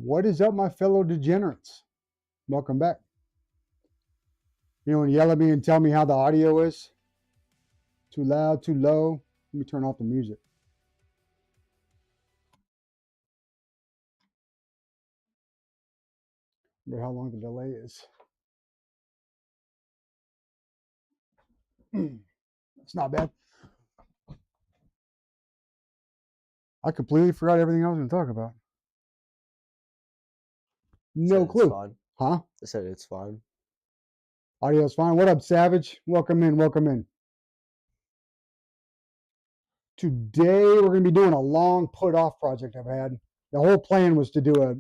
What is up, my fellow degenerates? Welcome back. You know, when you yell at me and tell me how the audio is? Too loud, too low? Let me turn off the music. I wonder how long the delay is. It's not bad. I completely forgot everything I was going to talk about. No clue. Fine. Huh? I said it's fine. Audio's fine. What up, Savage? Welcome in. Welcome in. Today, we're going to be doing a long put-off project I've had. The whole plan was to do a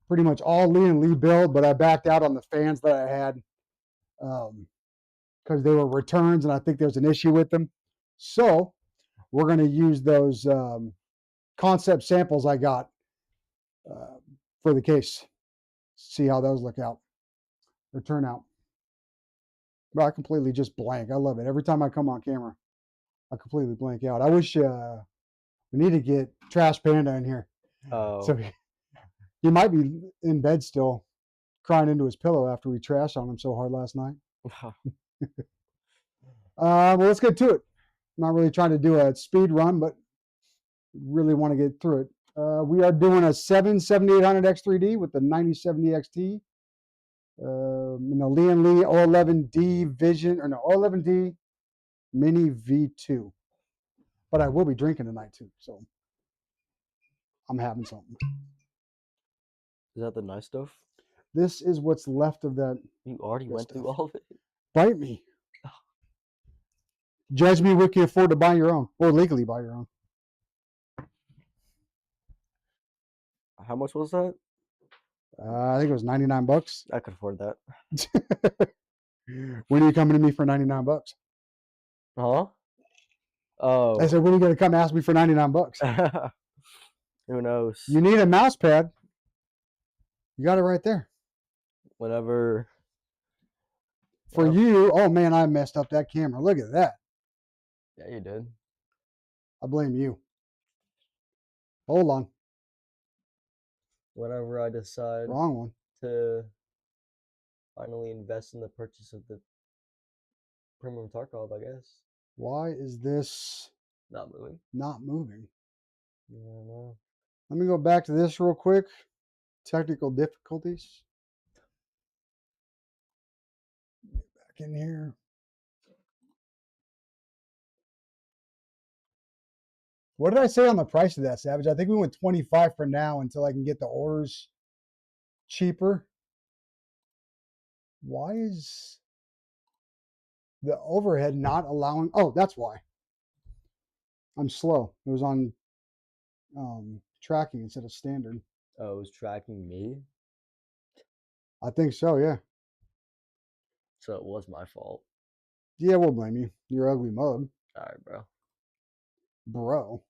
pretty much all Lee and Lee build, but I backed out on the fans that I had because they were returns, and I think there's an issue with them. So we're going to use those concept samples I got for the case. See how those look out or turn out. But I completely just blank. I love it. Every time I come on camera, I completely blank out. I wish we need to get Trash Panda in here. Oh. So he might be in bed still, crying into his pillow after we trashed on him so hard last night. Well, let's get to it. I'm not really trying to do a speed run, but really want to get through it. We are doing a 7800 X3D with the 9070 XT. Lee and Lee 011D Vision, or no, 011D Mini V2. But I will be drinking tonight too, so I'm having something. Is that the nice stuff? This is what's left of that. You already went through all of it? Bite me. Judge me what you can afford to buy your own, or legally buy your own. How much was that? I think it was $99. I could afford that. When are you coming to me for $99? Huh? Oh. I said, when are you going to come ask me for $99? Who knows? You need a mouse pad. You got it right there. Whatever. For you, oh man, I messed up that camera. Look at that. Yeah, you did. I blame you. Hold on. Whenever I decide Wrong one. to finally invest in the purchase of the premium Tarkov, I guess. Why is this not moving? Not moving. I don't know. Let me go back to this real quick. Technical difficulties. Get back in here. What did I say on the price of that, Savage? I think we went 25 for now until I can get the orders cheaper. Why is the overhead not allowing? Oh, that's why. I'm slow. It was on tracking instead of standard. Oh, it was tracking me? I think so, yeah. So it was my fault. Yeah, we'll blame you. You're ugly mug. All right, bro. Bro.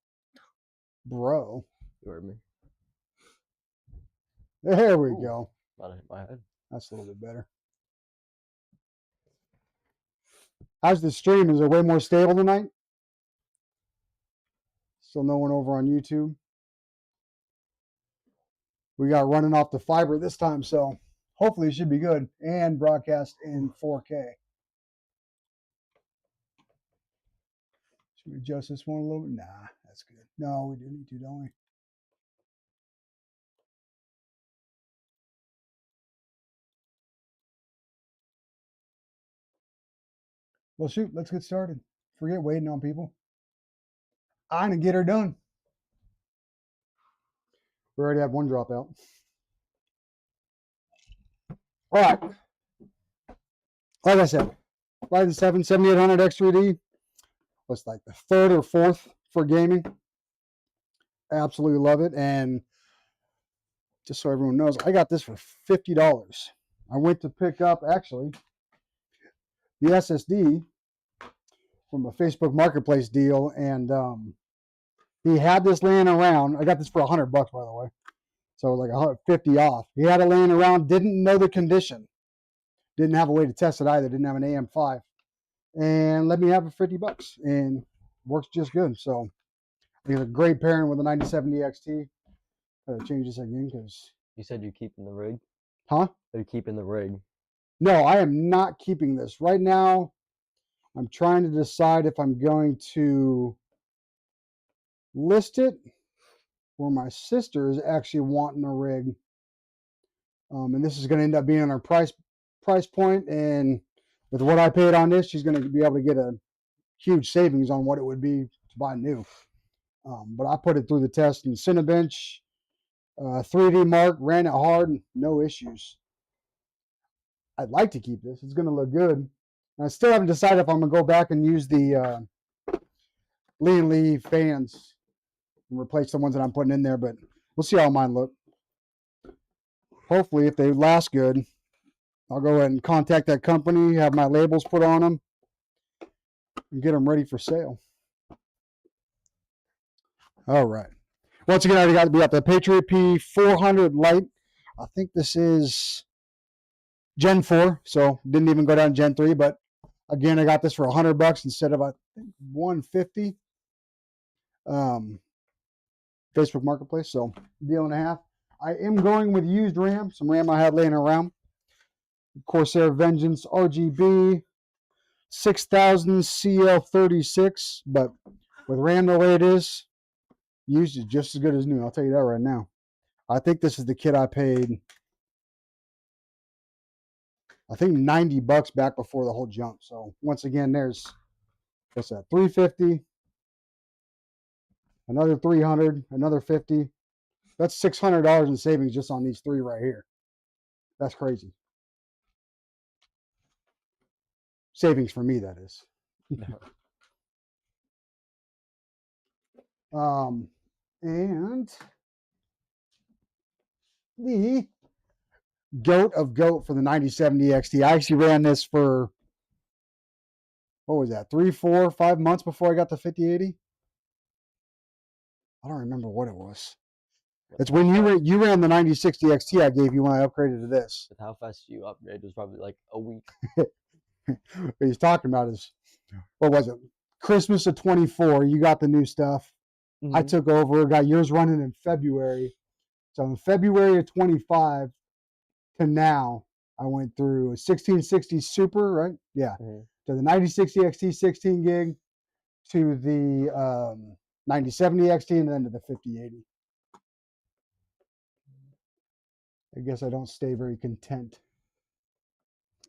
You heard me. There we go. Might have hit my head. That's a little bit better. How's the stream? Is it way more stable tonight? Still no one over on YouTube. We got running off the fiber this time, so hopefully it should be good and broadcast in 4K. Should we adjust this one a little bit? Nah, that's good. No, we do need to, don't we? Well, shoot, let's get started. Forget waiting on people. I'm going to get her done. We already have one dropout. All right. Like I said, Ryzen 7 7800 X3D was like the third or fourth for gaming. Absolutely love it. And just so everyone knows, I got this for $50. I went to pick up, actually, the SSD from a Facebook Marketplace deal, and he had this laying around. I got this for $100, by the way, so like $150 off. He had it laying around, didn't know the condition, didn't have a way to test it either, didn't have an AM5, and let me have it for $50, and works just good. So it's a great pairing with the 9070 XT. change this again because, You said you're keeping the rig? huh? Are you keeping the rig? No, I am not keeping this. Right now, I'm trying to decide if I'm going to list it or my sister is actually wanting a rig. And this is going to end up being on our price point. And with what I paid on this, she's going to be able to get a huge savings on what it would be to buy new. But I put it through the test in Cinebench, 3D Mark, ran it hard, no issues. I'd like to keep this. It's going to look good. I still haven't decided if I'm going to go back and use the Lee and Lee fans and replace the ones that I'm putting in there, but we'll see how mine look. Hopefully, if they last good, I'll go ahead and contact that company, have my labels put on them, and get them ready for sale. All right. Once again, I already got the Patriot P 400 Lite. I think this is Gen 4, so didn't even go down Gen 3, but again, I got this for $100 instead of, I think, $150. Facebook Marketplace, so deal and a half. I am going with used RAM, some RAM I had laying around. Corsair Vengeance RGB 6000 CL36, but with RAM the way it is, used is just as good as new. I'll tell you that right now. I think this is the kit I paid, I think $90 back before the whole jump. So once again, there's, what's that, 350, another 300, another 50. That's $600 in savings just on these three right here. That's crazy. Savings for me, that is. And the goat of goat for the 9070 XT. I actually ran this for, what was that, 3, 4, 5 months before I got the 5080. I don't remember what it was. It's when you ran the 9060 XT I gave you when I upgraded to this. With how fast you upgrade, it was probably like a week. What he's talking about is, what was it? Christmas of 24. You got the new stuff. I took over, got yours running in February. So in February of 25 to now, I went through a 1660 Super, right? Yeah. To the 9060 XT 16 gig, to the 9070 XT, and then to the 5080. I guess I don't stay very content.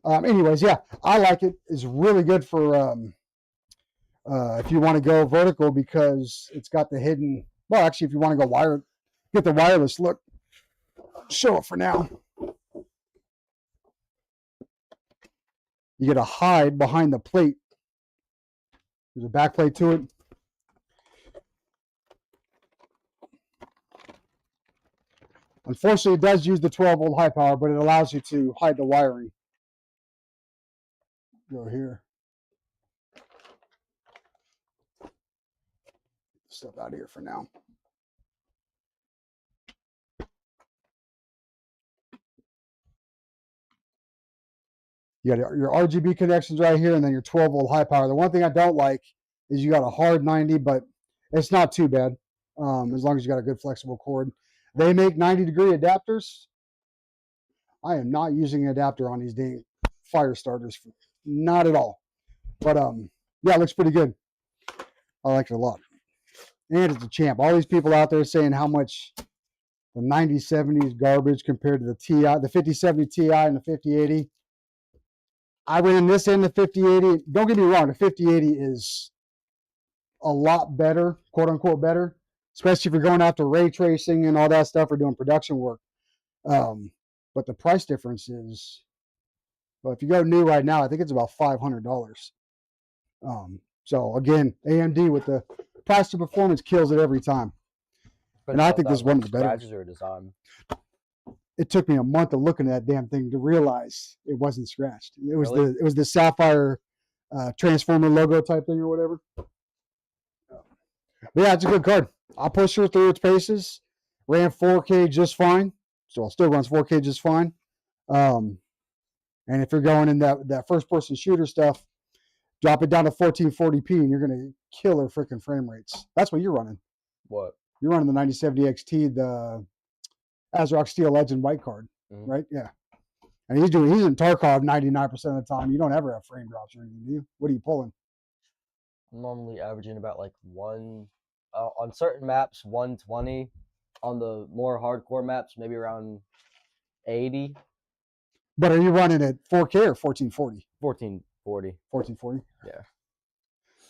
Anyways, yeah, I like it. It's really good for if you want to go vertical because it's got the hidden. Well, actually, if you want to go get the wireless look. Show it for now. You get to hide behind the plate. There's a back plate to it. Unfortunately, it does use the 12-volt high power, but it allows you to hide the wiring. Go here. Stuff out of here for now. You got your RGB connections right here, and then your 12-volt high power. The one thing I don't like is you got a hard 90, but it's not too bad as long as you got a good flexible cord. They make 90-degree adapters. I am not using an adapter on these dang fire starters. Not at all. But yeah, it looks pretty good. I like it a lot. And it's a champ. All these people out there saying how much the 9070 is garbage compared to the TI, the 5070 Ti and the 5080. I ran this in the 5080. Don't get me wrong, the 5080 is a lot better, quote unquote better, especially if you're going after ray tracing and all that stuff or doing production work. But the price difference is, well, if you go new right now, I think it's about $500. So again, AMD with the price to performance kills it every time. And I think this is one of the better. Or design. It took me a month of looking at that damn thing to realize it wasn't scratched. It was Really? the Sapphire Transformer logo type thing or whatever. But yeah, it's a good card. I'll push her through its paces. Ran 4K just fine, so it still runs 4K just fine. And if you're going in that first-person shooter stuff, drop it down to 1440p, and you're gonna kill her freaking frame rates. That's what you're running. What? You're running the 9070 XT, the Azrock Steel Legend white card, Mhm. right? Yeah. And he's in Tarkov 99% of the time. You don't ever have frame drops or anything, do you? What are you pulling? I'm normally averaging about like on certain maps 120. On the more hardcore maps, maybe around 80, But are you running at 4K or 1440? 1440. 1440? Yeah.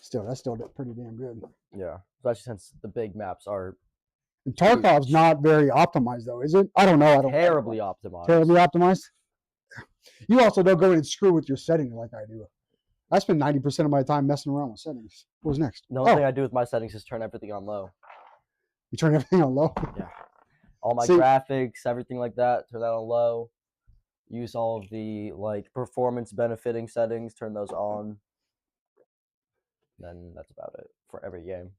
Still, that's still pretty damn good. Yeah. Especially since the big maps are And Tarkov's huge. not very optimized, though, is it? I don't know. I don't Terribly optimized. Terribly optimized? You also don't go in and screw with your settings like I do. I spend 90% of my time messing around with settings. What's next? The only thing I do with my settings is turn everything on low. You turn everything on low? Yeah. All my See- graphics, everything like that, turn that on low. Use all of the like performance benefiting settings, turn those on. Then that's about it for every game.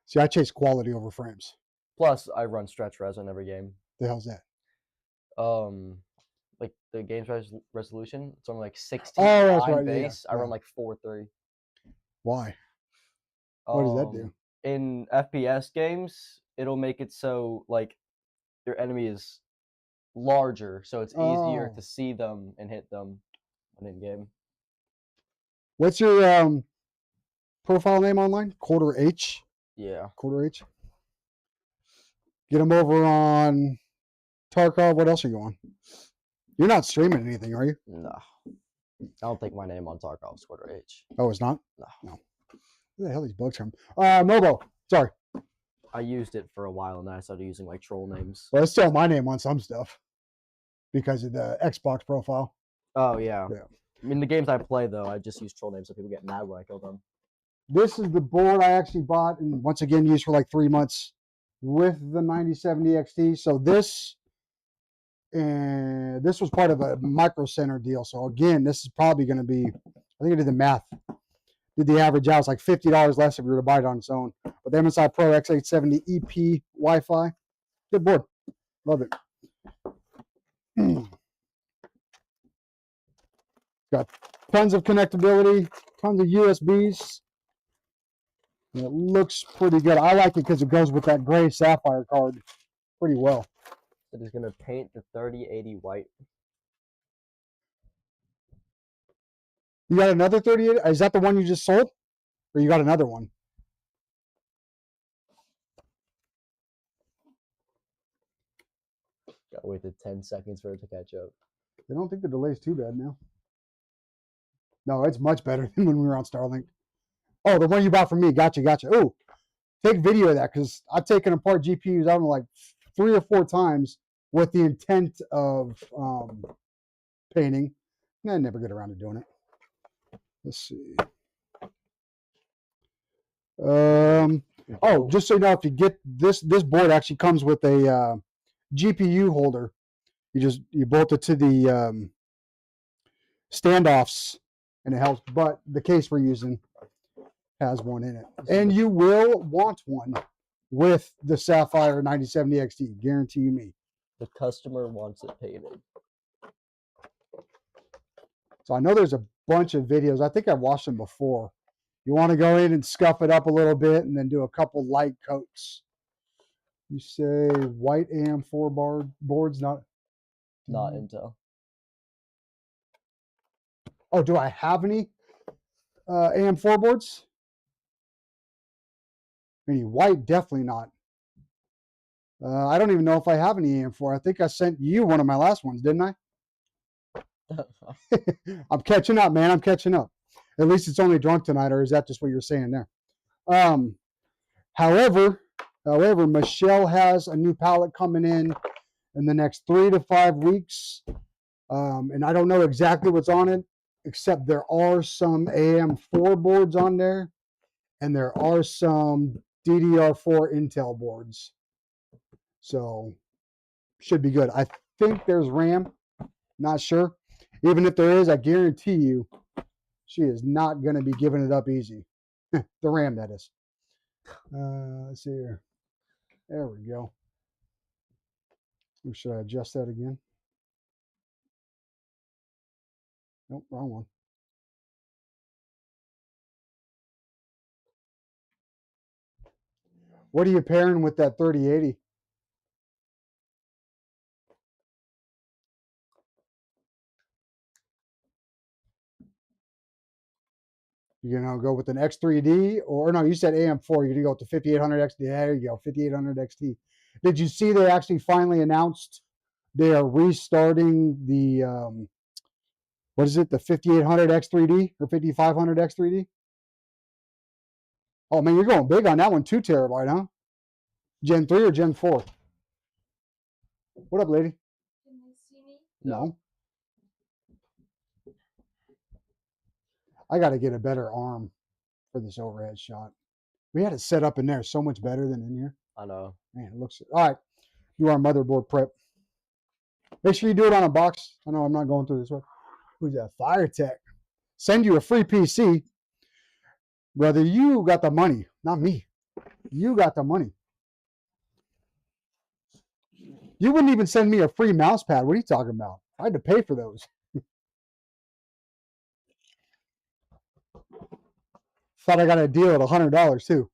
See, I chase quality over frames. Plus, I run stretch res on every game. The hell's that? Like the game's resolution, it's only like 16 Oh, that's right. base. I Yeah. run like 4:3. Why? What does that do? In FPS games, it'll make it so like your enemy is larger, so it's easier Oh. to see them and hit them when in game. What's your profile name online? Quarter H? Yeah. Quarter H? Get them over on Tarkov. What else are you on? You're not streaming anything, are you? No. I don't think my name on Tarkov's Quarter H. Oh, it's not? No. Where the hell are these bugs from? Mobo. Sorry. I used it for a while and then I started using like troll names. Well, it's still my name on some stuff because of the Xbox profile. Oh yeah. Yeah. I mean the games I play though, I just use troll names so people get mad when I kill them. This is the board I actually bought and once again used for like 3 months with the 9070 XT. So this was part of a Micro Center deal. So again, this is probably going to be, I think I did the math. Did the average out? It's like $50 less if you were to buy it on its own. But the MSI Pro X870 EP Wi-Fi, good board. Love it. Got tons of connectability, tons of USBs. And it looks pretty good. I like it because it goes with that gray sapphire card pretty well. It is going to paint the 3080 white. You got another 38? Is that the one you just sold? Or you got another one? Gotta wait the 10 seconds for it to catch up. I don't think the delay's too bad now. No, it's much better than when we were on Starlink. Oh, the one you bought from me. Gotcha. Oh, take video of that because I've taken apart GPUs, I don't know, like 3 or 4 times with the intent of painting. And I never get around to doing it. Let's see. Oh, just so you know, if you get this board actually comes with a GPU holder. You bolt it to the standoffs and it helps, but the case we're using has one in it. And you will want one with the Sapphire 9070 XT, guarantee you me. The customer wants it painted. So I know there's a bunch of videos. I think I've watched them before. You want to go in and scuff it up a little bit and then do a couple light coats. You say white AM4 boards, not Intel. Oh, do I have any AM4 boards? Any white? Definitely not. I don't even know if I have any AM4. I think I sent you one of my last ones, didn't I? I'm catching up, man. I'm catching up. At least it's only drunk tonight, or is that just what you're saying there? However, Michelle has a new palette coming in the next 3 to 5 weeks. And I don't know exactly what's on it, except there are some AM4 boards on there, and there are some DDR4 Intel boards. So, should be good. I think there's RAM. Not sure. Even if there is, I guarantee you, she is not going to be giving it up easy. The RAM, that is. Let's see here. There we go. Or should I adjust that again? Nope, wrong one. What are you pairing with that 3080? You're gonna go with an X3D, or no? You said AM4. You're gonna go with the 5800 XT. There you go, 5800 XT. Did you see they actually finally announced they are restarting the what is it? The 5800 X3D or 5500 X3D? Oh man, you're going big on that one. 2 terabyte, huh? Gen 3 or Gen 4? What up, lady? Can they see me? No. I got to get a better arm for this overhead shot. We had it set up in there so much better than in here. I know. Man, it looks all right. You are motherboard prep. Make sure you do it on a box. I know I'm not going through this one. Who's that? FireTech. Send you a free PC. Brother, you got the money, not me. You got the money. You wouldn't even send me a free mouse pad. What are you talking about? I had to pay for those. Thought I got a deal at $100 too.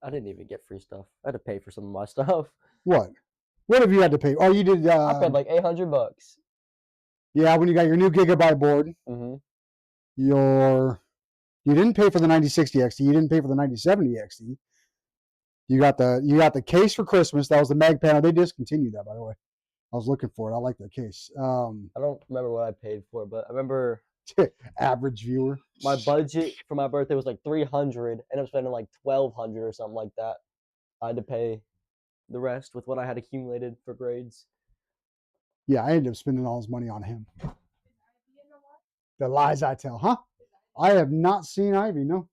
I didn't even get free stuff. I had to pay for some of my stuff. What? What have you had to pay? Oh, you did. I paid like $800. Yeah, when you got your new gigabyte board, Mm-hmm. you didn't pay for the 9060 XT. You didn't pay for the 9070 XT. You got the case for Christmas. That was the mag panel. They discontinued that, by the way. I was looking for it. I like that case. I don't remember what I paid for, but I remember Average viewer. my budget for my birthday was like $300. Ended up spending like $1,200 or something like that. I had to pay the rest with what I had accumulated for grades. Yeah, I ended up spending all his money on him. Is Ivy in the what? The lies I tell, huh? I have not seen Ivy. No,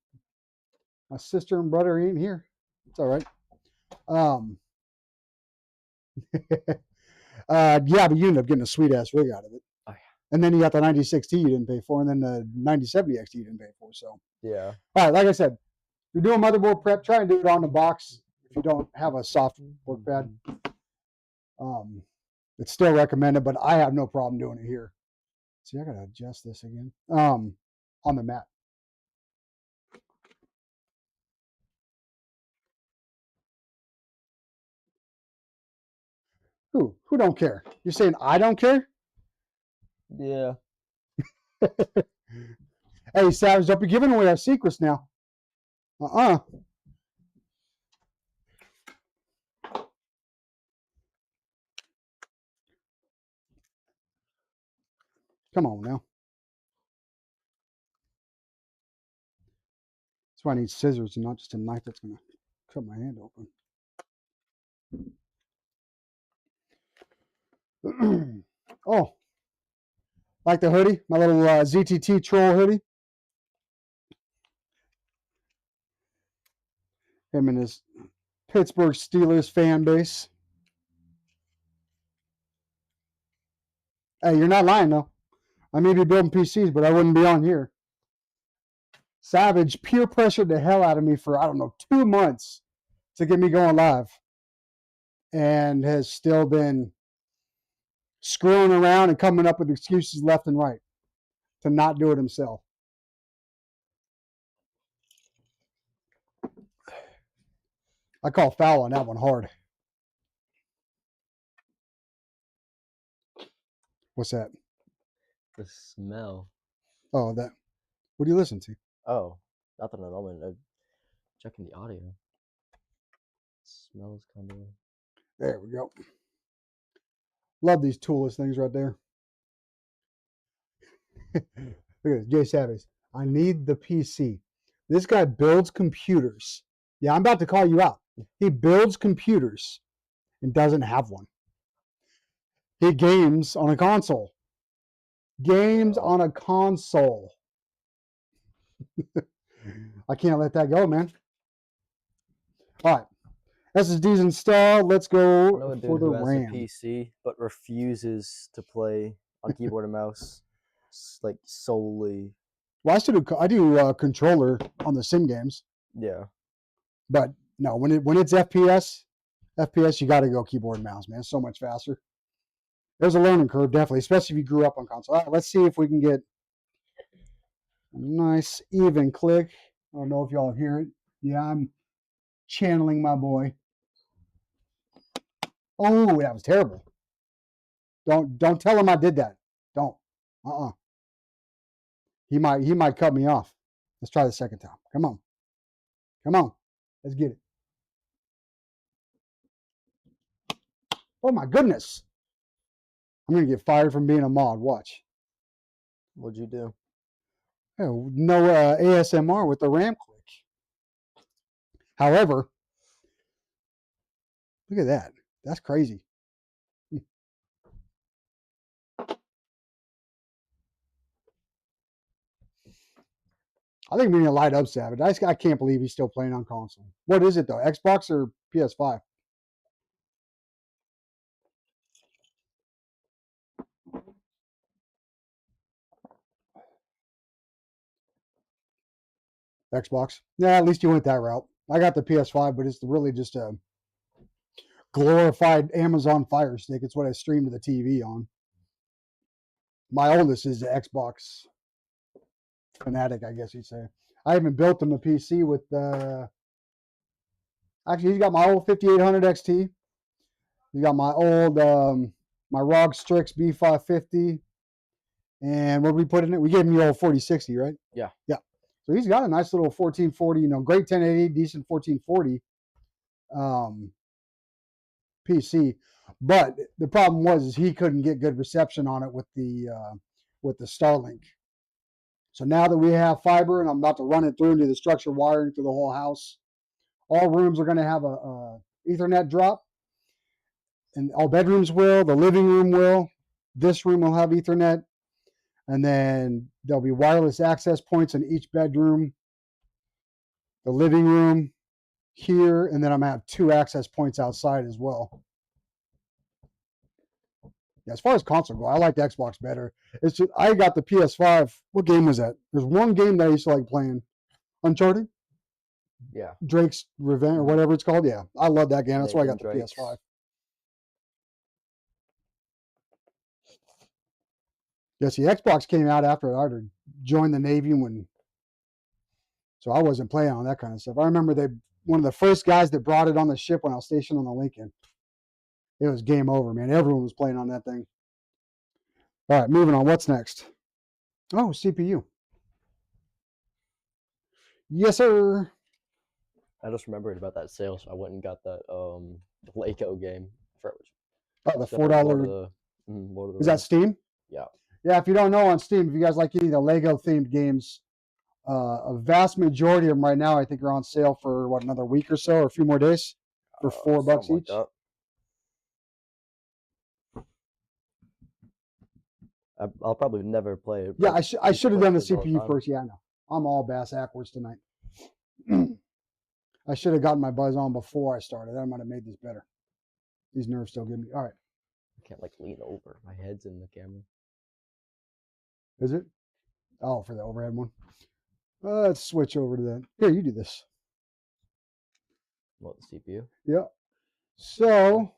my sister and brother ain't here. It's all right. Yeah, but you ended up getting a sweet ass rig out of it. Oh, yeah. And then you got the 96T you didn't pay for, and then the 9070 XT you didn't pay for. So, Yeah. all right, like I said, if you're doing motherboard prep, try and do it on the box. If you don't have a soft work pad, it's still recommended, but I have no problem doing it here. See, I gotta adjust this again. On the mat. Who don't care? You're saying I don't care? Yeah. Hey, Savage, don't be giving away our secrets now. Come on now. That's why I need scissors and not just a knife that's going to cut my hand open. Oh, like the hoodie, my little ZTT troll hoodie. Him and his Pittsburgh Steelers fan base. Hey, you're not lying though. I may be building PCs, but I wouldn't be on here. Savage peer pressured the hell out of me for, I don't know, 2 months to get me going live. And has still been screwing around and coming up with excuses left and right to not do it himself. I call foul on that one hard. What's that? The smell. Oh, that. What do you listen to? Oh, nothing at the moment. I'm checking the audio. Smells kind of. There we go. Love these toolless things right there. Look at this, Jay Savage. I need the PC. This guy builds computers. Yeah, I'm about to call you out. He builds computers and doesn't have one. He games on a console. Games on a console. I can't let that go, man. All right. SSD's installed. Let's I know go a dude for the who has RAM. a PC but refuses to play on keyboard and mouse, like solely. Well, I do controller on the sim games, Yeah. but no, when it's FPS, you got to go keyboard and mouse, man. It's so much faster. There's a learning curve, definitely, especially if you grew up on console. All right, let's see if we can get a nice even click. I don't know if y'all hear it. Yeah, I'm channeling my boy. Oh, that was terrible. Don't tell him I did that. Don't. He might cut me off. Let's try the second time. Come on. Come on. Let's get it. Oh my goodness. I'm going to get fired from being a mod. Watch. What'd you do? Oh, no ASMR with the RAM click. However, look at that. That's crazy. I think we need to light up Savage. I can't believe he's still playing on console. What is it though? Xbox or PS5? Xbox. Yeah, at least you went that route. I got the PS5, but it's really just a glorified Amazon Fire Stick. It's what I stream to the TV on. My oldest is the Xbox fanatic, I guess you'd say. I even built him a PC with actually, he's got my old 5800 XT. He's got my old my ROG Strix B550. And what did we put in it? We gave him the old 4060, right? Yeah. Yeah. So he's got a nice little 1440, great 1080, decent 1440 PC. But the problem was he couldn't get good reception on it with the Starlink. So now that we have fiber and I'm about to run it through into the structure wiring through the whole house, all rooms are going to have a Ethernet drop, and all bedrooms will. The living room will. This room will have Ethernet, and then there'll be wireless access points in each bedroom. The living room here, and then I'm gonna have 2 access points outside as well. Yeah, as far as console go, I like the Xbox better. It's just, I got the PS5. What game was that? There's one game that I used to like playing. Uncharted? Yeah. Drake's Revenge or whatever it's called. Yeah, I love that game. That's why I got the Drake's. PS5. Yeah, see, Xbox came out after I had joined the Navy so I wasn't playing on that kind of stuff. I remember one of the first guys that brought it on the ship when I was stationed on the Lincoln. It was game over, man. Everyone was playing on that thing. All right, moving on. What's next? Oh, CPU. Yes, sir. I just remembered about that sale, so I went and got that Lego game. Oh, the It's got $4. Lord of the Is that Rings. Steam? Yeah. Yeah, if you don't know, on Steam, if you guys like any of the Lego themed games, a vast majority of them right now, I think, are on sale for another week or so, or a few more days, for $4 something each. like that. I'll probably never play it. Yeah, but I should have done the play it all the CPU time. first. Yeah, I know. I'm all bass backwards tonight. I should have gotten my buzz on before I started. That might have made this better. These nerves still give me. All right. I can't lean over. My head's in the camera. Is it? Oh, for the overhead one. Let's switch over to that. Here, you do this. What, the CPU? Yep. So,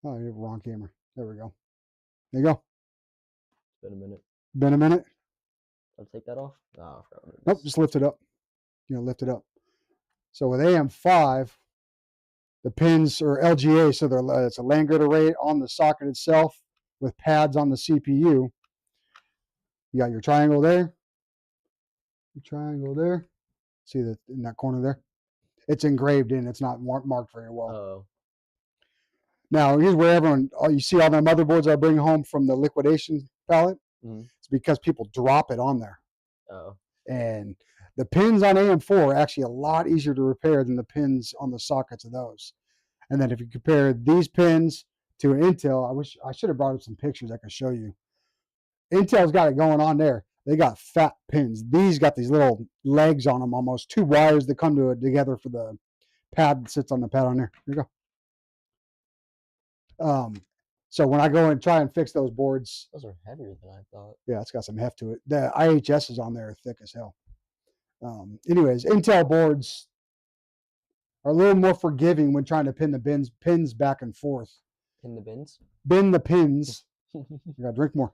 oh, you have a wrong camera. There we go. There you go. It's been a minute. Been a minute. I'll take that off. No, I forgot what it Nope, is. just lift it up. Lift it up. So with AM5, the pins are LGA, so it's a land grid array on the socket itself with pads on the CPU. You got your triangle there. Your triangle there. See that in that corner there? It's engraved in. It's not marked very well. Oh. Now, here's where you see all the motherboards I bring home from the liquidation pallet. Mhm. It's because people drop it on there. Oh. And the pins on AM4 are actually a lot easier to repair than the pins on the sockets of those. And then if you compare these pins to an Intel, I should have brought up some pictures I could show you. Intel's got it going on there. They got fat pins. These got these little legs on them, almost 2 wires that come together for the pad that sits on the pad on there. Here you go. So when I go and try and fix those boards, Those are heavier than I thought. yeah, it's got some heft to it. The IHSs on there are thick as hell. Anyways, Intel boards are a little more forgiving when trying to pin the pins back and forth. Pin the bins? Bend the pins. You gotta drink more.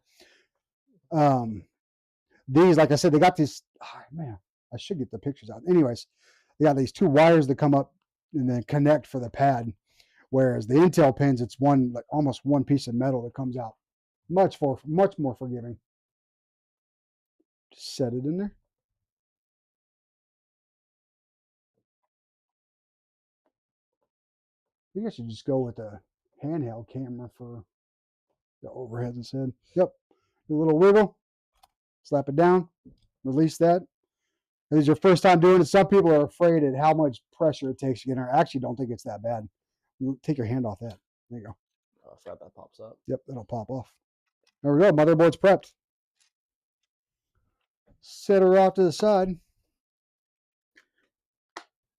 These, like I said, they got these. Oh, man, I should get the pictures out. Anyways, they got these 2 wires that come up and then connect for the pad. Whereas the Intel pins, it's almost one piece of metal that comes out. Much more forgiving. Just set it in there. I think I should just go with a handheld camera for the overheads instead. Yep. Do a little wiggle, slap it down, release that. If it's your first time doing it, some people are afraid at how much pressure it takes to get in there. I actually don't think it's that bad. You take your hand off that. There you go. Oh, I forgot that pops up. Yep, that'll pop off. There we go. Motherboard's prepped. Set her off to the side.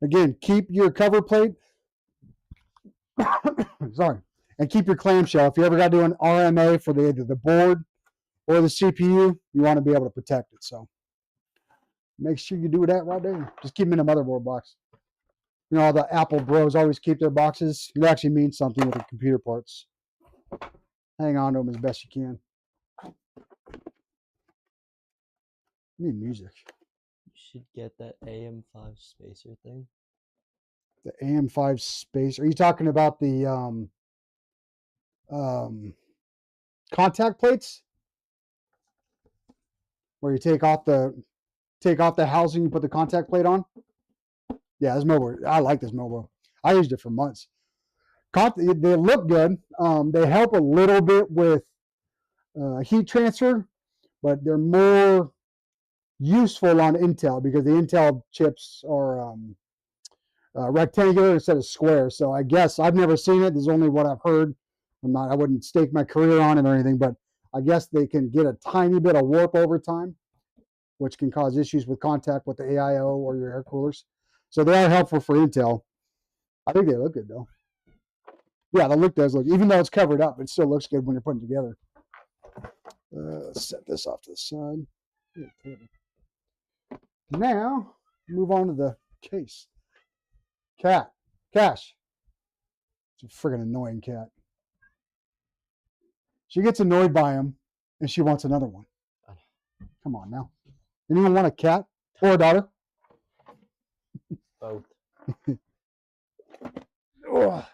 Again, keep your cover plate. Sorry. And keep your clamshell. If you ever got to do an RMA for either the board or the CPU, you want to be able to protect it. So make sure you do that right there. Just keep them in a motherboard box. You know, the Apple bros always keep their boxes. It actually means something with the computer parts. Hang on to them as best you can. Need music. You should get that AM5 spacer thing. The AM5 space. Are you talking about the contact plates? Where you take off the housing, you put the contact plate on? Yeah, this mobile. I like this mobile. I used it for months. They look good. They help a little bit with heat transfer, but they're more useful on Intel because the Intel chips are rectangular instead of square. So I guess I've never seen it. This is only what I've heard. I wouldn't stake my career on it or anything, but I guess they can get a tiny bit of warp over time, which can cause issues with contact with the AIO or your air coolers. So they are helpful for Intel. I think they look good though. Yeah, the look does look, even though it's covered up, it still looks good when you're putting it together. Let's set this off to the side. Now, move on to the case. Cash. It's a friggin' annoying cat. She gets annoyed by him, and she wants another one. Come on now. Anyone want a cat or a daughter? Both. Ugh.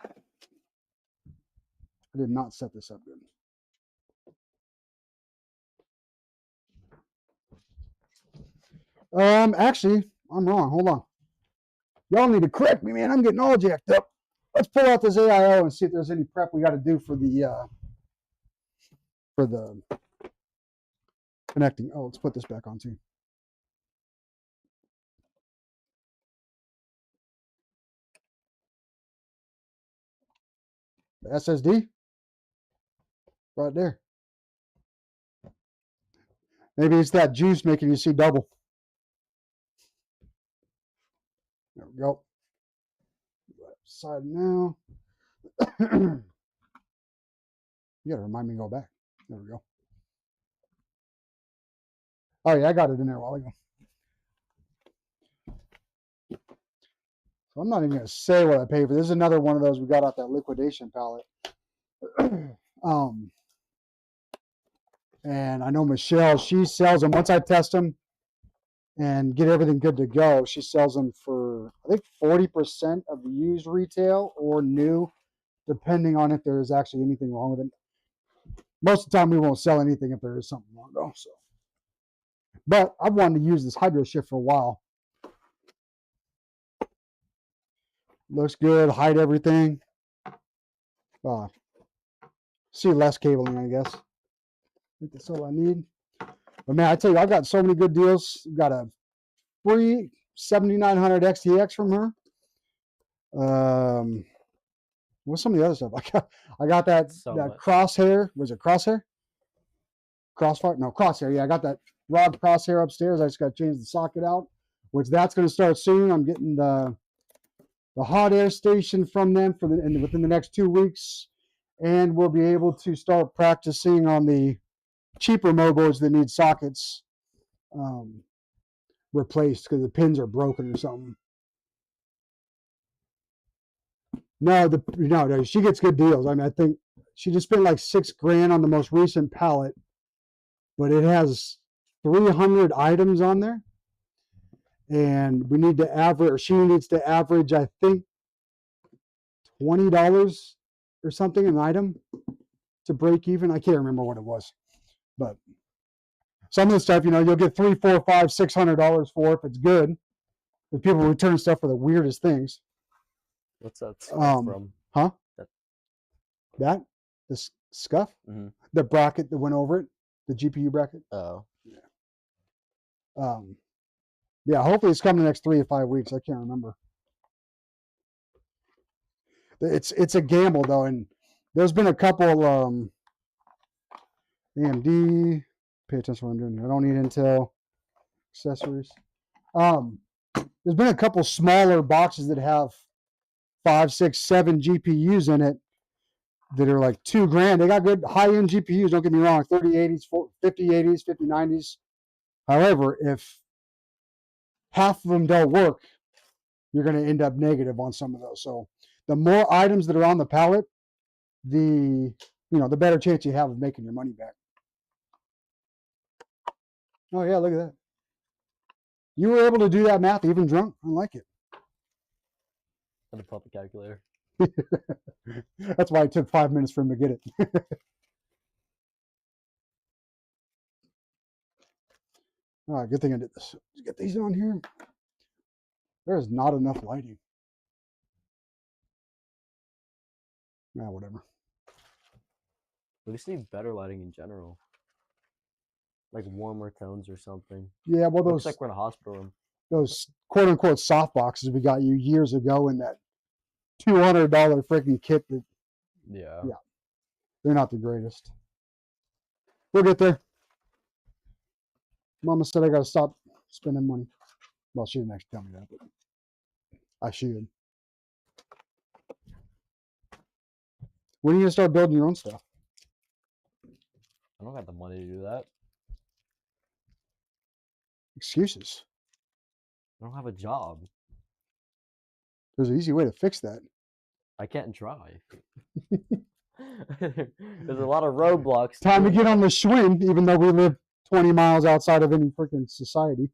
I did not set this up good. Actually, I'm wrong. Hold on. Y'all need to correct me, man. I'm getting all jacked up. Let's pull out this AIO and see if there's any prep we got to do for the connecting. Oh, let's put this back on too. The SSD right there. Maybe it's that juice making you see double. There we go. Side now. You gotta remind me to go back. There we go. Oh yeah, I got it in there a while ago. So I'm not even gonna say what I paid for. This is another one of those we got off that liquidation pallet. And I know Michelle, she sells them. Once I test them and get everything good to go, she sells them for, I think, 40% of the used retail or new, depending on if there is actually anything wrong with it. Most of the time, we won't sell anything if there is something wrong, though. So, but I've wanted to use this hydro shift for a while. Looks good, hide everything. See less cabling, I guess. I think that's all I need. But man, I tell you, I got so many good deals. Got a free 7900 XTX from her. What's some of the other stuff? I got that crosshair. Was it crosshair? Crossfire? No, crosshair. Yeah, I got that rod crosshair upstairs. I just got to change the socket out, which that's going to start soon. I'm getting the hot air station from them within the next 2 weeks, and we'll be able to start practicing on the cheaper motherboards that need sockets replaced because the pins are broken or something. No, she gets good deals. I mean, I think she just spent like $6,000 on the most recent pallet, but it has 300 items on there, and we need to average, or she needs to average, I think, $20 or something an item to break even. I can't remember what it was, but Some of the stuff, you'll get $300, $400, $500, $600 for if it's good. But people return stuff for the weirdest things. What's that stuff Um, from? Huh? That- The scuff? Mhm. The bracket that went over it, the GPU bracket. Oh, Yeah, hopefully it's coming the next 3 to 5 weeks. I can't remember. It's a gamble though, and there's been a couple AMD. Pay attention to what I'm doing here. I don't need Intel accessories. There's been a couple smaller boxes that have 5, 6, 7 GPUs in it that are like $2,000. They got good high-end GPUs. Don't get me wrong, 3080s, 5080s, 5090s. However, if half of them don't work, you're going to end up negative on some of those. So the more items that are on the pallet, the better chance you have of making your money back. Oh yeah, look at that. You were able to do that math even drunk. I like it. and a puppet calculator. That's why it took 5 minutes for him to get it. All right, good thing I did this. Let's get these on here. There is not enough lighting. Yeah, whatever. We just need better lighting in general, like warmer tones or something. Yeah, well, Looks those like we're in a hospital room. those quote unquote soft boxes we got you years ago in that $200 freaking kit that Yeah. Yeah. they're not the greatest. We'll get there. Mama said I got to stop spending money. Well, she didn't actually tell me that, but I should. When are you going to start building your own stuff? I don't have the money to do that. Excuses. I don't have a job. There's an easy way to fix that. I can't drive. There's a lot of roadblocks. Time to doing get that. on the Schwinn, even though we live 20 miles outside of any freaking society.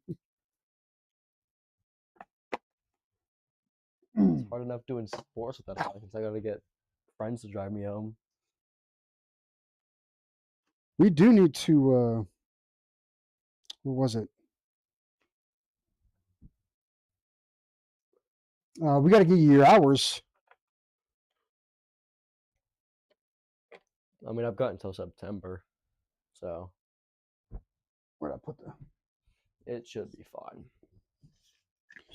It's hard enough doing sports with that license. I gotta get friends to drive me home. We do need to, what was it? We got to get you your hours. I mean, I've got until September, so Where'd I put the? it should be fine.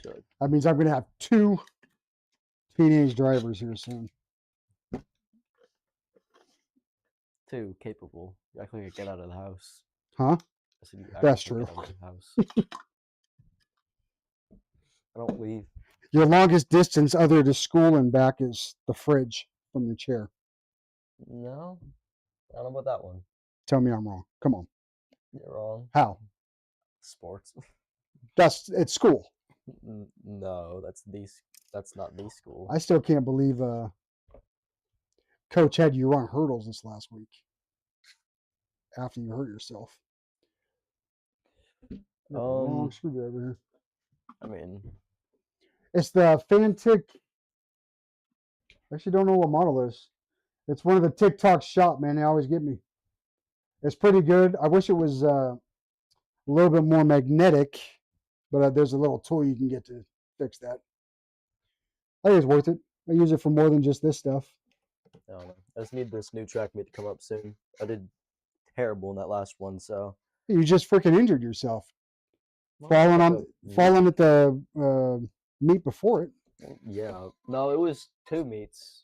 Should. That means I'm going to have 2 teenage drivers here soon. Too capable. You actually could get out of the house. Huh? I said you That's actually could true. get out of the house. I don't leave. Your longest distance other to school and back is the fridge from your chair. No, I don't know about that one. Tell me I'm wrong. Come on. You're wrong. How? Sports. It's school. No, that's not the school. I still can't believe Coach had you run hurdles this last week after you hurt yourself. You got the wrong screwdriver here. I mean, It's the Fantic. I actually don't know what model it is. It's one of the TikTok shop, man. They always get me. It's pretty good. I wish it was a little bit more magnetic, but there's a little tool you can get to fix that. I think it's worth it. I use it for more than just this stuff. I don't know. I just need this new track meet to come up soon. I did terrible in that last one, so You just freaking injured yourself. Well, Falling like on, falling at the meet before it. yeah. No, it was 2 meets.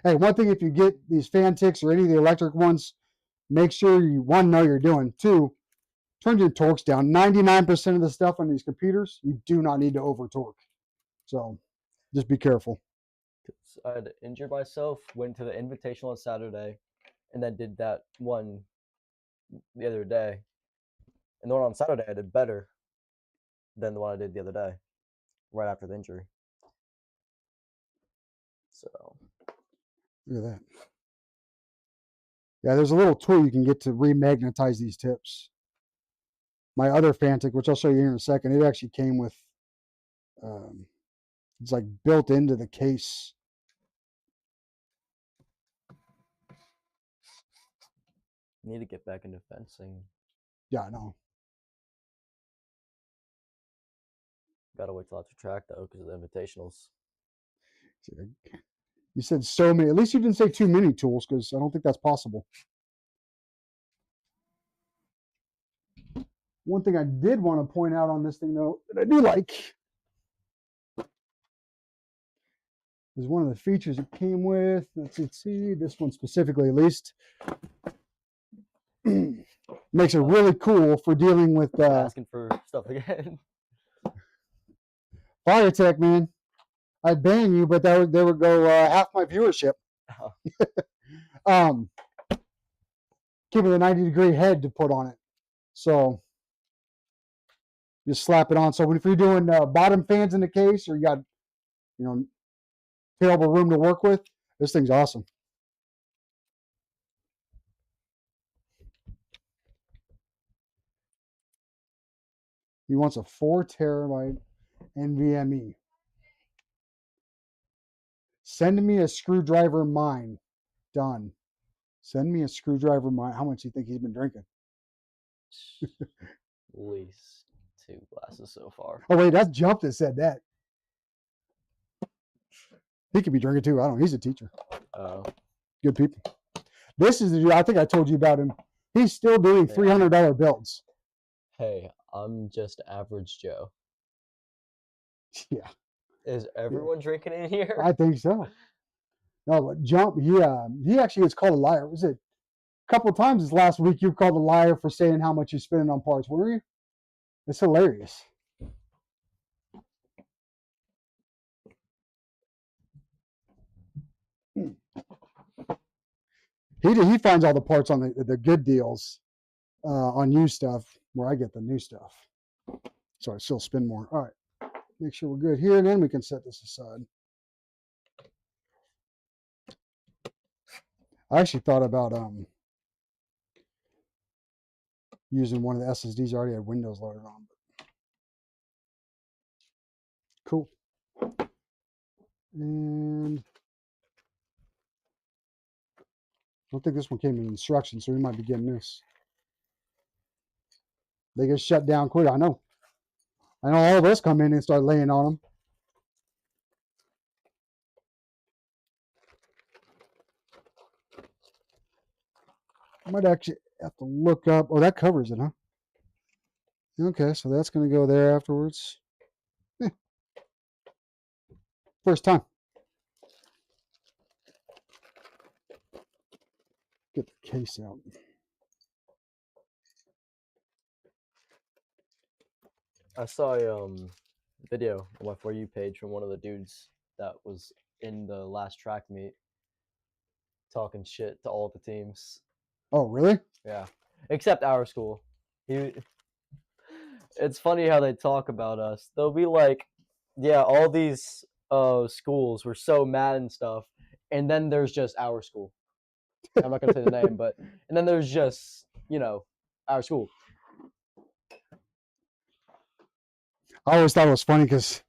Hey, one thing, if you get these Fantics or any of the electric ones, make sure you, 1, know you're doing. 2, turn your torques down. 99% of the stuff on these computers, you do not need to over torque. So just be careful. 'Cause I had injured myself, went to the Invitational on Saturday, and then did that one the other day. And the one on Saturday I did better than the one I did the other day, right after the injury. So Look at that. Yeah, there's a little tool you can get to remagnetize these tips. My other Fantic, which I'll show you here in a second, it actually came with, it's like built into the case. I need to get back into fencing. Yeah, I know. Gotta wait till after track though, because of the invitationals. You said so many. At least you didn't say too many tools, because I don't think that's possible. One thing I did want to point out on this thing, though, that I do like is one of the features it came with. Let's see, this one specifically, at least, makes it really cool for dealing with Asking for stuff again. fire tech, man. I'd ban you, but there would go half my viewership. Give it a 90-degree head to put on it. So just slap it on. So if you're doing bottom fans in the case, or you got, terrible room to work with, this thing's awesome. He wants a 4 terabyte NVMe. Send me a screwdriver mine. Done. Send me a screwdriver mine. How much do you think he's been drinking? At least 2 glasses so far. Oh, wait, that's Jump that said that. He could be drinking too. I don't know. He's a teacher. Oh. Good people. This is the dude, I think I told you about him. He's still doing $300 builds. Hey, I'm just average Joe. Yeah. Is everyone drinking in here? I think so. No, but Jump, he actually gets called a liar. Was it a couple of times this last week you called a liar for saying how much you're spending on parts, were you? It's hilarious. He finds all the parts on the good deals on new stuff, where I get the new stuff. So I still spend more. All right. Make sure we're good here, and then we can set this aside. I actually thought about using one of the SSDs. I already had Windows loaded on. But cool. And I don't think this one came in instructions, so we might be getting this. They get shut down quick. I know all of us come in and start laying on them. I might actually have to look up. Oh, that covers it, huh? Okay, so that's going to go there afterwards. First time. Get the case out. I saw a video on my For You page from one of the dudes that was in the last track meet talking shit to all the teams. Oh, really? Yeah, except our school. It's funny how they talk about us. They'll be like, yeah, all these schools were so mad and stuff, and then there's just our school. I'm not gonna say the name, but and then there's just our school. I always thought it was funny because,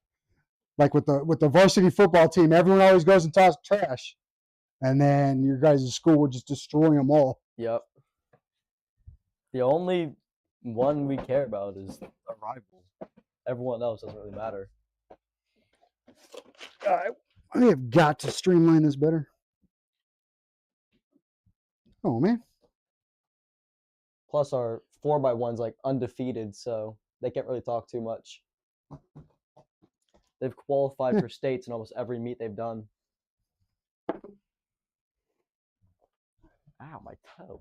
like with the varsity football team, everyone always goes and talks trash, and then your guys' school would just destroy them all. Yep. The only one we care about is a rival. Everyone else doesn't really matter. I have got to streamline this better. Oh, man. Plus, our 4x1's like undefeated, so they can't really talk too much. They've qualified for states in almost every meet they've done. Ow, my toe.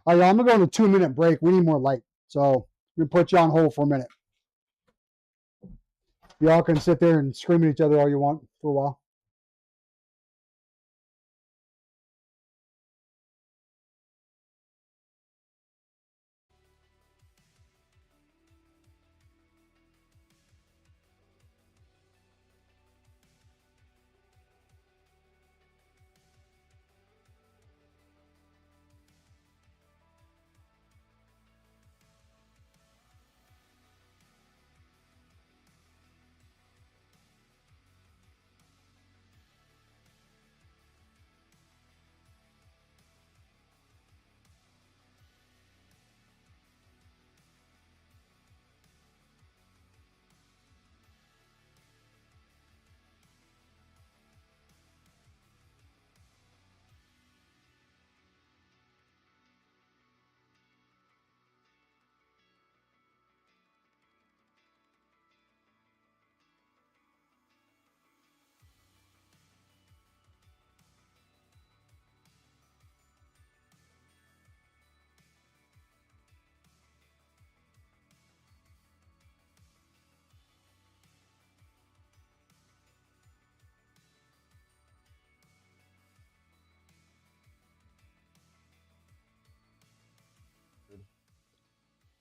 All right, I'm going to go on a 2-minute break. We need more light. So we put you on hold for a minute. Y'all can sit there and scream at each other all you want for a while.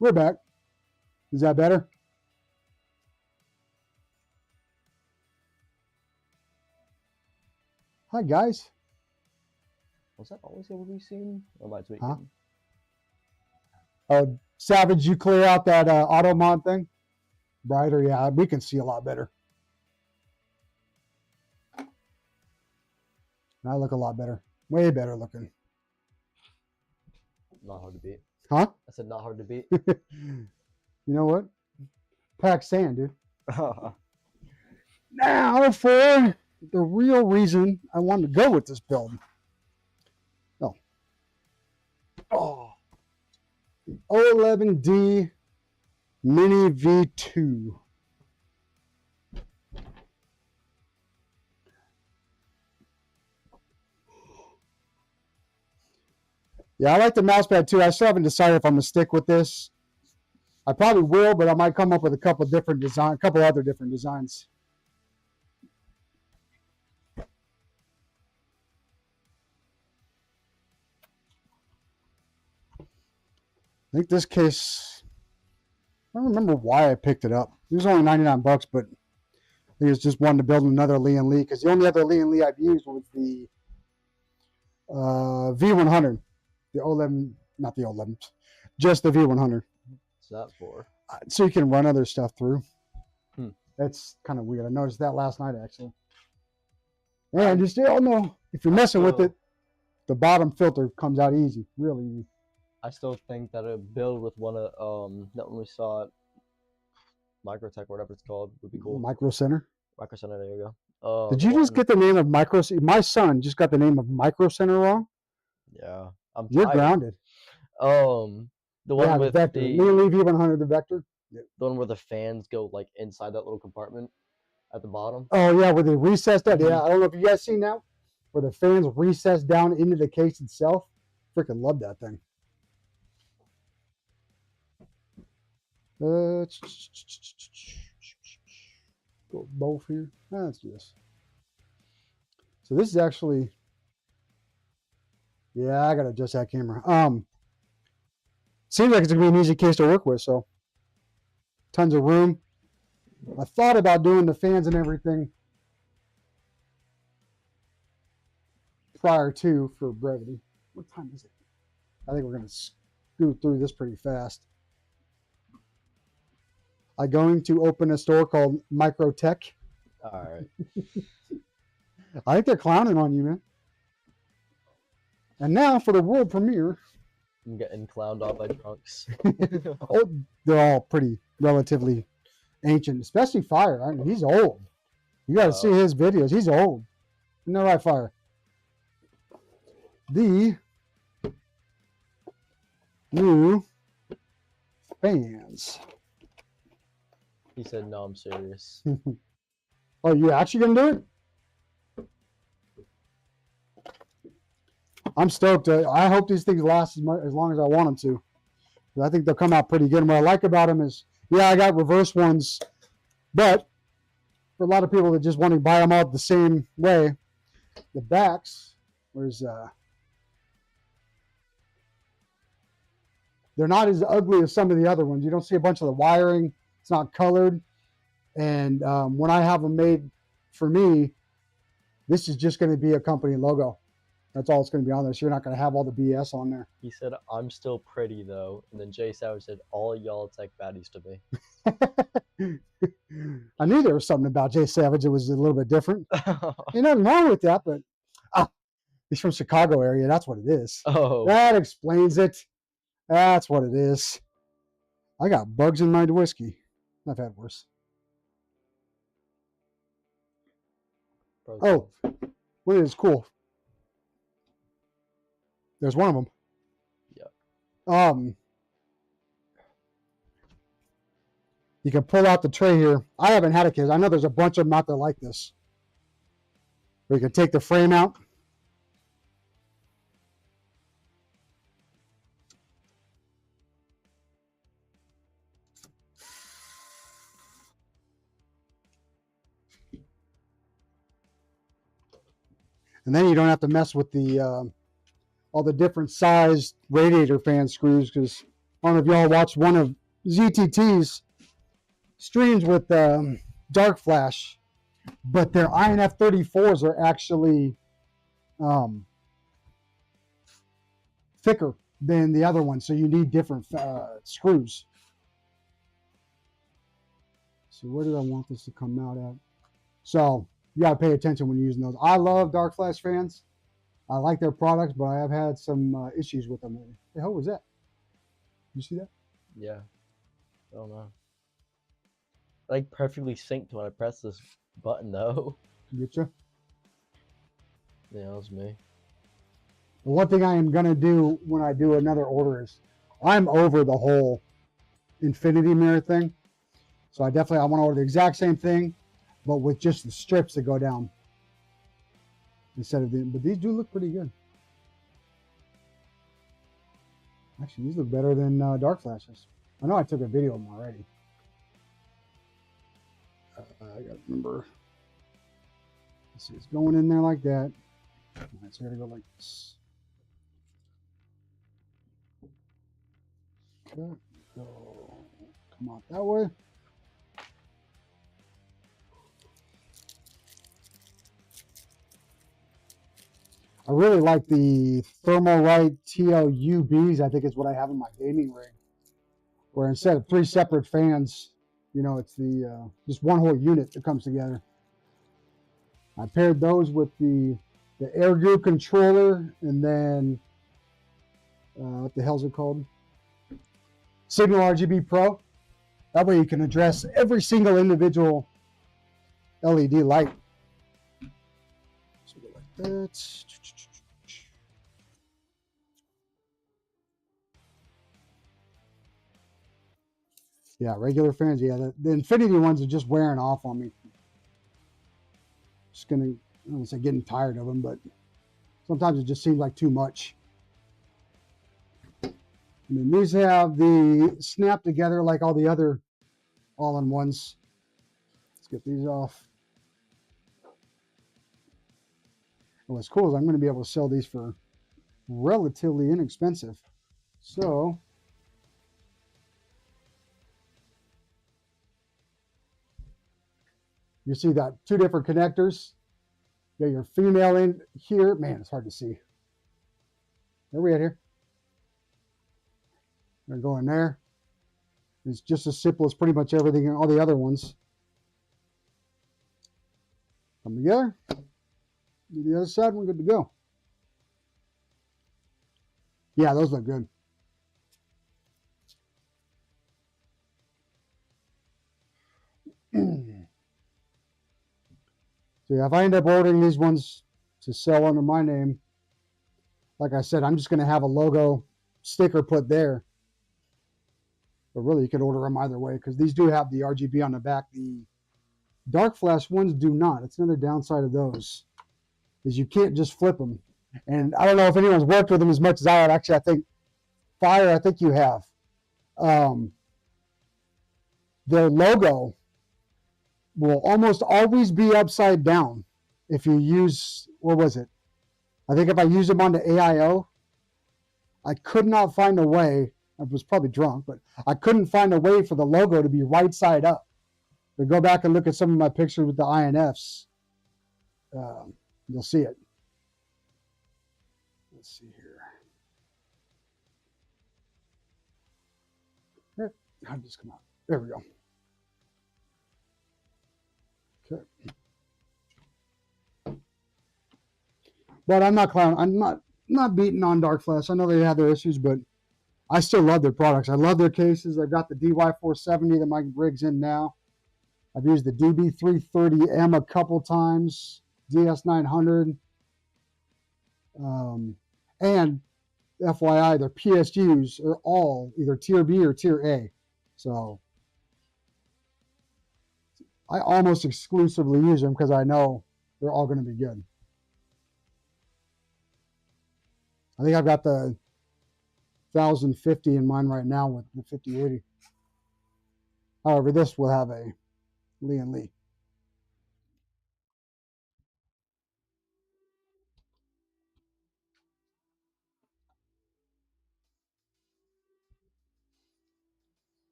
We're back. Is that better? Hi, guys. Was that always able to be seen? Or am I tweaking? Huh? Savage, you clear out that auto mod thing? Brighter, yeah, we can see a lot better. I look a lot better. Way better looking. Not hard to beat. Huh? I said not hard to beat. You know what? Pack sand, dude. Now for the real reason I wanted to go with this build. Oh. The 011D Mini V2. Yeah, I like the mouse pad too. I still haven't decided if I'm gonna stick with this. I probably will, but I might come up with a couple other different designs. I think this case, I don't remember why I picked it up. It was only 99 bucks, but I think it's just wanting to build another Lee & Lee because the only other Lee & Lee I've used was the V100. The 011, not the 011, just the V100. What's that for? So you can run other stuff through. Hmm. That's kind of weird. I noticed that last night, actually. And you still know, if you're messing with it, the bottom filter comes out easy, really easy. I still think that a build with one of that when we saw it, Microtech or whatever it's called, would be cool. Micro Center. Micro Center, there you go. Did you just get the name of Micro? My son just got the name of Micro Center wrong. Yeah, You're tired. grounded. The one with Vector. the Lee & Lee V100, the Vector. the one where the fans go like inside that little compartment at the bottom. Oh yeah, where they recessed that. Mhm. Yeah, I don't know if you guys seen that, where the fans recess down into the case itself. Freaking love that thing. Go both here. Let's do this. So this is actually, yeah, I gotta adjust that camera. Seems like it's gonna be an easy case to work with. So tons of room. I thought about doing the fans and everything prior to for brevity. What time is it? I think we're gonna scoot through this pretty fast. I'm going to open a store called Microtech. All right. I think they're clowning on you, man. And now for the world premiere. I'm getting clowned on by drunks. Oh, they're all pretty relatively ancient, especially Fire. I mean, he's old. You got to see his videos. He's old. No, right, Fire. The new fans. He said, "No, I'm serious." Oh, you actually gonna do it? I'm stoked. I hope these things last as long as I want them to. I think they'll come out pretty good. And what I like about them is, yeah, I got reverse ones, but for a lot of people that just want to buy them out the same way, the backs, they're not as ugly as some of the other ones. You don't see a bunch of the wiring. It's not colored. And when I have them made for me, this is just going to be a company logo. That's all it's going to be on there. So you're not going to have all the BS on there. He said, "I'm still pretty though," and then Jay Savage said, "All y'all tech baddies to me." I knew there was something about Jay Savage that was a little bit different. Ain't nothing wrong with that, but he's from Chicago area. That's what it is. Oh, That explains it. That's what it is. I got bugs in my whiskey. I've had worse. Oh, what is cool? There's one of them. Yeah. You can pull out the tray here. I haven't had a case. I know there's a bunch of them out there like this. Where you can take the frame out. And then you don't have to mess with the all the different sized radiator fan screws because I don't know if y'all watched one of ZTT's streams with Dark Flash, but their INF 34s are actually thicker than the other ones, so you need different screws. So where did I want this to come out at? So you got to pay attention when you're using those. I love Dark Flash fans. I like their products, but I have had some issues with them. The hell was that? You see that? Yeah. I don't know. Like perfectly synced when I press this button though. Getcha? Yeah, that was me. The one thing I am going to do when I do another order is I'm over the whole infinity mirror thing. So I want to order the exact same thing, but with just the strips that go down instead of but these do look pretty good. Actually, these look better than Dark Flashes. I know I took a video of them already. I got to remember. Let's see, it's going in there like that. All right, so I got to go like this. Okay, go. Come out that way. I really like the Thermalite TLUBs. I think it's what I have in my gaming rig, where instead of 3 separate fans, you know, it's the just one whole unit that comes together. I paired those with the air goo controller, and then what the hell's it called? Signal RGB Pro. That way you can address every single individual LED light. So go like that. Yeah, regular fans. Yeah, the Infinity ones are just wearing off on me. Just gonna, I don't want to say getting tired of them, but sometimes it just seems like too much. And then these have the snap together like all the other all-in-ones. Let's get these off. And what's cool is I'm going to be able to sell these for relatively inexpensive. So you see that 2 different connectors. You got your female in here. Man, it's hard to see. Where are we at here? They're going there. It's just as simple as pretty much everything in all the other ones. Come together. Do the other side, we're good to go. Yeah, those look good. So yeah, if I end up ordering these ones to sell under my name, like I said, I'm just going to have a logo sticker put there. But really, you could order them either way because these do have the RGB on the back. The Dark Flash ones do not. It's another downside of those is you can't just flip them. And I don't know if anyone's worked with them as much as I have. Actually, I think Fire, I think you have. Their logo will almost always be upside down if you use, what was it? I think if I use them on the AIO, I could not find a way. I was probably drunk, but I couldn't find a way for the logo to be right side up. But go back and look at some of my pictures with the INFs. You'll see it. Let's see here. How did this come out? There we go. Okay. But I'm not clowning. I'm not beating on Dark Flash. I know they have their issues, but I still love their products. I love their cases. I've got the DY470 that my rig's in now. I've used the DB330M a couple times, DS900. And FYI, their PSUs are all either Tier B or Tier A. So I almost exclusively use them because I know they're all going to be good. I think I've got the 1050 in mine right now with the 5080. However, this will have a Lee and Lee.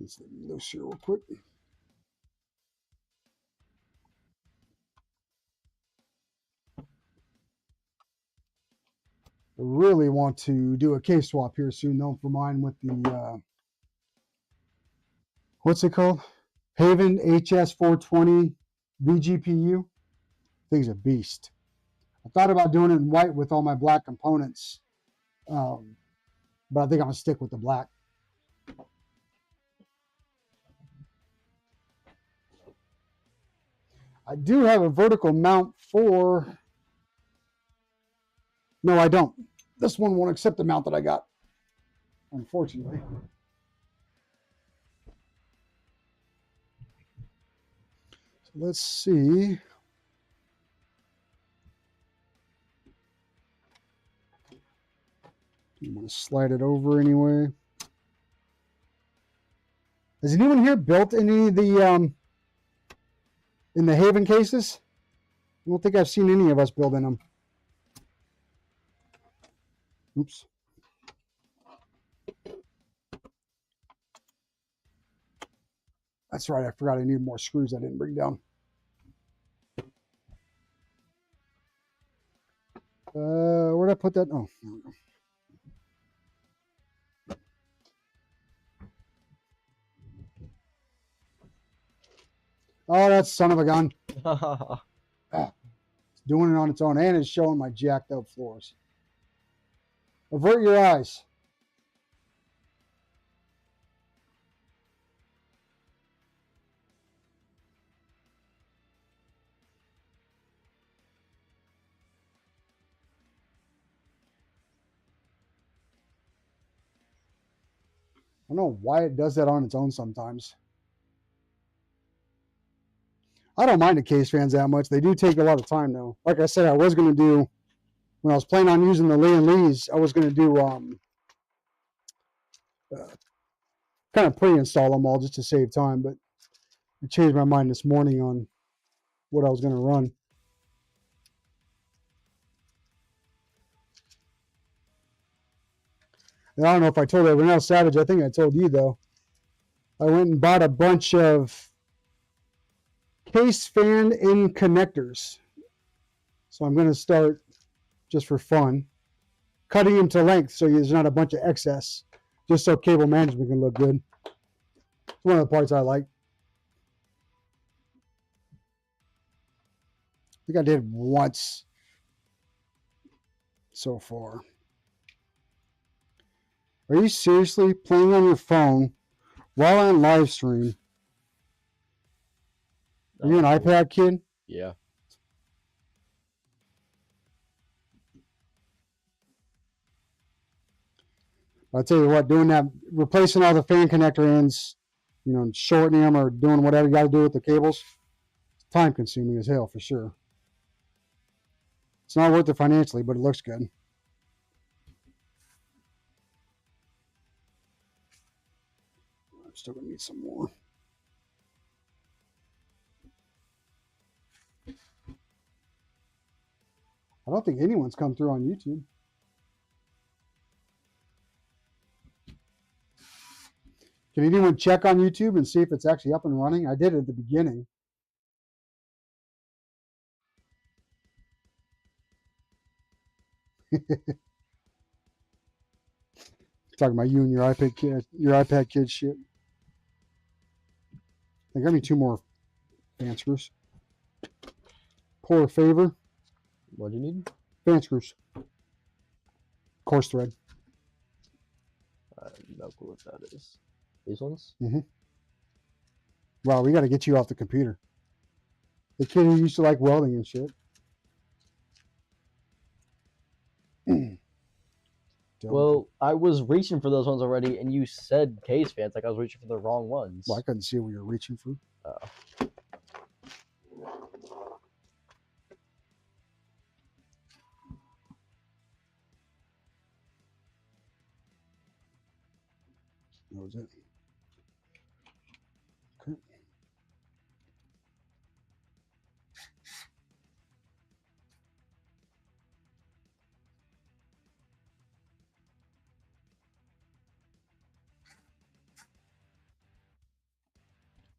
Let's let them loose here real quick. I really want to do a case swap here soon, though, for mine with the what's it called? Haven HS420 VGPU. Thing's a beast. I thought about doing it in white with all my black components, but I think I'm gonna stick with the black. I do have a vertical mount for. No, I don't. This one won't accept the mount that I got, unfortunately. So let's see. I'm going to slide it over anyway. Has anyone here built any of the in the Haven cases? I don't think I've seen any of us building them. Oops. That's right. I forgot I need more screws I didn't bring down. Where'd I put that? Oh, there we go. Oh, that son of a gun. It's doing it on its own, and it's showing my jacked up floors. Avert your eyes. I don't know why it does that on its own sometimes. I don't mind the case fans that much. They do take a lot of time, though. Like I said, I was going to do, when I was planning on using the Lee and Lees, I was going to do kind of pre-install them all just to save time, but I changed my mind this morning on what I was going to run. And I don't know if I told everyone else, Savage, I think I told you, though. I went and bought a bunch of case fan in connectors. So I'm going to start, just for fun, cutting them to length so there's not a bunch of excess, just so cable management can look good. It's one of the parts I like. I think I did once so far. Are you seriously playing on your phone while on live stream? Are you an iPad kid? Yeah. I'll tell you what, doing that, replacing all the fan connector ends, you know, shortening them or doing whatever you got to do with the cables, time consuming as hell for sure. It's not worth it financially, but it looks good. I'm still going to need some more. I don't think anyone's come through on YouTube. Can anyone check on YouTube and see if it's actually up and running? I did it at the beginning. Talking about you and your iPad kid shit. I got me 2 more fan screws. Pour favor. What do you need? Fan screws. Coarse thread. I have no clue what that is. These ones? Mm-hmm. Wow, we got to get you off the computer. The kid who used to like welding and shit. Well, I was reaching for those ones already, and you said case fans, like I was reaching for the wrong ones. Well, I couldn't see what you were reaching for. Oh. That was it. Okay.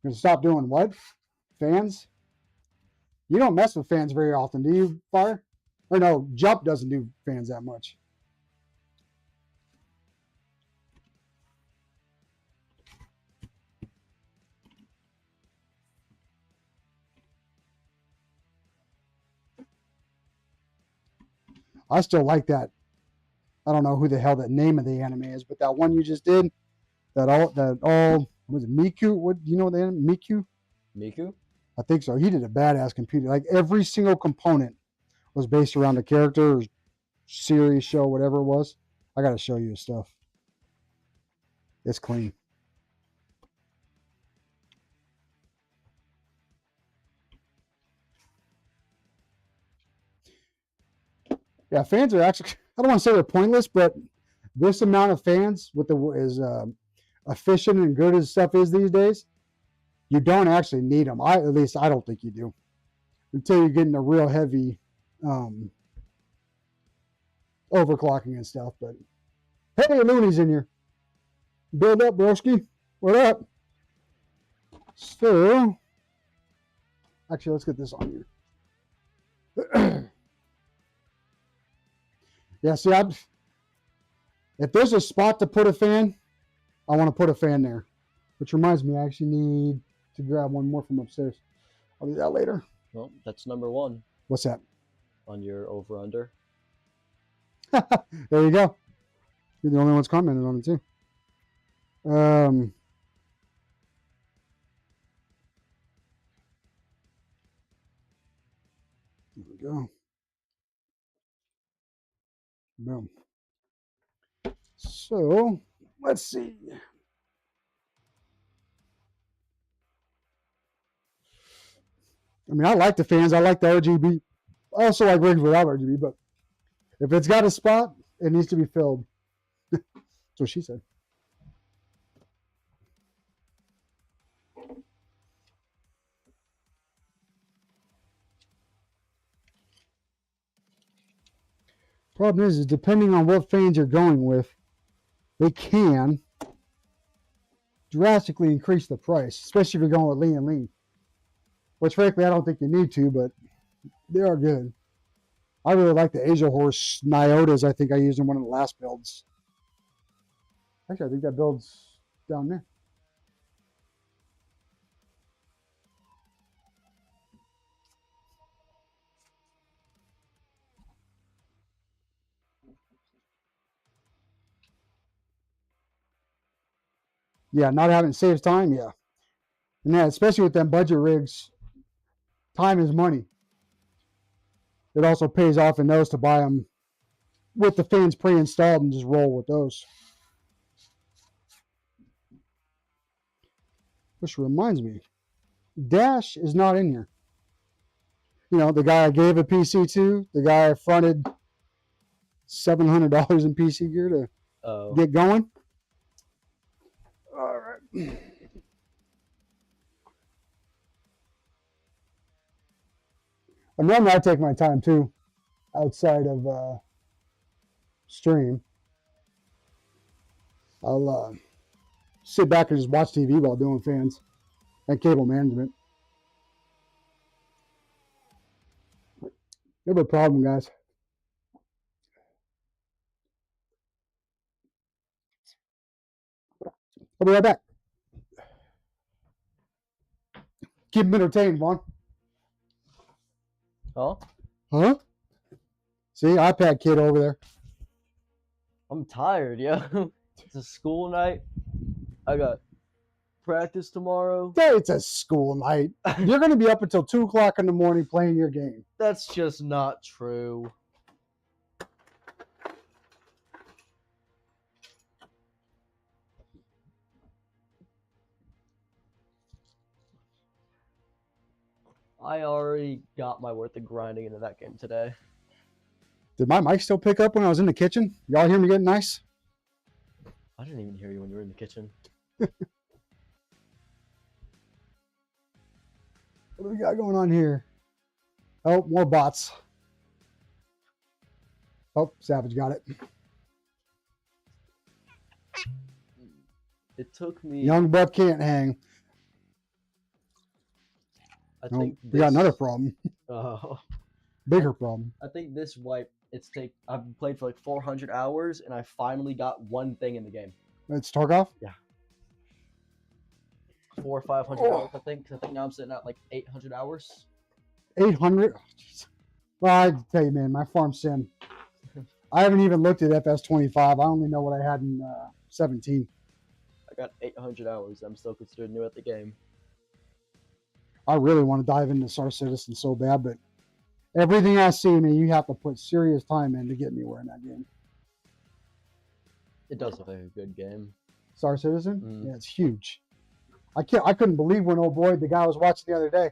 Gonna stop doing what? Fans? You don't mess with fans very often, do you, Fire? Or no, Jump doesn't do fans that much. I still like that. I don't know who the hell that name of the anime is, but that one you just did, that all was it Miku? What do you know the anime? Miku? Miku? I think so. He did a badass computer. Like every single component was based around the character or series, show, whatever it was. I gotta show you his stuff. It's clean. Yeah, fans are actually, I don't want to say they're pointless, but this amount of fans with as efficient and good as stuff is these days, you don't actually need them. At least I don't think you do until you're getting a real heavy overclocking and stuff. But hey, Looney's in here. Build up, broski. What up? So, actually, let's get this on here. Yeah, see, if there's a spot to put a fan, I want to put a fan there. Which reminds me, I actually need to grab one more from upstairs. I'll do that later. Well, that's number 1 What's that? on your over-under. There you go. You're the only one's commented on it too. There we go. Boom. So let's see. I mean, I like the fans. I like the RGB. I also like rigs without RGB, but if it's got a spot, it needs to be filled. That's what she said. Problem is depending on what fans you're going with, they can drastically increase the price, especially if you're going with lean and lean. Which, frankly, I don't think you need to, but they are good. I really like the Asia Horse Nyotas. I think I used in one of the last builds. Actually, I think that build's down there. Yeah, not having saves time, yeah. And yeah, especially with them budget rigs, time is money. It also pays off in those to buy them with the fans pre-installed and just roll with those. Which reminds me, Dash is not in here. You know, the guy I gave a PC to, the guy I fronted $700 in PC gear to get going. All right. And normally I take my time too, outside of stream. I'll sit back and just watch TV while doing fans and cable management. Never a problem, guys. I'll be right back. Keep them entertained, Vaughn. Huh? Huh? See, iPad kid over there. I'm tired, yo. It's a school night. I got practice tomorrow. It's a school night. You're going to be up until 2 o'clock in the morning playing your game. That's just not true. I already got my worth of grinding into that game today. Did my mic still pick up when I was in the kitchen? Y'all hear me getting nice? I didn't even hear you when you were in the kitchen. What do we got going on here? Oh, more bots. Oh, Savage got it. It took me... Young buck can't hang. I No, think we got another this- problem, Oh, bigger problem. I think this wipe. I've played for like 400 hours, and I finally got one thing in the game. It's Tarkov. 400 or 500 hours, I think. 'Cause I think now I'm sitting at like 800 hours. 800. Oh, jeez. Well, I tell you, man, my farm sim. I haven't even looked at FS25. I only know what I had in 17. I got 800 hours. I'm still considered new at the game. I really want to dive into Star Citizen so bad, but everything I see, man, you have to put serious time in to get anywhere in that game. It does look like a good game. Star Citizen, Mm. yeah, it's huge. I couldn't believe when, oh boy, the guy I was watching the other day,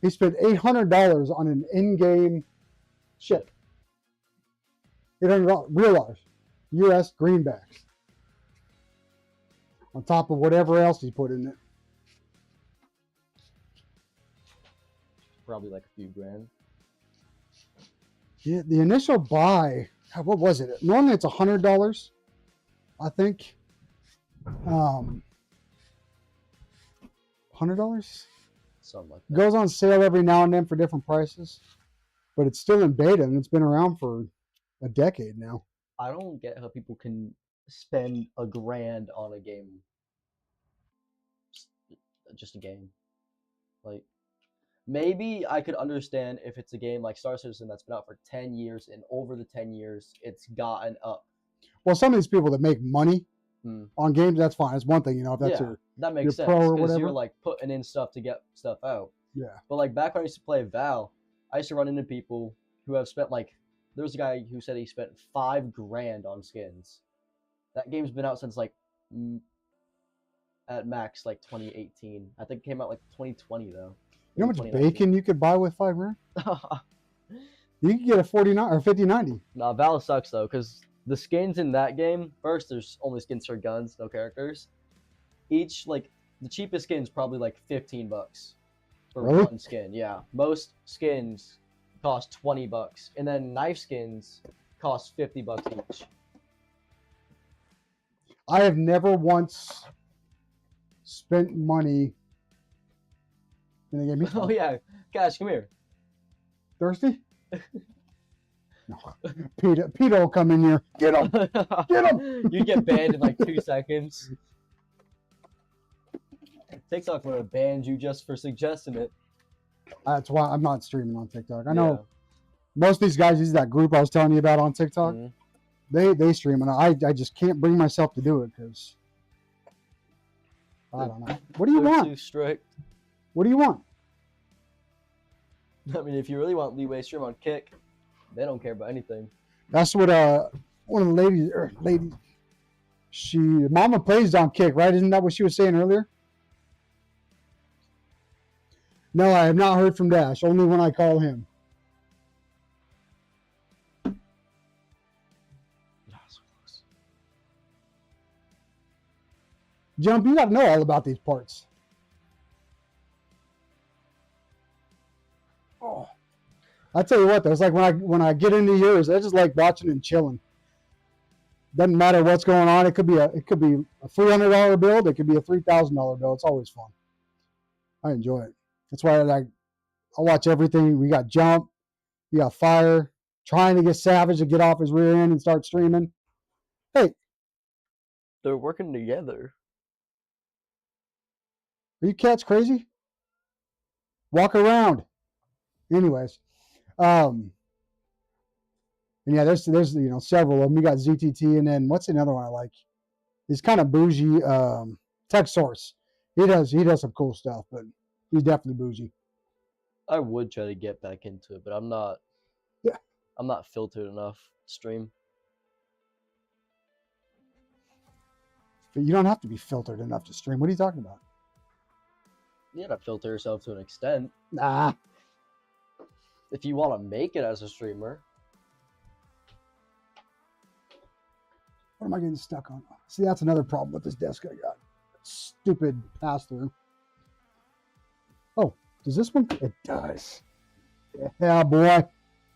he spent $800 on an in-game ship. $800 real dollars, U.S. greenbacks, on top of whatever else he put in it. Probably like a few grand. Yeah, the initial buy, God, what was it? Normally it's $100, I think. $100 Something like that. goes on sale every now and then for different prices, but it's still in beta and it's been around for a decade now. I don't get how people can spend $1,000 on a game. Just a game. Like, maybe I could understand if it's a game like Star Citizen that's been out for 10 years, and over the 10 years, it's gotten up. Well, some of these people that make money Hmm. on games, that's fine. It's one thing, you know, if that's Yeah. That makes your sense, pro or because you're whatever. like putting in stuff to get stuff out. yeah. But like back when I used to play Val, I used to run into people who have spent like, there was a guy who said he spent $5,000 on skins. That game's been out since like at max like 2018. I think it came out like 2020 though. You know how much Maybe 2019. bacon you could buy with $5,000? You could get a 49 or 5090. Nah, Val sucks though, because the skins in that game, first there's only skins for guns, no characters. Each like the cheapest skin's probably like $15 for Really? one skin. Yeah, most skins cost $20, and then knife skins cost $50 each. I have never once spent money in a game. He's Oh yeah, Cash, come here. thirsty? No. Peter will come in here. Get him. Get him. You get banned in like 2 seconds. TikTok would have banned you just for suggesting it. That's why I'm not streaming on TikTok. I know most of these guys use that group I was telling you about on TikTok. Mhm. They stream, and I just can't bring myself to do it because I don't know. What do you They're want? too strict. What do you want? I mean, if you really want leeway, stream on Kick. They don't care about anything. That's what one of the ladies, Mama plays on Kick, right? Isn't that what she was saying earlier? No, I have not heard from Dash. Only when I call him. Jump, you got to know all about these parts. Oh, I tell you what, though, it's like when I get into yours, I just like watching and chilling. Doesn't matter what's going on. It could be a $300 build. It could be a $3,000 build. It's always fun. I enjoy it. That's why I watch everything. We got Jump, you got Fire, trying to get Savage to get off his rear end and start streaming. Hey, They're working together. are you cats crazy? Walk around. Anyways, and yeah, there's several of them. You got ZTT, and then what's another one I like? He's kind of bougie. Tech Source. He does some cool stuff, but he's definitely bougie. I would try to get back into it, but I'm not. Yeah. I'm not filtered enough to stream. But you don't have to be filtered enough to stream. What are you talking about? You gotta filter yourself to an extent. Nah. If you want to make it as a streamer. What am I getting stuck on? See, that's another problem with this desk I got. Stupid pass-through. Oh, does this one? It does. Yeah, boy.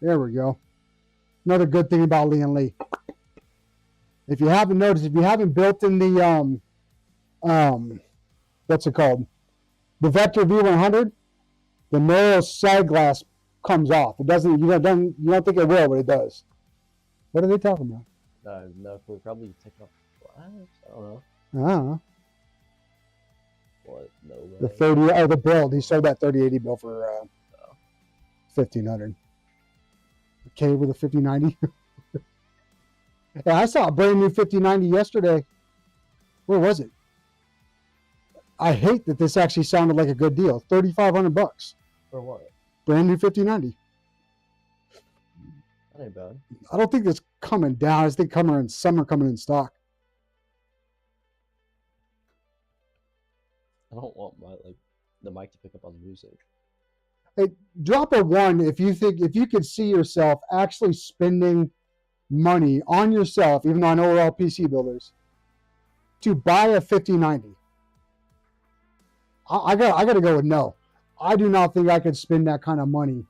There we go. Another good thing about Lee and Lee. If you haven't noticed, if you haven't built in the what's it called? The Vector V100, the narrow side glass comes off. It doesn't. You don't think it will, but it does. What are they talking about? No, we're probably taking off glass. I don't know. I don't know. What? No way. The 30 or the build. He sold that 3080 bill for $1,500. Okay, with a 5090. Yeah, I saw a brand new 5090 yesterday. Where was it? I hate that this actually sounded like a good deal. $3,500. For what? Brand new 5090. That ain't bad. I don't think it's coming down. I just think some are coming in stock. I don't want the mic to pick up on the music. Hey, drop a 1 if you could see yourself actually spending money on yourself, even though I know we're all PC builders, to buy a 5090. I got to go with no. I do not think I could spend that kind of money,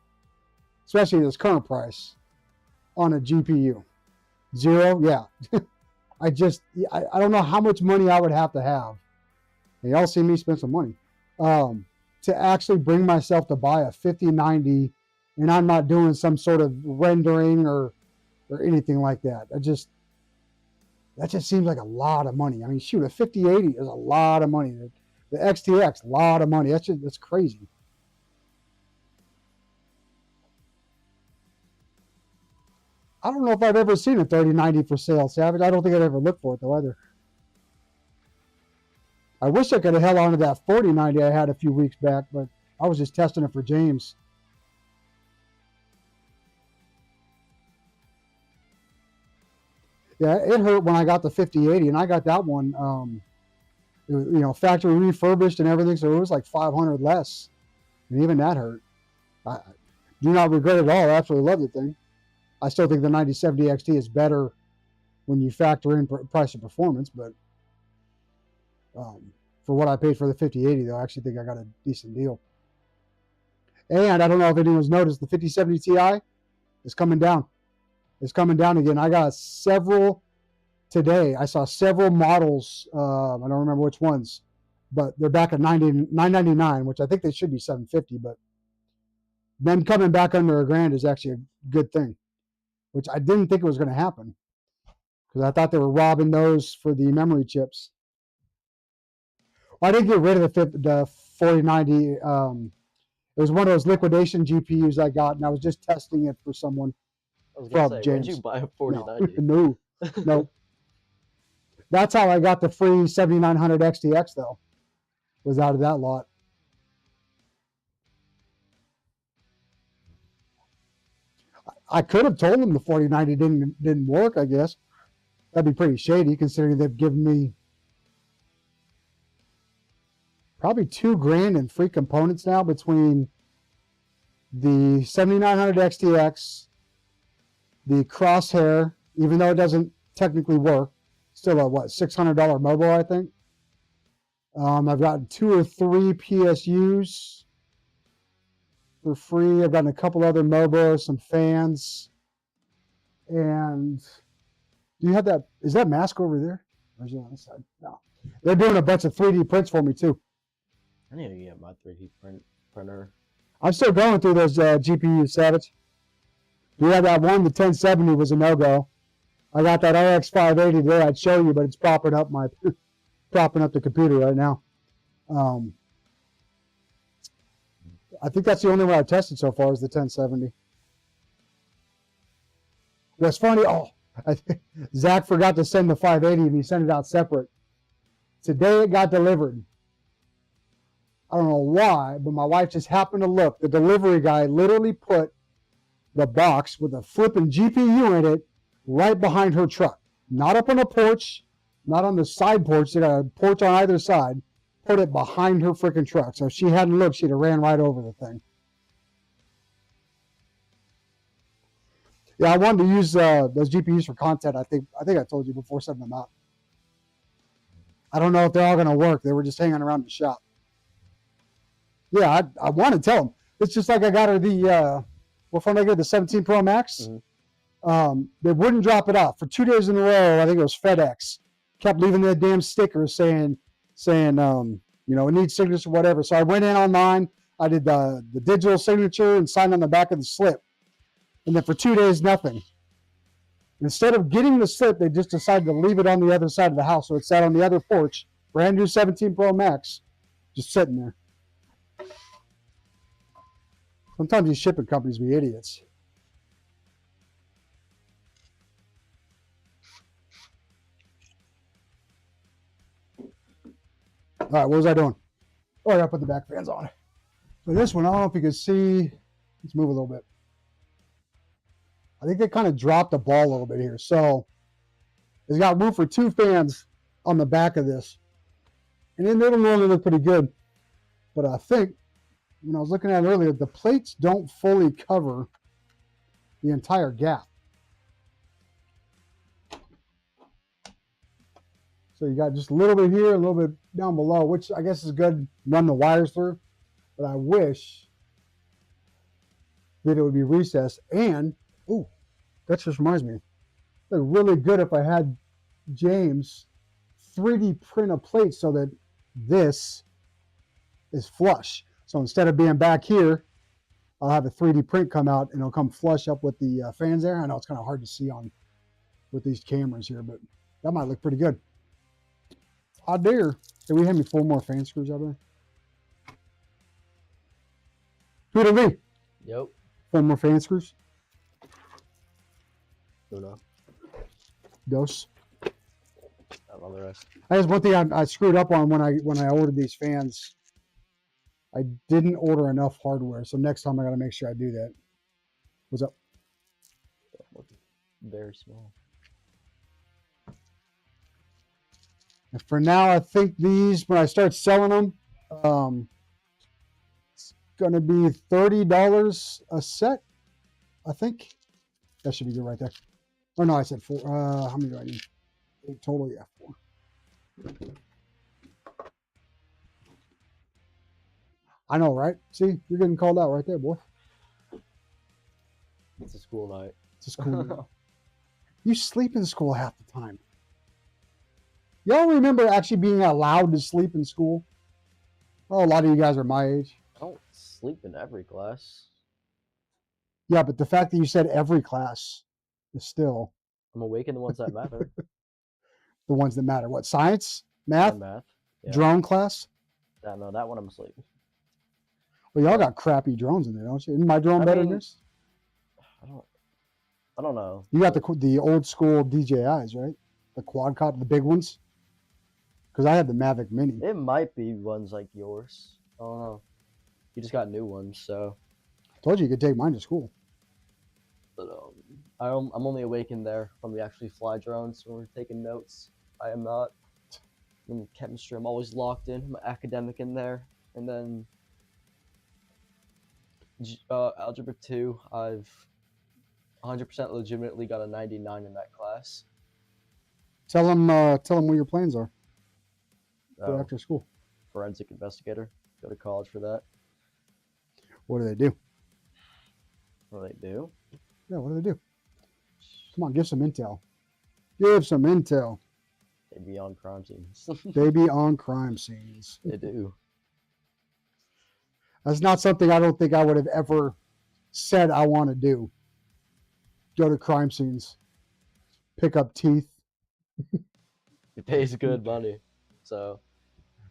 especially at this current price, on a GPU. 0, yeah. I don't know how much money I would have to have. And y'all see me spend some money to actually bring myself to buy a 5090, and I'm not doing some sort of rendering or anything like that. That just seems like a lot of money. I mean, shoot, a 5080 is a lot of money. The XTX, a lot of money. That's crazy. I don't know if I've ever seen a 3090 for sale, Savage. I don't think I'd ever look for it, though, either. I wish I could have held on to that 4090 I had a few weeks back, but I was just testing it for James. Yeah, it hurt when I got the 5080, and I got that one, it was, factory refurbished and everything, so it was like $500 less, and even that hurt. I do not regret it at all. I absolutely love the thing. I still think the 9070 XT is better when you factor in price and performance, but for what I paid for the 5080, though, I actually think I got a decent deal. And I don't know if anyone's noticed, the 5070 Ti is coming down. It's coming down again. I got several today. I saw several models. I don't remember which ones, but they're back at $999, which I think they should be $750. But them coming back under $1,000 is actually a good thing, which I didn't think it was going to happen because I thought they were robbing those for the memory chips. I didn't get rid of the 4090. It was one of those liquidation GPUs I got, and I was just testing it for someone. I was gonna From say, when'd James. you buy a 4090? No. That's how I got the free 7900 XTX, though. Was out of that lot. I could have told them the 4090 didn't work, I guess. That'd be pretty shady, considering they've given me probably $2,000 in free components now between the 7900 XTX, the Crosshair, even though it doesn't technically work, still a $600 mobile, I think. I've gotten 2 or 3 PSUs for free. I've gotten a couple other mobos, some fans, and do you have that? Is that mask over there? Or is it on this side? No. They're doing a bunch of 3D prints for me too. I need to get my 3D printer. I'm still going through those GPUs, Savage. We had that one, the 1070 was a no-go. I got that RX 580 there. I'd show you, but it's propping up the computer right now. I think that's the only one I've tested so far is the 1070. What's funny? Zach forgot to send the 580 and he sent it out separate. Today it got delivered. I don't know why, but my wife just happened to look. The delivery guy literally put the box with a flipping GPU in it right behind her truck. Not up on a porch, not on the side porch. They got a porch on either side. Put it behind her freaking truck. So if she hadn't looked, she'd have ran right over the thing. Yeah, I wanted to use those GPUs for content. I think I told you before sending them out. I don't know if they're all going to work. They were just hanging around the shop. Yeah, I want to tell them. It's just like I got her the, what phone I get, the 17 Pro Max. Mm-hmm. They wouldn't drop it off. For 2 days in a row, I think it was FedEx. Kept leaving that damn sticker saying, it needs signatures or whatever. So I went in online. I did the digital signature and signed on the back of the slip. And then for 2 days, nothing. Instead of getting the slip, they just decided to leave it on the other side of the house. So it sat on the other porch, brand new 17 Pro Max, just sitting there. Sometimes these shipping companies be idiots. All right, what was I doing? Oh, I got to put the back fans on. So this one, I don't know if you can see. Let's move a little bit. I think they kind of dropped the ball a little bit here. So it's got room for 2 fans on the back of this. And then it'll normally look pretty good. But I think, when I was looking at it earlier, the plates don't fully cover the entire gap. So you got just a little bit here, a little bit down below, which I guess is good. Run the wires through. But I wish that it would be recessed. And, ooh, that just reminds me. It'd be really good if I had James 3D print a plate so that this is flush. So instead of being back here, I'll have a 3D print come out and it'll come flush up with the fans there. I know it's kind of hard to see on with these cameras here, but that might look pretty good. I dare. Can we have me 4 more fan screws out there? Who'd it be? Yep. 4 more fan screws? Who knows? Dose. I don't know the rest. I guess one thing I screwed up on when I ordered these fans. I didn't order enough hardware, so next time I got to make sure I do that. What's up? Very small. And for now, I think these, when I start selling them, it's going to be $30 a set, I think. That should be good right there. Oh, no, I said 4. How many do I need? 8 total? Yeah, 4. I know, right? See, you're getting called out right there, boy. It's a school night. It's a school night. You sleep in school half the time. Y'all remember actually being allowed to sleep in school? Oh, a lot of you guys are my age. I don't sleep in every class. Yeah, but the fact that you said every class is still I'm awake in the ones that matter. the ones that matter. What, science, math, And math. Yeah. drone class? No, that one I'm asleep. Well, y'all got crappy drones in there, don't you? Isn't my drone I better mean, than this? I don't know. You got the old school DJIs, right? The quadcopter, the big ones? Because I had the Mavic Mini. It might be ones like yours. I don't know. You just got new ones, so. Told you could take mine to school. But I'm only awake in there when we actually fly drones when we're taking notes. I am not. In chemistry, I'm always locked in. I'm academic in there, and then algebra 2, I've 100% legitimately got a 99 in that class. Tell them where your plans are for Oh, after school. forensic investigator. Go to college for that. What do they do? What do they do? Yeah, what do they do? Come on, give some intel. Give some intel. They be on crime scenes. They be on crime scenes. They do. That's not something I don't think I would have ever said I want to do. Go to crime scenes. Pick up teeth. It pays good money, so.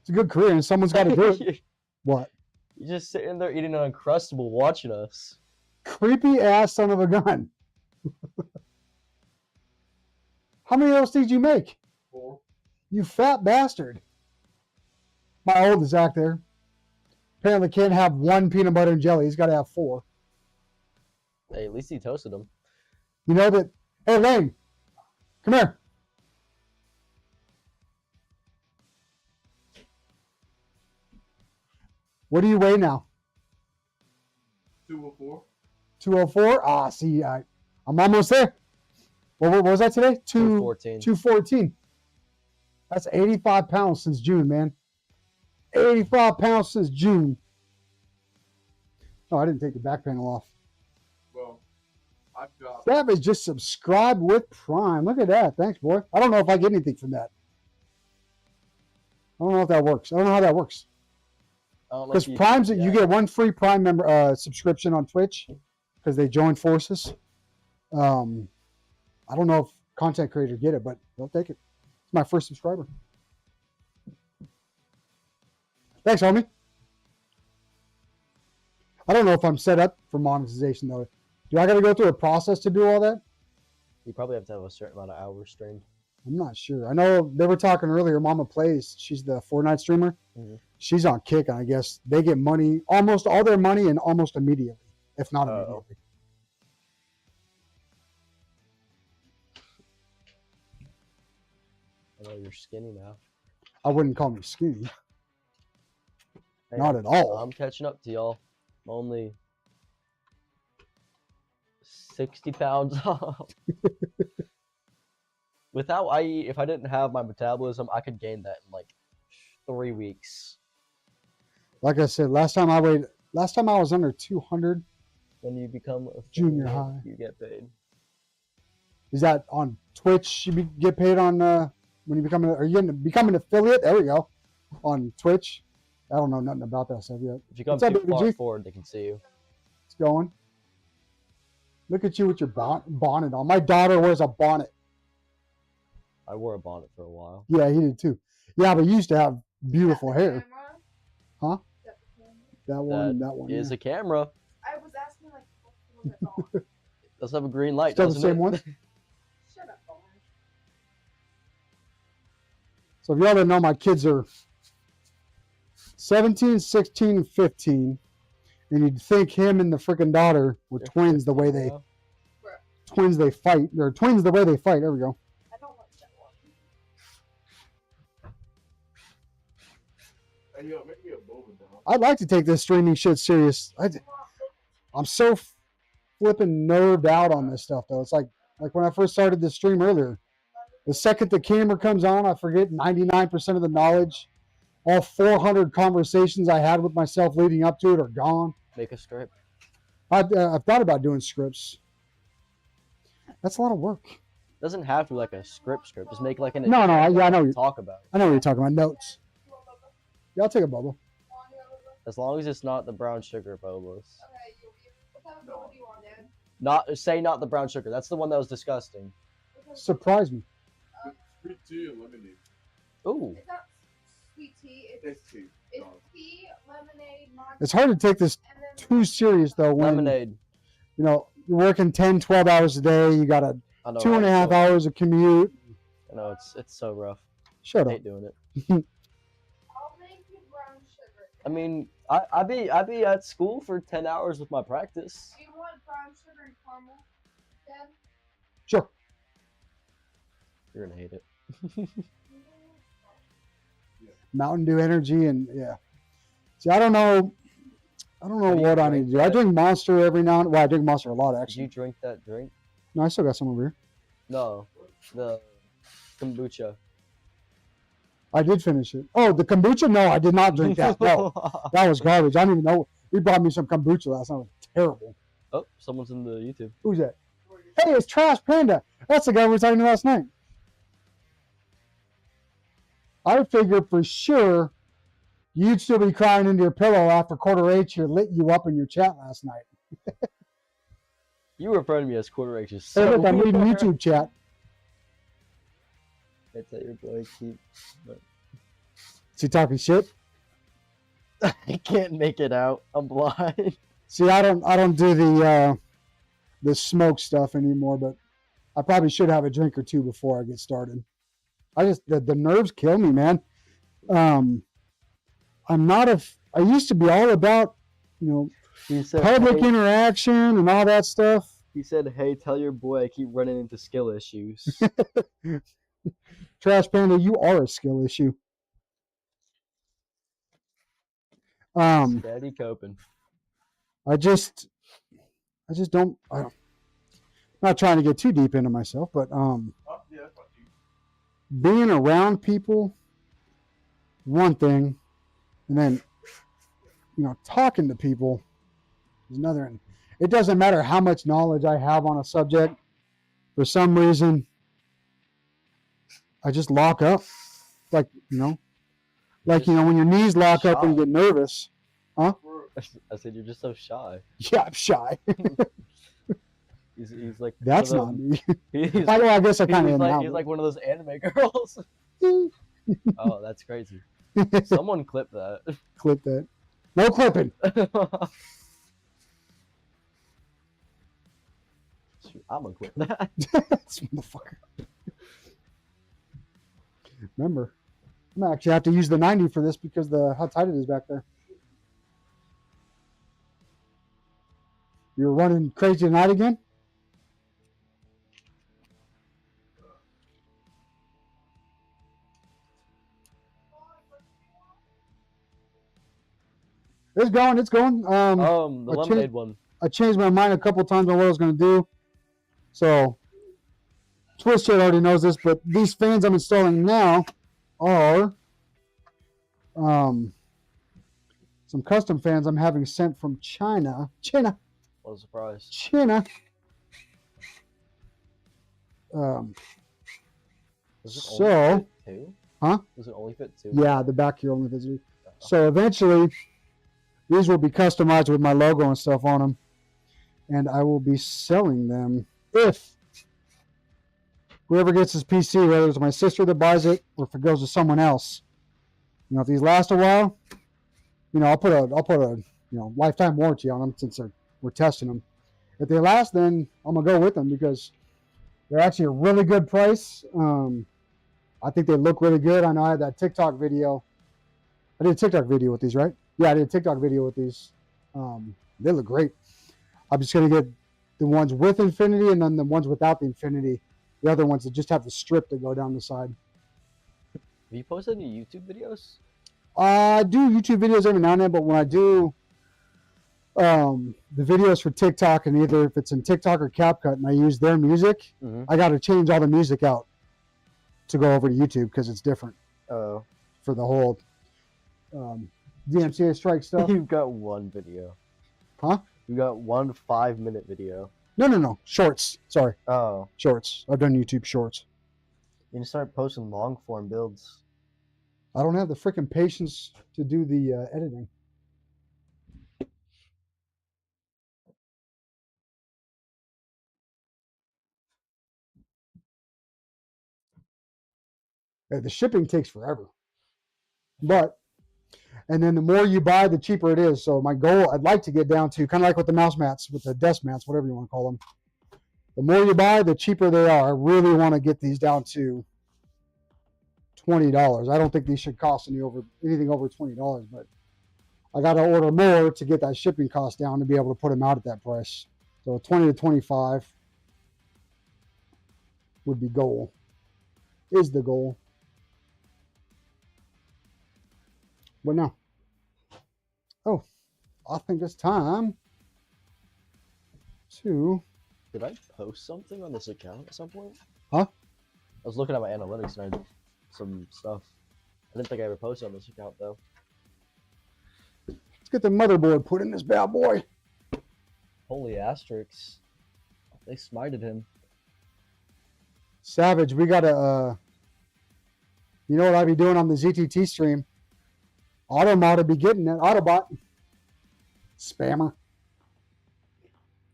It's a good career, and someone's got to do it. What? You're just sitting there eating an Uncrustable watching us. Creepy ass son of a gun. How many of those did you make? 4. You fat bastard. My oldest Zach there. Apparently can't have 1 peanut butter and jelly. He's got to have 4. Hey, at least he toasted them. You know that. Hey, Lane, come here. What do you weigh now? 204. 204? Ah, see, I'm almost there. What was that today? 214. 214. That's 85 pounds since June, man. 85 pounds since June. Oh, I didn't take the back panel off. Well, I've got. That is just subscribed with Prime. Look at that. Thanks, boy. I don't know if I get anything from that. I don't know if that works. I don't know how that works. I don't know Because if Prime's you yeah. get one free Prime member subscription on Twitch because they join forces. I don't know if content creators get it, but they'll take it. It's my first subscriber. Thanks, homie. I don't know if I'm set up for monetization though. Do I got to go through a process to do all that? You probably have to have a certain amount of hours streamed. I'm not sure. I know they were talking earlier. Mama Plays. She's the Fortnite streamer. Mhm. She's on Kick, and I guess they get money, almost all their money, and almost immediately, if not Uh-oh. immediately. I know you're skinny now. I wouldn't call me skinny. Hey, Not at all. I'm catching up to y'all. I'm only 60 pounds off. Without I eat, if I didn't have my metabolism, I could gain that in like 3 weeks. Like I said, last time I was under 200. When you become a Junior affiliate, high. you get paid. Is that on Twitch? You get paid on when you become are you going to become an affiliate? There we go. On Twitch. I don't know nothing about that stuff yet. If you come What's up, too Baby far G? forward, they can see you. It's going. Look at you with your bonnet on. My daughter wears a bonnet. I wore a bonnet for a while. Yeah, he did too. Yeah, but you used to have beautiful Is that the hair. camera? Huh? Is that the camera? That one. Is yeah. a camera. I was asking like what was it on? Does have a green light, Still the doesn't same it? one? Shut up, Owen. So if y'all don't know, my kids are 17, 16, 15. And you'd think him and the freaking daughter were They're twins the way 15 they now. fight. They're twins the way they fight. There we go. I don't like that one. Hey, yo, make me a boba dog. I'd like to take this streaming shit serious. I'm so flipping nerved out on this stuff though. It's like when I first started this stream earlier. The second the camera comes on, I forget 99% of the knowledge. All 400 conversations I had with myself leading up to it are gone. Make a script. I've thought about doing scripts. That's a lot of work. Doesn't have to be like a script. Just make like an No, I know. talk about it. I know what you're talking about. Notes. Yeah, I'll take a bubble. As long as it's not the brown sugar bobas. Okay, what type of boba do you want, Dad? Not the brown sugar. That's the one that was disgusting. Surprise me. Sweet tea and lemonade. Ooh. It's not sweet tea. It's tea. It's dog. tea, lemonade, matcha, It's hard to take this and then too serious though when Lemonade. you're working 10, 12 hours a day. You got a I know. 2.5 right? So- hours of commute. I know it's so rough. Shut I up. hate doing it. I'll make you brown sugar. I mean, I be at school for 10 hours with my practice. Do you want brown sugar and caramel, Dad? Sure. You're gonna hate it. Mountain Dew energy and yeah. See, I don't know How do you what I drink need to do. I that? drink Monster every now and well, I drink Monster a lot Did you actually. drink that drink? No, I still got some over here. No, the kombucha. I did finish it. Oh, the kombucha? No, I did not drink that. No, that was garbage. I don't even know. He brought me some kombucha last night. It was terrible. Oh, someone's in the YouTube. Who's that? Hey, it's Trash Panda. That's the guy we were talking to last night. I figured for sure you'd still be crying into your pillow after quarter H here lit you up in your chat last night. You refer to me as quarter H. Hey, So look, I'm reading weird. YouTube chat. It's that your boy keep. Is he talking shit? I can't make it out. I'm blind. See, I don't do the smoke stuff anymore, but I probably should have a drink or two before I get started. I just the nerves kill me, man. I used to be all about, He said, public hey, interaction and all that stuff. he said, "Hey, tell your boy I keep running into skill issues." Trash Panda, you are a skill issue. Steady coping. I just don't. I'm not trying to get too deep into myself, but Oh, yeah, that's what you. being around people, one thing, and then talking to people is another. And it doesn't matter how much knowledge I have on a subject. For some reason, I just lock up, like when your knees lock up and you get nervous. Huh? I said you're just so shy. Yeah, I'm shy. He's like That's one not of me. He's, Well, I guess I kind of he's am like now. he's like one of those anime girls. Oh, that's crazy. but- Someone clip that. Clip that. No clipping. Shoot, I'm gonna clip that. This motherfucker. Remember, I'm gonna actually have to use the 90 for this because how tight it is back there. You're running crazy tonight again? It's going. It's going. The I lemonade one. I changed my mind a couple times on what I was going to do. So, Twitch chat already knows this, but these fans I'm installing now are some custom fans I'm having sent from China. What a surprise. China. Does it So- only fit two? Huh? Does it only fit two? Yeah, the back here only visited. So eventually, these will be customized with my logo and stuff on them, and I will be selling them if whoever gets this PC, whether it's my sister that buys it or if it goes to someone else. You know, if these last a while, you know, I'll put a lifetime warranty on them since we're testing them. If they last, then I'm gonna go with them because they're actually a really good price. I think they look really good. I know I had that TikTok video. I did a TikTok video with these, right? Yeah, I did a TikTok video with these. They look great. I'm just going to get the ones with Infinity and then the ones without the Infinity. The other ones that just have the strip that go down the side. Have you posted any YouTube videos? I do YouTube videos every now and then, but when I do the videos for TikTok, and either if it's in TikTok or CapCut and I use their music, Mm-hmm. I got to change all the music out to go over to YouTube because it's different Oh. for the whole DMCA strike stuff. You've got one video. Huh? You got one 5-minute video. No. Shorts. Sorry. Oh. Shorts. I've done YouTube shorts. You can start posting long form builds. I don't have the freaking patience to do the editing. The shipping takes forever. And then the more you buy, the cheaper it is. So my goal, I'd like to get down to kind of like with the mouse mats, with the desk mats, whatever you want to call them. The more you buy, the cheaper they are. I really want to get these down to $20. I don't think these should cost anything over $20, but I got to order more to get that shipping cost down to be able to put them out at that price. So 20 to 25 would be goal. Is the goal. But no. Oh, I think it's time to. Did I post something on this account at some point? Huh? I was looking at my analytics and I did some stuff. I didn't think I ever posted on this account though. Let's get the motherboard put in this bad boy. Holy asterisks. They smited him. Savage, we gotta. You know what I'd be doing on the ZTT stream? Automod would be getting that Autobot. Spammer.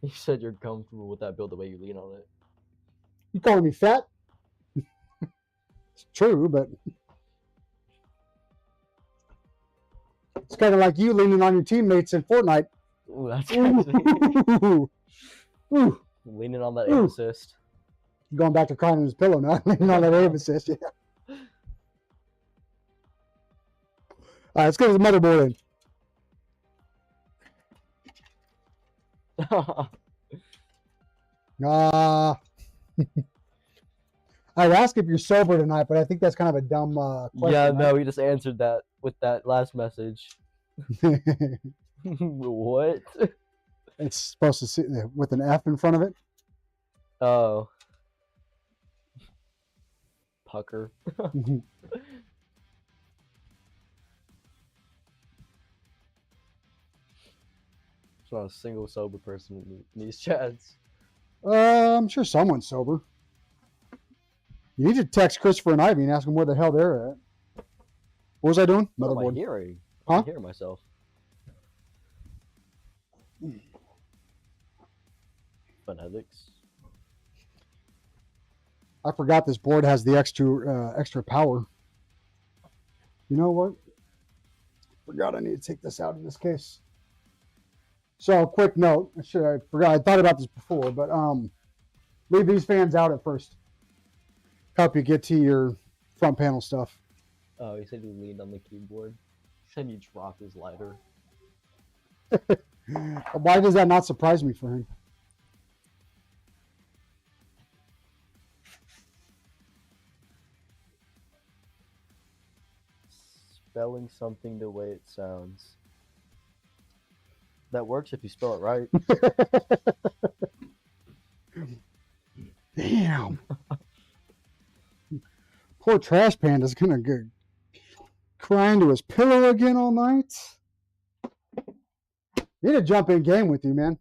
You said you're comfortable with that build the way you lean on it. You calling me fat? It's true, but it's kind of like you leaning on your teammates in Fortnite. Ooh, that's crazy. Ooh. Ooh. Leaning on that Ooh. aim assist. Going back to crying in his pillow now, leaning on that aim assist. Yeah. All right, let's get the motherboard in. I'd ask if you're sober tonight, but I think that's kind of a dumb question. Yeah, right? no, he just answered that with that last message. What? It's supposed to sit with an F in front of it. Oh. Pucker. There's not a single sober person in these chats. I'm sure someone's sober. You need to text Christopher and Ivy and ask them where the hell they're at. What was I doing? What am I Motherboard. hearing? Huh? I hear myself. Phonetics. I forgot this board has the extra power. You know what? Forgot I need to take this out of this case. So, quick note. I forgot. I thought about this before, but leave these fans out at first. Help you get to your front panel stuff. Oh, he said he leaned on the keyboard. He said he dropped his lighter. Why does that not surprise me for him? Spelling something the way it sounds. That works if you spell it right. Damn. Poor Trash Panda's gonna go crying to his pillow again all night. Need to jump in game with you, man.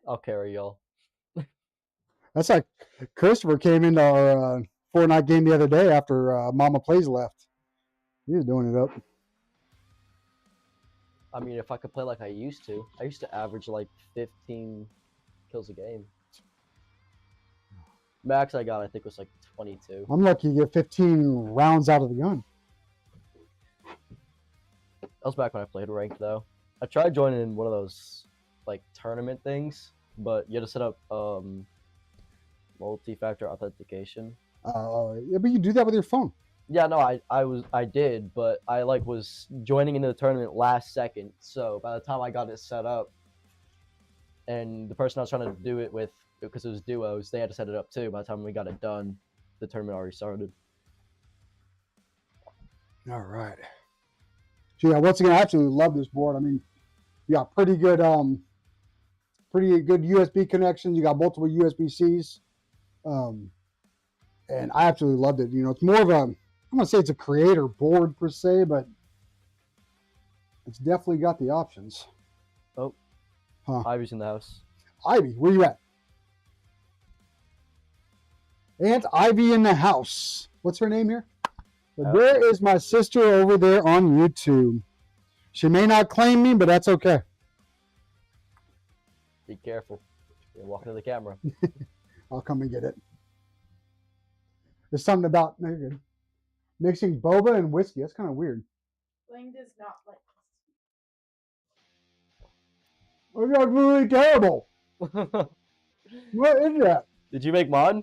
I'll carry y'all. That's like Christopher came into our Fortnite game the other day after Mama Plays left. He was doing it up. I mean, if I could play like I used to average like 15 kills a game. Max I got, I think, was like 22. I'm lucky to get 15 rounds out of the gun. That was back when I played ranked, though. I tried joining one of those like tournament things, but you had to set up multi-factor authentication. Yeah, but you do that with your phone. Yeah, no, I did, but I like was joining into the tournament last second. So by the time I got it set up, and the person I was trying to do it with, because it was duos, they had to set it up too. By the time we got it done, the tournament already started. All right. So yeah, once again, I absolutely love this board. I mean, you got pretty good USB connections. You got multiple USB-Cs. And I absolutely loved it. You know, it's more of a, I'm going to say it's a creator board per se, but it's definitely got the options. Oh, huh. Ivy's in the house. Ivy, where you at? Aunt Ivy in the house. What's her name here? Where is my sister over there on YouTube? She may not claim me, but that's okay. Be careful. You're walking to the camera. I'll come and get it. There's something about mixing boba and whiskey. That's kind of weird. Blaine does not like That's really terrible. What is that? Did you make mine?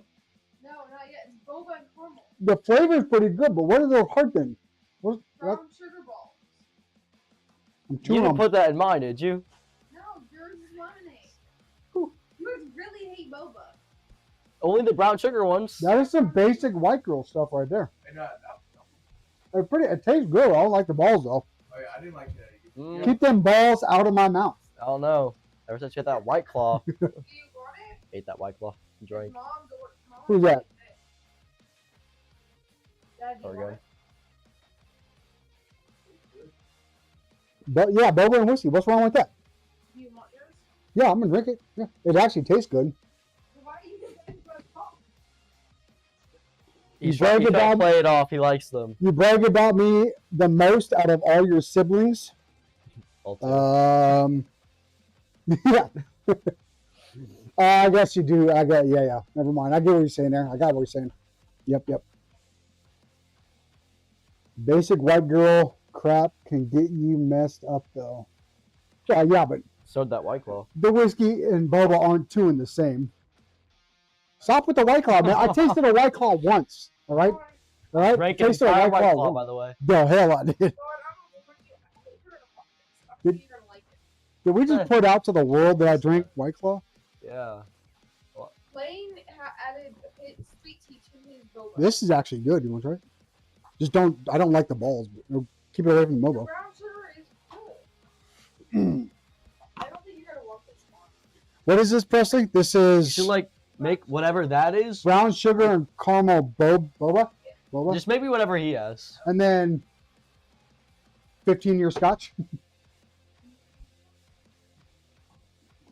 No, not yet. It's boba and caramel. The flavor's pretty good, but what is the hard thing? Brown sugar balls. I'm You chewing didn't on. put that in mine, did you? No, yours is lemonade. Ooh. Yours really hate boba. Only the brown sugar ones. That is some basic white girl stuff right there. And It's pretty. It tastes good. I don't like the balls though. oh, yeah, I didn't like that. Mm, Keep them balls out of my mouth. I don't know. Ever since you had that White Claw. Do you want it? Ate that White Claw. Drank. Mom, Mom Who's that? Dad, do you Sorry, want guy. it? But yeah, boba and whiskey. What's wrong with that? Do you want yours? Yeah, I'm gonna drink it. Yeah, it actually tastes good. So why are you giving it to a pop? He's brag trying to about- play it off. He likes them. You brag about me the most out of all your siblings. All two. Yeah. I guess you do. Yeah. Never mind. I get what you're saying there. I got what you're saying. Yep. Basic white girl crap can get you messed up though. Yeah, but So did that White Claw. the whiskey and boba aren't two in the same. Stop with the White Claw, man. I tasted a White Claw once. All right. Drank an Tasted a entire White White Claw Claw, once. by the way. The hell I did. Lord, I'm gonna bring you. I think you're in a pop. I think you're gonna like it. Did we just put out to the world that I drink White Claw? Yeah. Blaine added sweet tea to his boba. This is actually good. You want to try it? Just don't. I don't like the balls. But keep it away from the The mobo. brown sugar is good. I don't think you're gonna want this one. What is this, Presley? This You is should like make whatever that is. brown sugar and caramel boba. Just maybe whatever he has. And then 15-year scotch.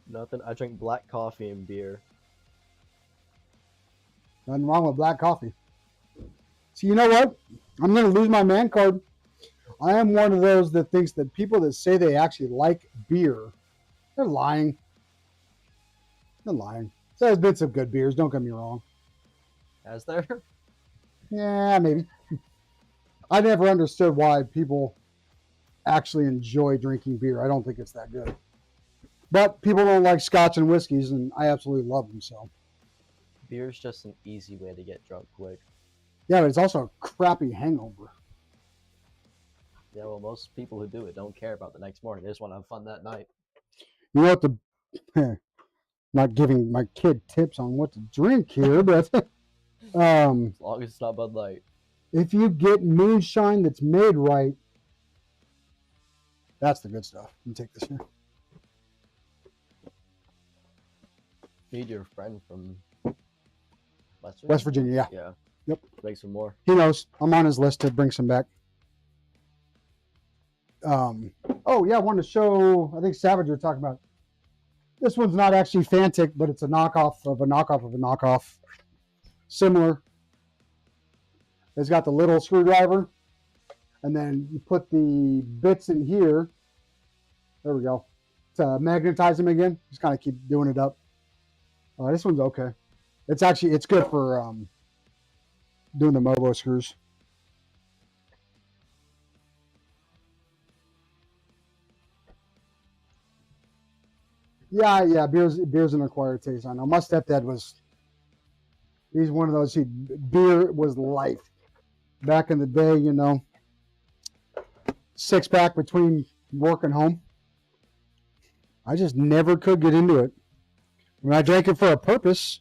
Nothing. I drink black coffee and beer. Nothing wrong with black coffee. So you know what? I'm going to lose my man card. I am one of those that thinks that people that say they actually like beer, they're lying. They're lying. So there's been some good beers, don't get me wrong. Has there? Yeah, maybe. I never understood why people actually enjoy drinking beer. I don't think it's that good. But people don't like scotch and whiskeys, and I absolutely love them. So Beer's just an easy way to get drunk quick. yeah, but it's also a crappy hangover. Yeah, well, most people who do it don't care about the next morning. They just want to have fun that night. You know what the not giving my kid tips on what to drink here, but As long as it's not Bud Light. if you get moonshine that's made right, that's the good stuff. You take this here. Need your friend from West Virginia, yeah. Yeah. Yep. Make some more. He knows. I'm on his list to bring some back. Oh yeah, I wanted to show. I think Savage were talking about. This one's not actually Fantic, but it's a knockoff of a knockoff of a knockoff. Similar. It's got the little screwdriver, and then you put the bits in here. There we go. To magnetize them again. Just kind of keep doing it up. This one's okay. It's good for doing the Mobo screws. Yeah. Beer's an acquired taste. I know. My stepdad he's one of those. Beer was life. Back in the day, 6-pack between work and home. I just never could get into it. When I drank it for a purpose,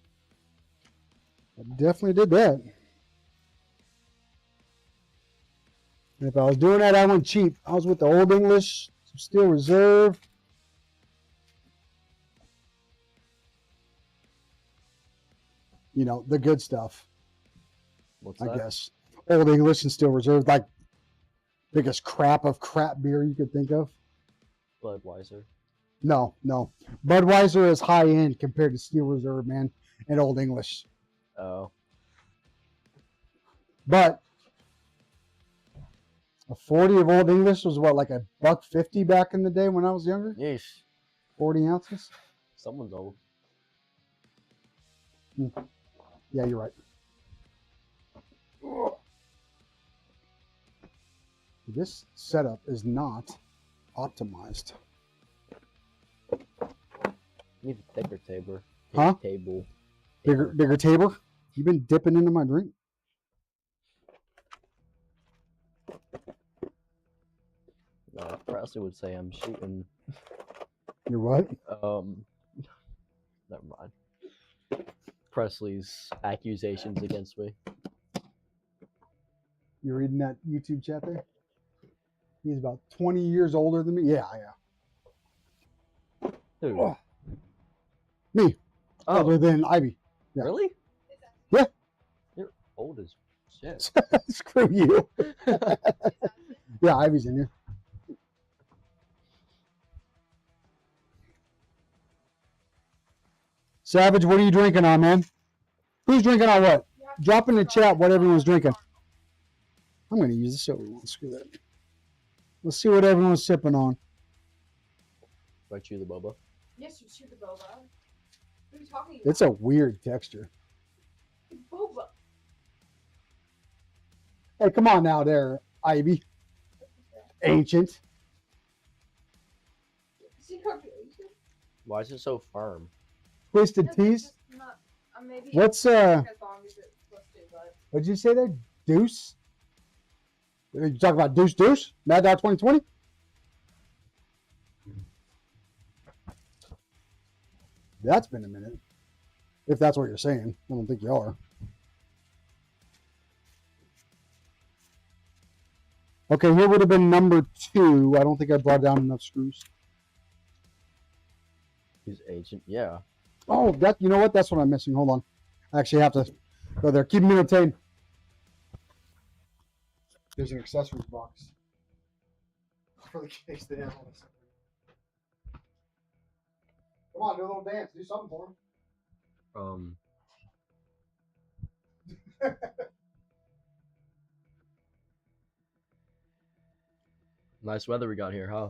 I definitely did that. And if I was doing that, I went cheap. I was with the Old English, some Steel Reserve. The good stuff, What's I that? guess. Old English and Steel Reserve, like biggest crap of crap beer you could think of. Budweiser. No. Budweiser is high end compared to Steel Reserve, man, and Old English. Oh. But a 40 of Old English was what, like $1.50 back in the day when I was younger? Yeesh. 40 ounces? Someone's old. Yeah, you're right. This setup is not optimized. Need a thicker table. Huh? Table. Bigger table? You've been dipping into my drink. No, Presley would say I'm shooting. You're what? Never mind. Presley's accusations against me. You reading that YouTube chat there? He's about 20 years older than me. Yeah. Who? Oh. Me. Oh, Older than Ivy. Yeah. really? Yeah. You're old as shit. Screw you. Yeah, Ivy's in here. Savage, what are you drinking on, man? Who's drinking on what? Drop in the chat what everyone's drinking. I'm going to use this over one. Screw that. Let's see what everyone's sipping on. Do I chew the boba? Yes, you shoot the boba. What are you talking about? It's a weird texture. Boba. Hey, come on now there, Ivy. Ancient. See calculation? Why is it so firm? Twisted That's Teas. just not- maybe What's, as long as it's supposed to, but what'd you say there? Deuce? You talking about Deuce? Mad Dog 2020? That's been a minute. If that's what you're saying. I don't think you are. Okay, here would have been number 2. I don't think I brought down enough screws. He's ancient. Yeah. Oh, you know what? That's what I'm missing. Hold on. I actually have to go there. Keep me entertained. There's an accessories box. For the case they have all this. Come on, do a little dance. Do something for him. Nice weather we got here, huh?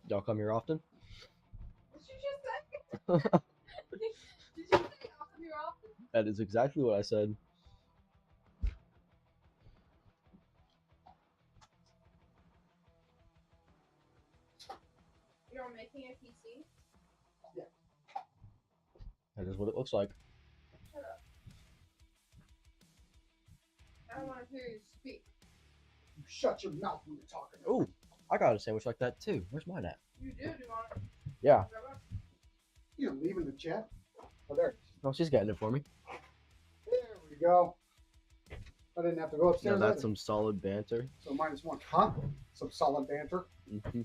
Y'all come here often? What you just say? Did you say I'll come here often? That is exactly what I said. You're making a PC? That is what it looks like. Shut up. I don't want to hear you speak. Shut your mouth when you're talking. Ooh, I got a sandwich like that too. Where's mine at? You do want to. Yeah. You're leaving the chat? Oh, there. No, she's getting it for me. There we go. I didn't have to go Yeah, upstairs. that's either. some solid banter. So -1. Huh? Some solid banter. Mm-hmm.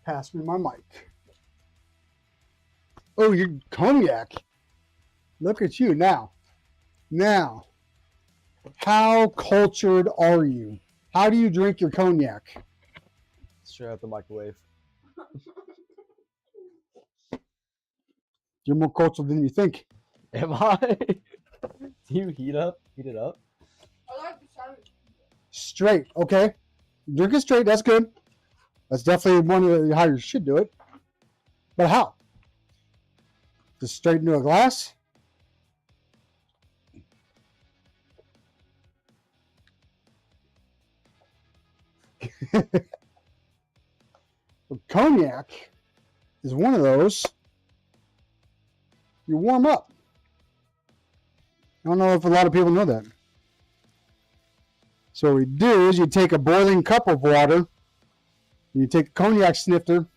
Pass me my mic. Oh, you're cognac. Look at you now. Now, how cultured are you? How do you drink your cognac? Straight out the microwave. You're more cultured than you think. Am I? Do you heat it up? I like the sound. Straight, okay? Drink it straight, that's good. That's definitely one of how you should do it. But how? Just straight into a glass? Well, cognac is one of those you warm up. I don't know if a lot of people know that. So what we do is you take a boiling cup of water, and you take a cognac snifter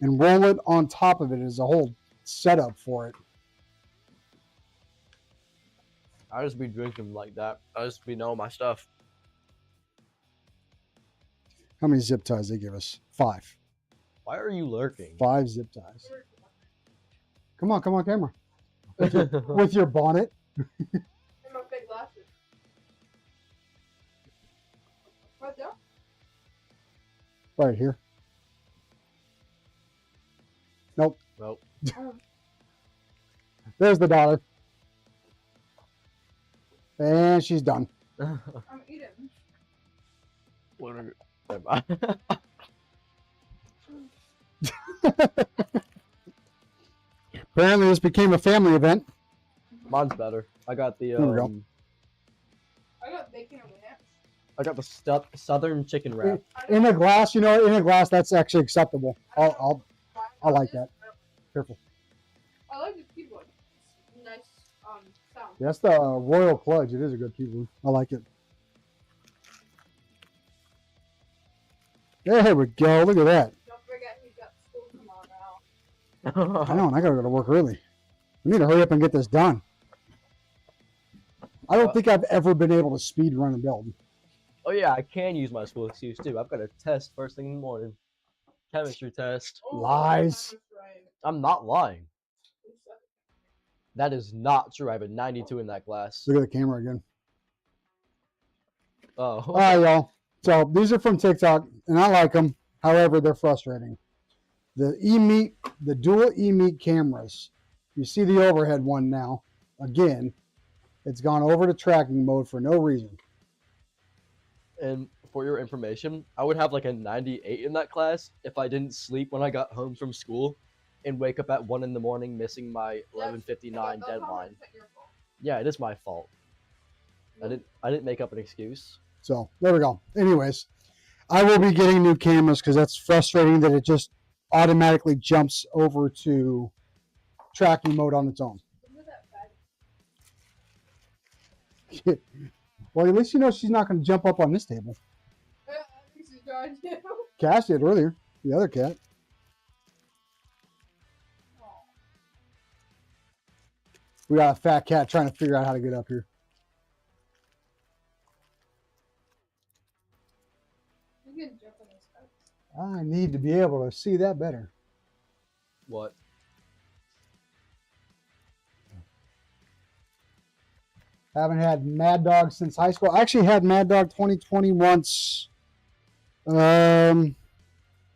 and roll it on top of it as a whole setup for it. I just be drinking like that. I just be knowing my stuff. How many zip ties they give us? 5. Why are you lurking? 5 zip ties. Come on, camera. With your bonnet. And my big glasses. Right there? Right here. Nope. Nope. There's the dollar. And she's done. I'm eating. What are never mind. Apparently this became a family event. Mine's better. I got the There we go. I got bacon and ranch. I got the southern chicken wrap. In a glass, in a glass, that's actually acceptable. I like that. Careful. I like the keyboard. It's nice sound. That's the Royal Cludge. It is a good keyboard. I like it. There we go. Look at that. Don't forget he's got school tomorrow now. I know, and I gotta go to work early. We need to hurry up and get this done. I don't think I've ever been able to speed run a build. Oh yeah, I can use my school excuse too. I've got a test first thing in the morning. Chemistry test. Oh, Lies. that's right. I'm not lying. You suck. That is not true. I have a 92 in that class. Look at the camera again. Oh. All right, y'all. So these are from TikTok, and I like them. However, they're frustrating. The dual e-meet cameras. You see the overhead one now. Again, it's gone over to tracking mode for no reason. And for your information, I would have like a 98 in that class if I didn't sleep when I got home from school and wake up at 1 in the morning missing my 11:59 That's deadline. your fault. Yeah, it is my fault. I didn't make up an excuse. So there we go. Anyways, I will be getting new cameras because that's frustrating that it just automatically jumps over to tracking mode on its own. Look at that fat. Well, at least you know she's not going to jump up on this table. I think she's going to. Cash did earlier. The other cat. Oh. We got a fat cat trying to figure out how to get up here. You can jump on his head. I need to be able to see that better. What? Haven't had Mad Dog since high school. I actually had Mad Dog 2020 once. Oh,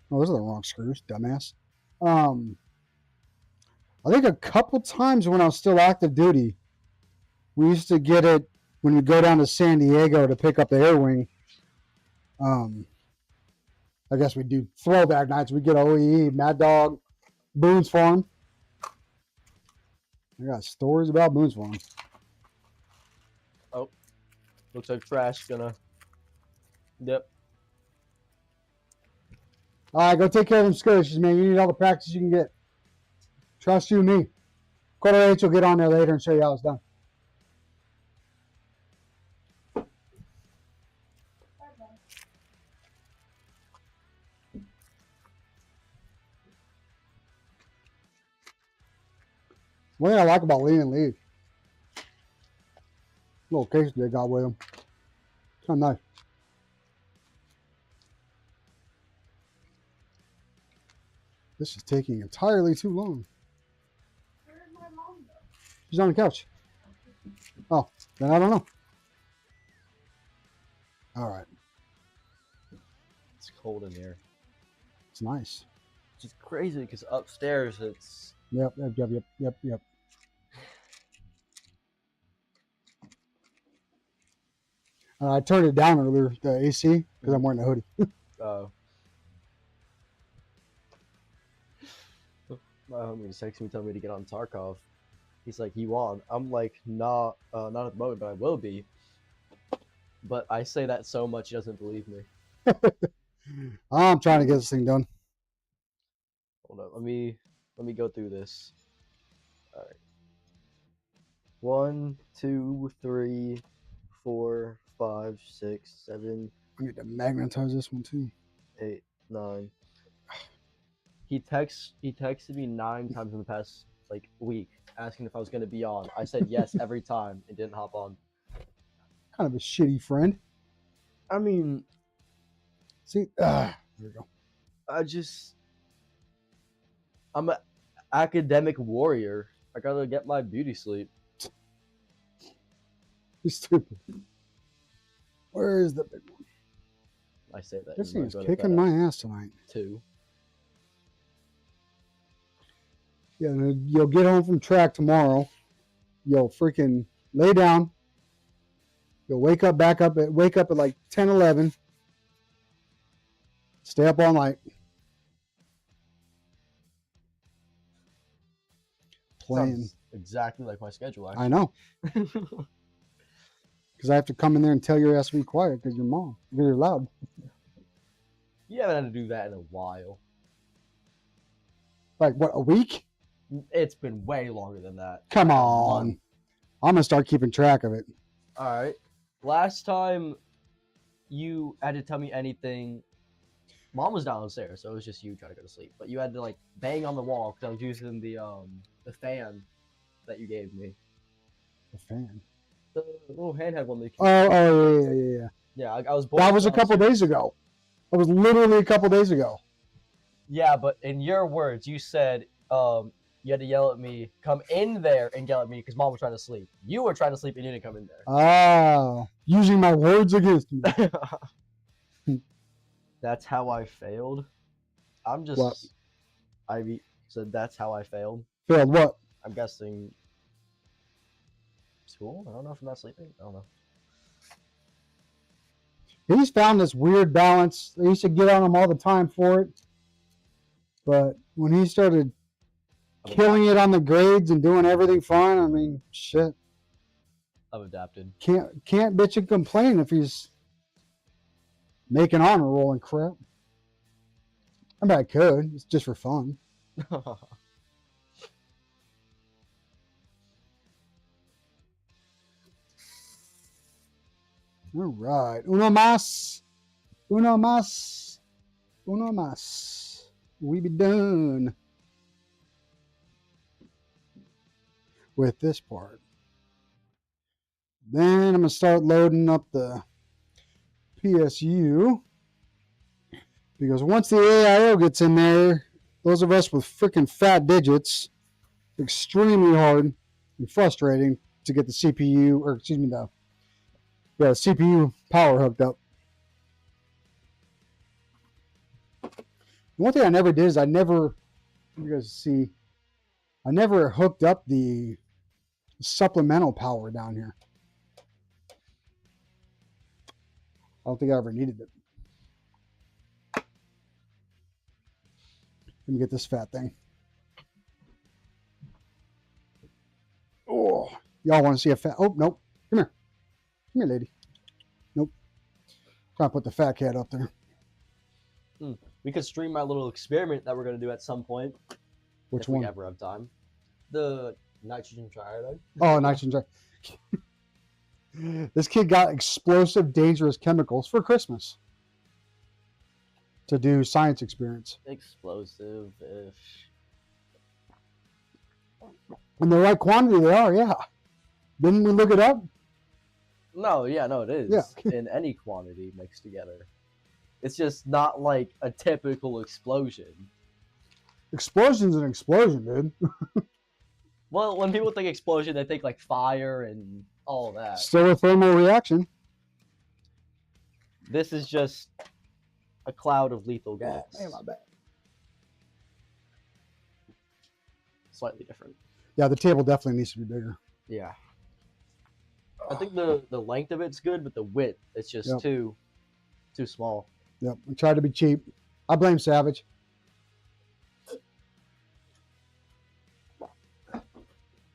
those are the wrong screws, dumbass. I think a couple times when I was still active duty, we used to get it when you go down to San Diego to pick up the Air Wing, I guess we do throwback nights. We get OEE, Mad Dog, Boone's Farm. I got stories about Boone's Farm. Oh, looks like trash gonna. Yep. All right, go take care of them skirmishes, man. You need all the practice you can get. Trust you, me. Quarter H will get on there later and show you how it's done. One thing I like about Lee and Lee, little case they got with them. It's kind of nice. This is taking entirely too long. Where's my mom go? She's on the couch. Oh, then I don't know. All right. It's cold in here. It's nice. It's just crazy because upstairs it's. Yep. I turned it down earlier, the AC, because I'm wearing a hoodie. My homie just texted me telling me to get on Tarkov. He's like, "You on?" I'm like, "Nah, not at the moment, but I will be." But I say that so much he doesn't believe me. I'm trying to get this thing done. Hold on, let me go through this. All right. 1, 2, 3, 4, 5, 6, 7, I need to magnetize this one too. 8, 9. He texted me 9 times in the past week asking if I was gonna be on. I said yes every time and didn't hop on. Kind of a shitty friend. I mean, See, there we go. I'm an academic warrior. I gotta get my beauty sleep. You're stupid. Where is the big one? I say that. This even thing though is I go to kicking bed my at ass tonight. 2. Yeah, you'll get home from track tomorrow. You'll freaking lay down. You'll wake up at like 10, 11. Stay up all night. Playing. Sounds exactly like my schedule. I know. Because I have to come in there and tell your ass to be quiet because you're mom. Because you're loud. You haven't had to do that in a while. Like, what, a week? It's been way longer than that. Come A on. month. I'm going to start keeping track of it. All right. Last time you had to tell me anything, Mom was downstairs, so it was just you trying to go to sleep. But you had to bang on the wall because I was using the fan that you gave me. The fan. The little handheld one that you Oh, yeah. Yeah, I was That was a couple downstairs. days ago. That was literally a couple days ago. Yeah, but in your words, you said you had to yell at me, come in there and yell at me because Mom was trying to sleep. You were trying to sleep and you didn't come in there. Oh, using my words against me. That's how I failed. I'm just. What? I said that's how I failed. Failed what? I'm guessing school. I don't know if I'm not sleeping. I don't know. He's found this weird balance. I used to get on him all the time for it. But when he started killing it on the grades and doing everything fine, I mean, shit. I've adapted. Can't bitch and complain if he's making honor roll and crap. I mean, I could. It's just for fun. All right. Uno más. Uno más. Uno más. We be done with this part. Then I'm going to start loading up the PSU. Because once the AIO gets in there, those of us with freaking fat digits, extremely hard and frustrating to get the CPU, or excuse me, the CPU power hooked up. One thing I never did is I never hooked up the supplemental power down here. don't think I ever needed it. Let me get this fat thing. Oh, y'all want to see a fat? Oh, nope. Come here. Come here, lady. Nope. Trying to put the fat cat up there. We could stream my little experiment that we're gonna do at some point. Which if one? we ever have time. The nitrogen triiodide. Oh, nitrogen. This kid got explosive, dangerous chemicals for Christmas to do science experience. Explosive-ish. In the right quantity, they are. Yeah. Didn't we look it up? No, yeah, no, it is. Yeah. In any quantity mixed together. It's just not like a typical explosion. Explosion's an explosion, dude. Well, when people think explosion, they think like fire and all that. Still a thermal reaction. This is just a cloud of lethal gas. Hey, my bad. Slightly different. Yeah, the table definitely needs to be bigger. Yeah. I think the length of it's good, but the width, it's just Yep. too small. Yep. We tried to be cheap. I blame Savage.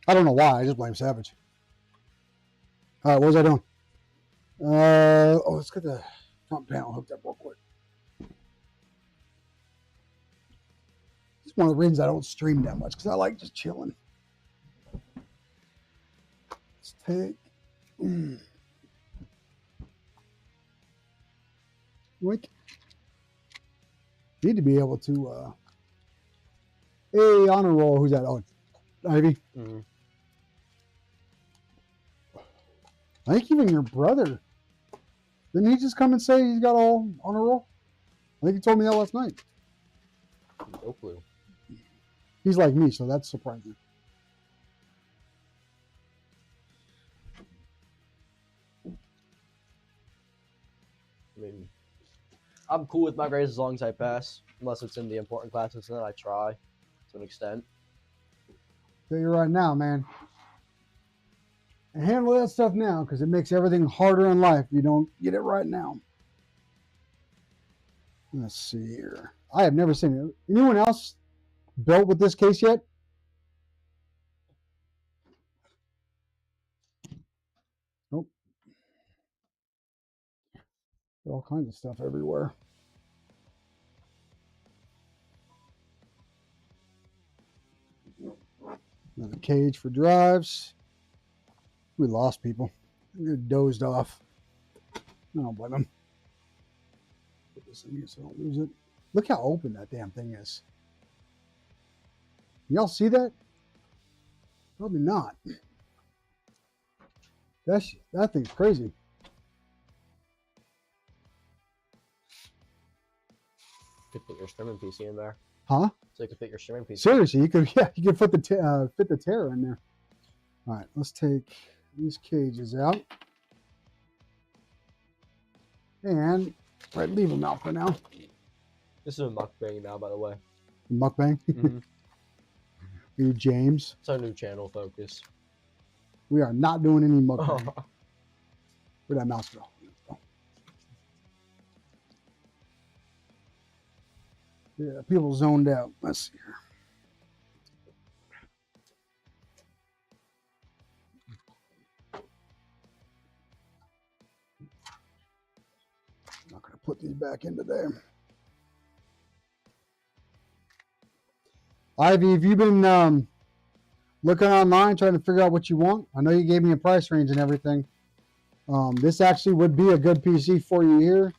I don't know why. I just blame Savage. All right, what was I doing? Let's get the front panel hooked up real quick. It's one of the reasons I don't stream that much because I like just chilling. Let's take. Wait. Need to be able to. Hey, honor roll. Who's that? Oh, Ivy. Mm-hmm. I think even your brother. Didn't he just come and say he's got all honor roll? I think he told me that last night. No clue. He's like me, so that's surprising. I mean, I'm cool with my grades as long as I pass, unless it's in the important classes, and then I try to an extent. Tell you right now, man. And handle that stuff now because it makes everything harder in life if you don't get it right now. Let's see here. I have never seen it. Anyone else built with this case yet? Nope. All kinds of stuff everywhere. Another cage for drives. We lost people. They dozed off. I don't blame them. Put this in here so I don't lose it. Look how open that damn thing is. Y'all see that? Probably not. That thing's crazy. Could put your streaming PC in there, Huh? so you could fit your streaming PC. Seriously, you could fit the Terra in there. All right, let's take these cages out. And leave them out for now. This is a mukbang now, by the way. Mukbang. Mhm. You James. It's our new channel focus. We are not doing any mukbang. Where'd that mouse go? Yeah, people zoned out. Let's see here. I'm not going to put these back into there. Ivy, have you been looking online trying to figure out what you want? I know you gave me a price range and everything. This actually would be a good PC for you here.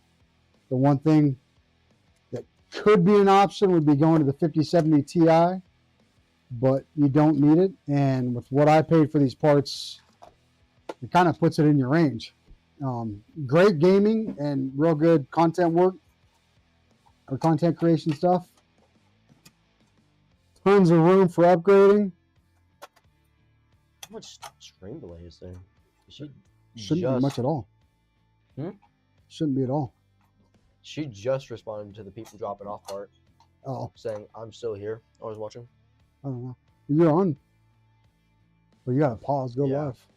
The one thing that could be an option would be going to the 5070 Ti, but you don't need it. And with what I paid for these parts, it kind of puts it in your range. Great gaming and real good content work or content creation stuff. Tons of room for upgrading. How much screen delay is there? Shouldn't be much at all. Shouldn't be at all. She just responded to the people dropping off part, Oh, saying, "I'm still here. I was watching." I don't know. You're on. Well, you gotta pause. Go Yeah. live.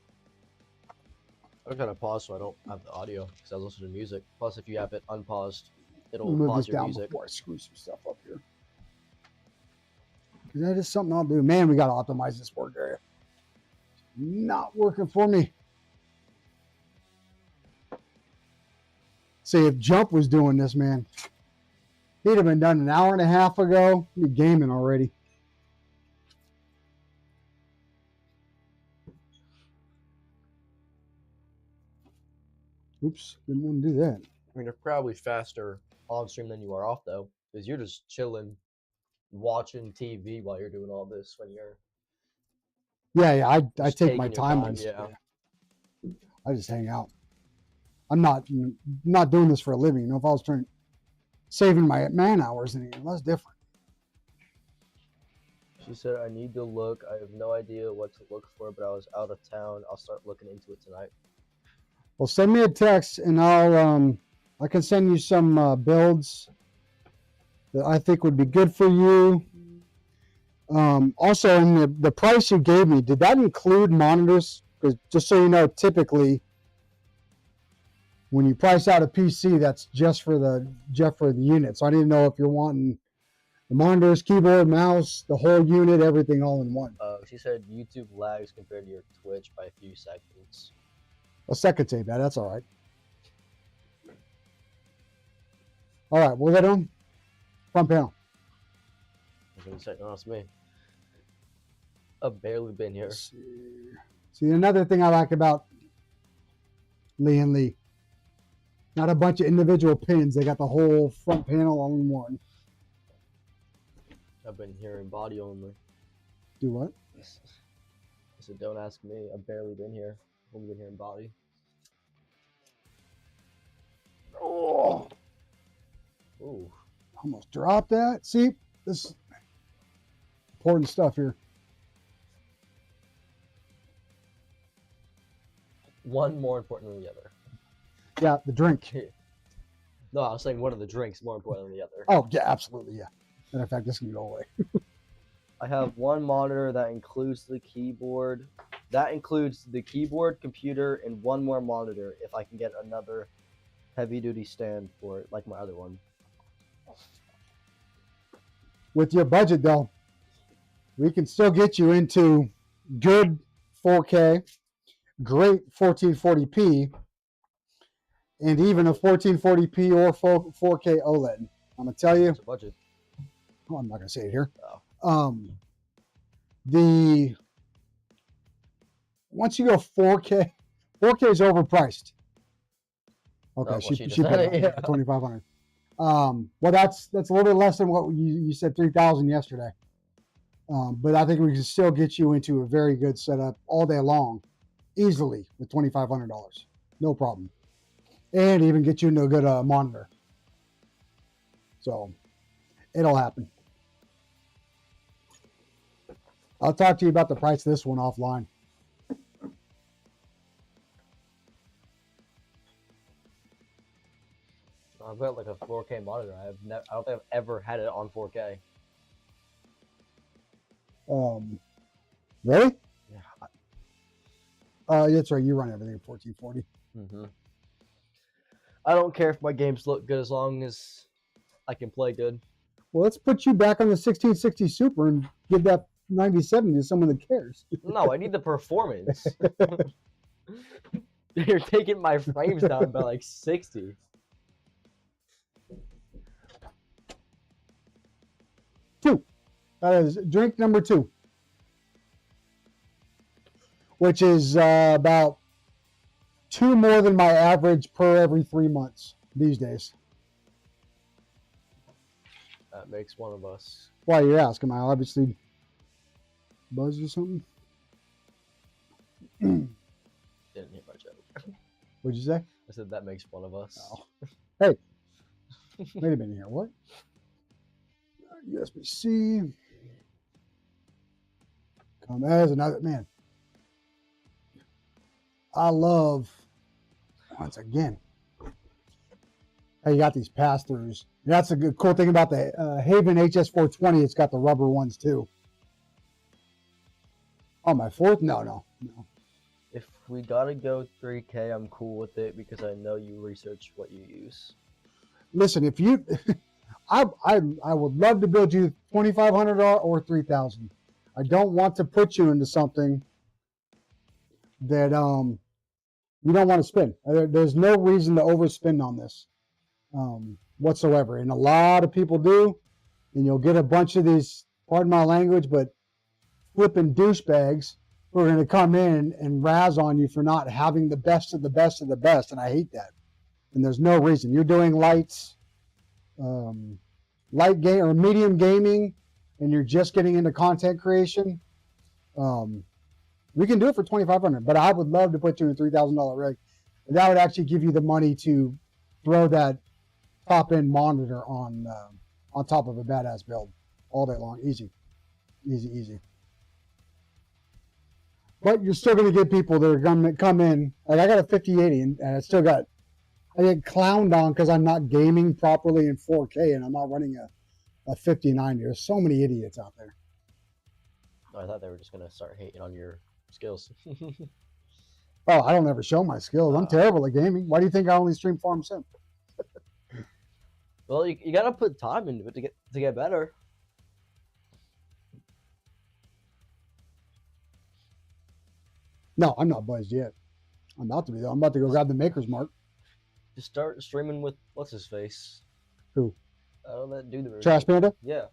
I'm gonna pause so I don't have the audio because I was listening to music. Plus, if you have it unpaused, it'll Move pause this your down music. before I screw some stuff up here. Because that is something I'll do. Man, we got to optimize this work area. Not working for me. See, if Jump was doing this, man, he'd have been done an hour and a half ago. He'd be gaming already. Oops, didn't want to do that. I mean, you're probably faster on stream than you are off though, because you're just chilling, watching TV while you're doing all this. When you're Yeah, I just take my taking your time. time, on this. yeah. I just hang out. I'm not doing this for a living. You know, if I was saving my man hours, and that's different. She said, "I need to look. I have no idea what to look for, but I was out of town. I'll start looking into it tonight." Well, send me a text, and I can send you some builds that I think would be good for you. Also, in the price you gave me, did that include monitors? Because just so you know, typically when you price out a PC, that's just for the unit. So I didn't know if you're wanting the monitors, keyboard, mouse, the whole unit, everything all in one. She said YouTube lags compared to your Twitch by a few seconds. A second tape that. That's all right. All right, what are they doing? Front panel. I was gonna say, no, it's me. I've barely been here. Let's see, another thing I like about Lee and Lee. Not a bunch of individual pins. They got the whole front panel all in one. I've been here in body only. Do what? I said, don't ask me. I've barely been here. I've only been here in body. Oh, Ooh. almost dropped that. See, this is important stuff here. One more important than the other. Yeah, the drink. No, I was saying one of the drinks more important than the other. Oh, yeah, absolutely, yeah. Matter of fact, this can go away. I have one monitor that includes the keyboard. That includes the keyboard, computer, and one more monitor if I can get another heavy-duty stand for it, like my other one. With your budget, though, we can still get you into good 4K, great 1440p, and even a 1440p or 4K OLED. I'm going to tell you. What's the budget? Oh, I'm not going to say it here. Oh. Once you go 4K, 4K is overpriced. Okay, well, she just put said it it, yeah. 2,500. Well, that's a little bit less than what you said 3,000 yesterday. But I think we can still get you into a very good setup all day long, easily with $2,500, no problem, and even get you into a good monitor. So it'll happen. I'll talk to you about the price of this one offline. I've got like a 4K monitor. I don't think I've ever had it on 4K. Really? Yeah. That's right. You run everything at 1440. Mm-hmm. I don't care if my games look good as long as I can play good. Well, let's put you back on the 1660 Super and give that 9070 to someone that cares. No, I need the performance. You're taking my frames down by like 60. Two. That is drink number 2. Which is about 2 more than my average per every 3 months these days. That makes one of us. Why you ask? Am I obviously buzzed or something? Didn't hear my joke. What'd you say? I said that makes one of us. Oh. Hey, wait a minute here. What? USB-C. Come as another man. I love, once again, how you got these pass-throughs. That's a good cool thing about the Haven HS420. It's got the rubber ones too. Oh, my fourth? No. If we gotta go 3K, I'm cool with it because I know you research what you use. Listen, if you, I would love to build you 2,500 or 3,000. I don't want to put you into something that you don't want to spend. There's no reason to overspend on this whatsoever, and a lot of people do, and you'll get a bunch of these, pardon my language, but flipping douchebags who are going to come in and razz on you for not having the best of the best of the best, and I hate that. And there's no reason. You're doing light game or medium gaming, and you're just getting into content creation. We can do it for 2,500, but I would love to put you in a $3,000 rig. That would actually give you the money to throw that top end monitor on top of a badass build all day long. Easy, easy, easy. But you're still going to get people that are going to come in. Like I got a 5080, and I get clowned on because I'm not gaming properly in 4K, and I'm not running a 5090. There's so many idiots out there. I thought they were just gonna start hating on your skills. Oh, I don't ever show my skills. I'm terrible at gaming. Why do you think I only stream Farm Sim? Well, you gotta put time into it to get better. No, I'm not buzzed yet. I'm about to be though. I'm about to go grab the Maker's Mark. Just start streaming with what's his face? Who? That dude. That Trash Panda? Yeah.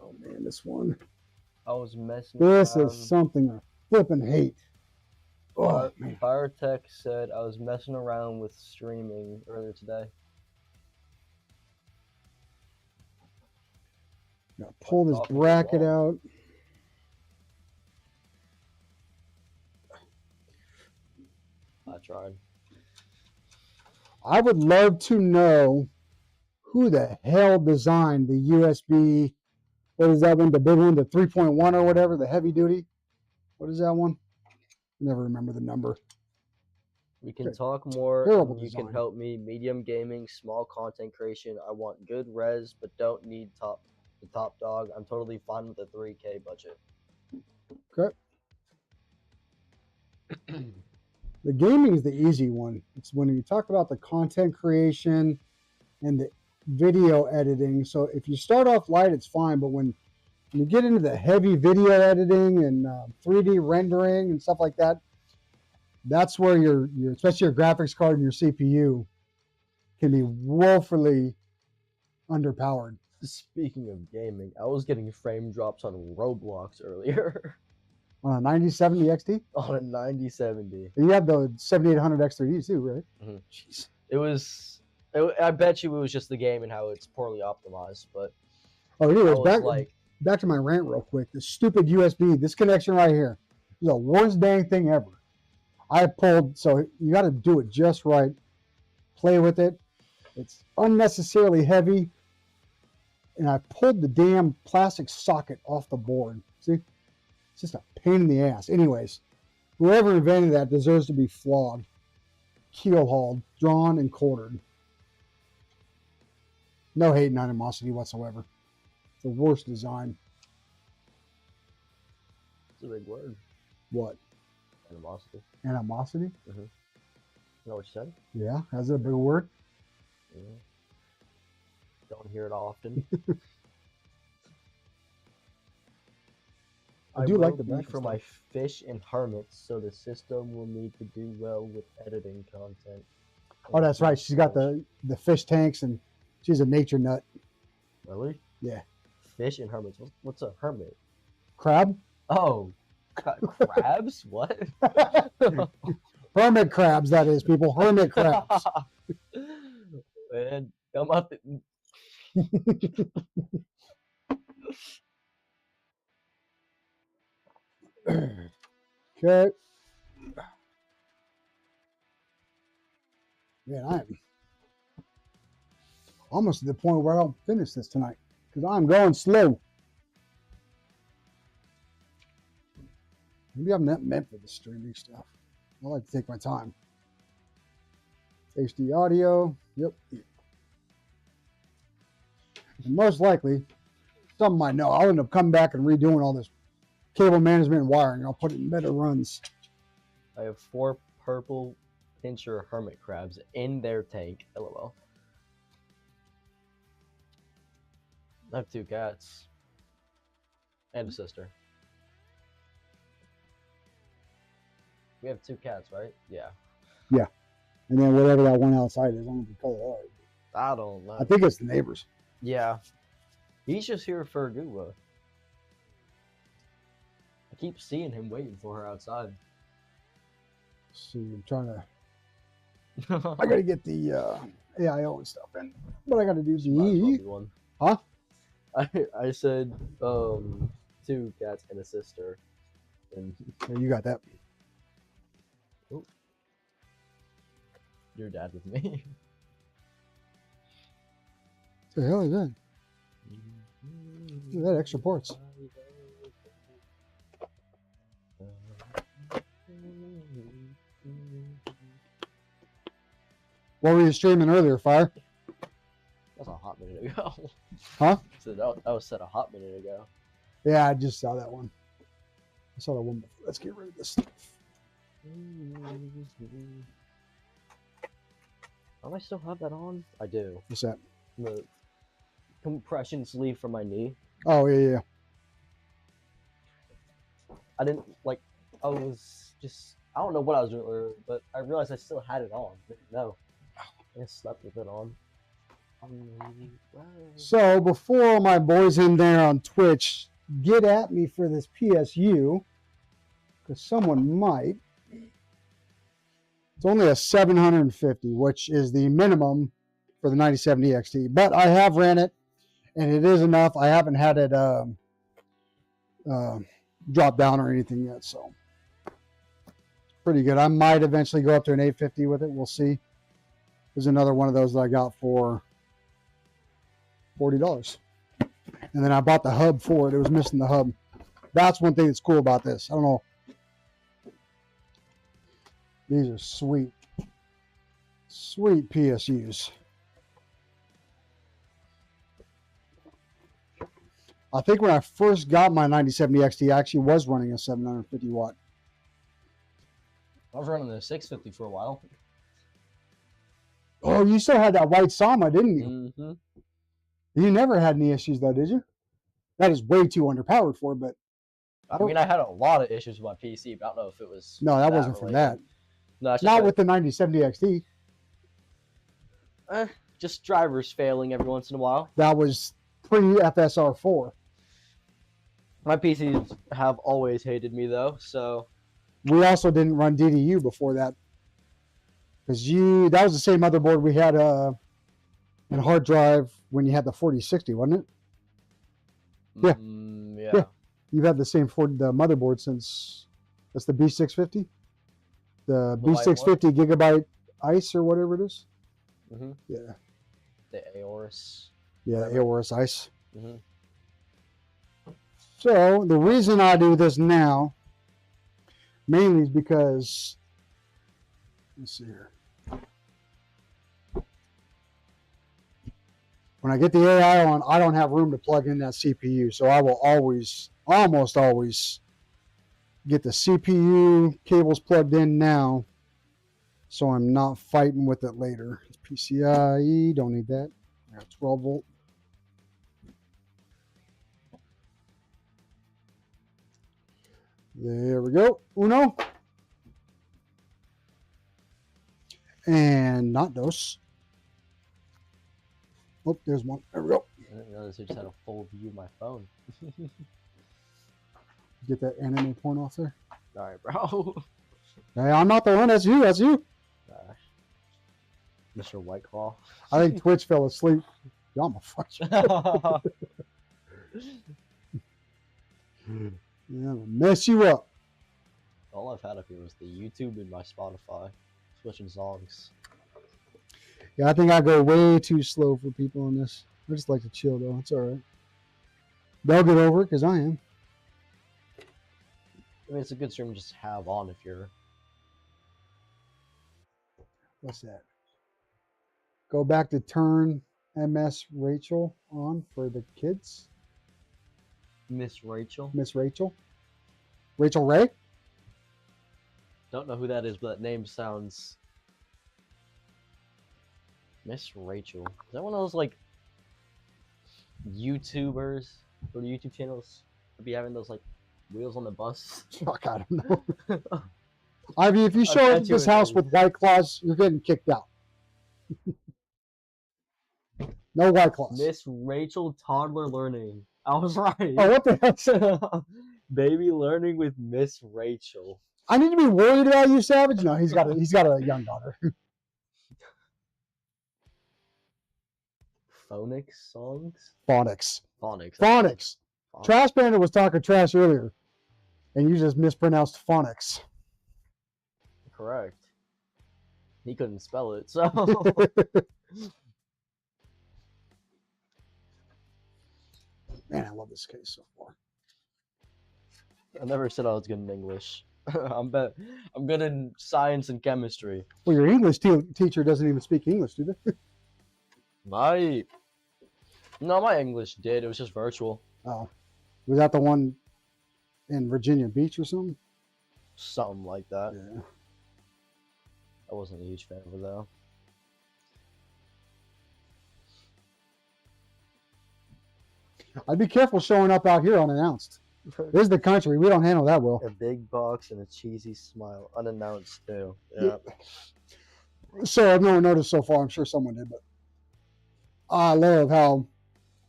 Oh man, this one. I was messing. This is something I flipping hate. Oh man. Firetech said I was messing around with streaming earlier today. Gotta pull this bracket out. I tried. I would love to know who the hell designed the USB. What is that one? The big one, the 3.1 or whatever, the heavy duty. What is that one? Never remember the number. We can talk more. Terrible And you design. can help me. Medium gaming, small content creation. I want good res, but don't need the top dog. I'm totally fine with the 3K budget. Okay. The gaming is the easy one. It's when you talk about the content creation and the video editing. So if you start off light, it's fine. But when you get into the heavy video editing and 3D rendering and stuff like that, that's where your especially your graphics card and your CPU can be woefully underpowered. Speaking of gaming, I was getting frame drops on Roblox earlier. On a 9070 XT? On a 9070. You have the 7800 X3D too, right? Mhm. Jeez. I bet you it was just the game and how it's poorly optimized, but Oh, I anyways, was back to my rant real quick. The stupid USB, this connection right here, is the worst dang thing ever. I pulled, so you got to do it just right. Play with it. It's unnecessarily heavy. And I pulled the damn plastic socket off the board. See? It's just a pain in the ass. Anyways, whoever invented that deserves to be flogged, keel hauled, drawn, and quartered. No hate and animosity whatsoever. It's the worst design. it's a big word. What? Animosity. Animosity? You know what you said? Yeah, that's a big word. Yeah. Don't hear it often. I do like will the be back for and my stuff. fish and hermits, so the system will need to do well with editing content. Oh, that's right. She's got the fish tanks, and she's a nature nut. Really? Yeah. Fish and hermits. What's a hermit? Crab? Oh, crabs? What? Hermit crabs, that is, people. Hermit crabs. Man, come up. Okay. Man, I'm almost to the point where I'll finish this tonight because I'm going slow. Maybe I'm not meant for the streaming stuff. I like to take my time. HD audio. Yep. And most likely, some might know, I'll end up coming back and redoing all this cable management and wiring. I'll put it in better runs. I have 4 purple pincher hermit crabs in their tank. LOL. I have 2 cats. And a sister. We have 2 cats, right? Yeah. And then whatever that one outside is, I don't know the color of it. I don't know. I think it's the neighbors. Yeah. He's just here for Guwa. I keep seeing him waiting for her outside. Let's see, I'm trying to. I gotta get the AIO and stuff in, but I gotta do Might as well the. be one. Huh? I said 2 cats and a sister. And Yeah, you got that. your dad with me. What the hell is that? Look at that extra parts. What were you streaming earlier, Fire? That's a hot minute ago. Huh? So that was said a hot minute ago. Yeah, I just saw that one. I saw that one before. Let's get rid of this stuff. Do I still have that on? I do. What's that? The compression sleeve for my knee. Oh, yeah. I didn't like. I was just. I don't know what I was doing earlier, but I realized I still had it on. No, I just slept with it on. So before my boys in there on Twitch get at me for this PSU, because someone might. It's only a 750, which is the minimum for the 9070 XT. But I have ran it, and it is enough. I haven't had it drop down or anything yet, so pretty good. I might eventually go up to an 850 with it. We'll see. There's another one of those that I got for $40. And then I bought the hub for it. It was missing the hub. That's one thing that's cool about this. I don't know. These are sweet. Sweet PSUs. I think when I first got my 9070 XT, I actually was running a 750 watt. I was running the 650 for a while. Oh, you still had that white Sama, didn't you? Mm-hmm. You never had any issues though, did you? That is way too underpowered for it, but I mean, I had a lot of issues with my PC, but I don't know if it was. no, that wasn't from related. that. No, it's just Not that- with the 9070 XT. just drivers failing every once in a while. That was pre-FSR4. My PCs have always hated me though, so We also didn't run DDU before that. Because that was the same motherboard we had in hard drive when you had the 4060, wasn't it? Yeah. yeah. You've had the same the motherboard since, that's the B650? The white B650 gigabyte ICE or whatever it is? Mm-hmm. Yeah. The Aorus. Yeah, Aorus ICE. Mm-hmm. So the reason I do this now mainly is because, let's see here. When I get the AI on, I don't have room to plug in that CPU. So I will almost always get the CPU cables plugged in now. So I'm not fighting with it later. It's PCIe, don't need that. I got 12 volt. There we go. Uno. And not dos. Oh, there's one. There we go. I didn't realize I just had a full view of my phone. Get that anime porn off there. Alright, bro. Hey, I'm not the one. That's you. That's you. Gosh. Mr. White Claw. I think Twitch fell asleep. Y'all, I'm gonna fuck you. Yeah, I'm gonna mess you up. All I've had up here was the YouTube and my Spotify. Switching songs. Yeah, I think I go way too slow for people on this. I just like to chill though. It's all right. They'll get over it because I am. I mean, it's a good stream to just have on if you're. What's that? Go back to turn MS Rachel on for the kids. Miss Rachel. Miss Rachel. Rachel Ray? Don't know who that is, but that name sounds. Miss Rachel. Is that one of those like YouTubers or YouTube channels would be having those like wheels on the bus? Fuck, I don't know. I mean, if you I show up bet at you this it house is. with White Claws, you're getting kicked out. No White Claws. Miss Rachel Toddler Learning. I was right. Oh, what the hell? Baby Learning with Miss Rachel. I need to be worried about you, Savage. No, he's got a young daughter. Phonics songs? Phonics. Phonics. Phonics. Phonics. Trash Bandit was talking trash earlier, and you just mispronounced phonics. Correct. He couldn't spell it, so. Man, I love this case so far. I never said I was good in English. I'm good in science and chemistry. Well, your English teacher doesn't even speak English, do they? My English did. It was just virtual. Oh, was that the one in Virginia Beach or something? Something like that. Yeah. I wasn't a huge fan of it though. I'd be careful showing up out here unannounced. This is the country. We don't handle that well. A big box and a cheesy smile, unannounced too. Yeah. So I've never noticed so far. I'm sure someone did, but I love how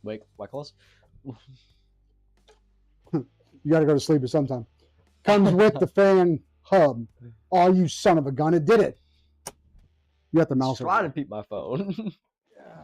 Wait, White Claws? you got to go to sleep at some time. Comes with the fan hub. Oh, you son of a gun! It did it. You got the mouse. Trying to peep my phone. Yeah.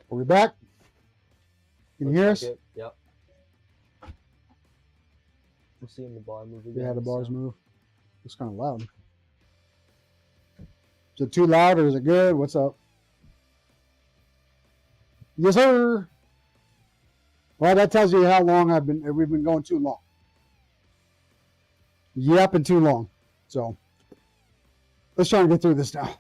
Are we back? Can you hear us? Yep. I'm seeing the bar move again. Yeah, the bars so- move. It's kind of loud. Is it too loud or is it good? What's up? Yes, sir. Well, that tells you how long we've been going too long. Yep, and too long. So let's try and get through this now.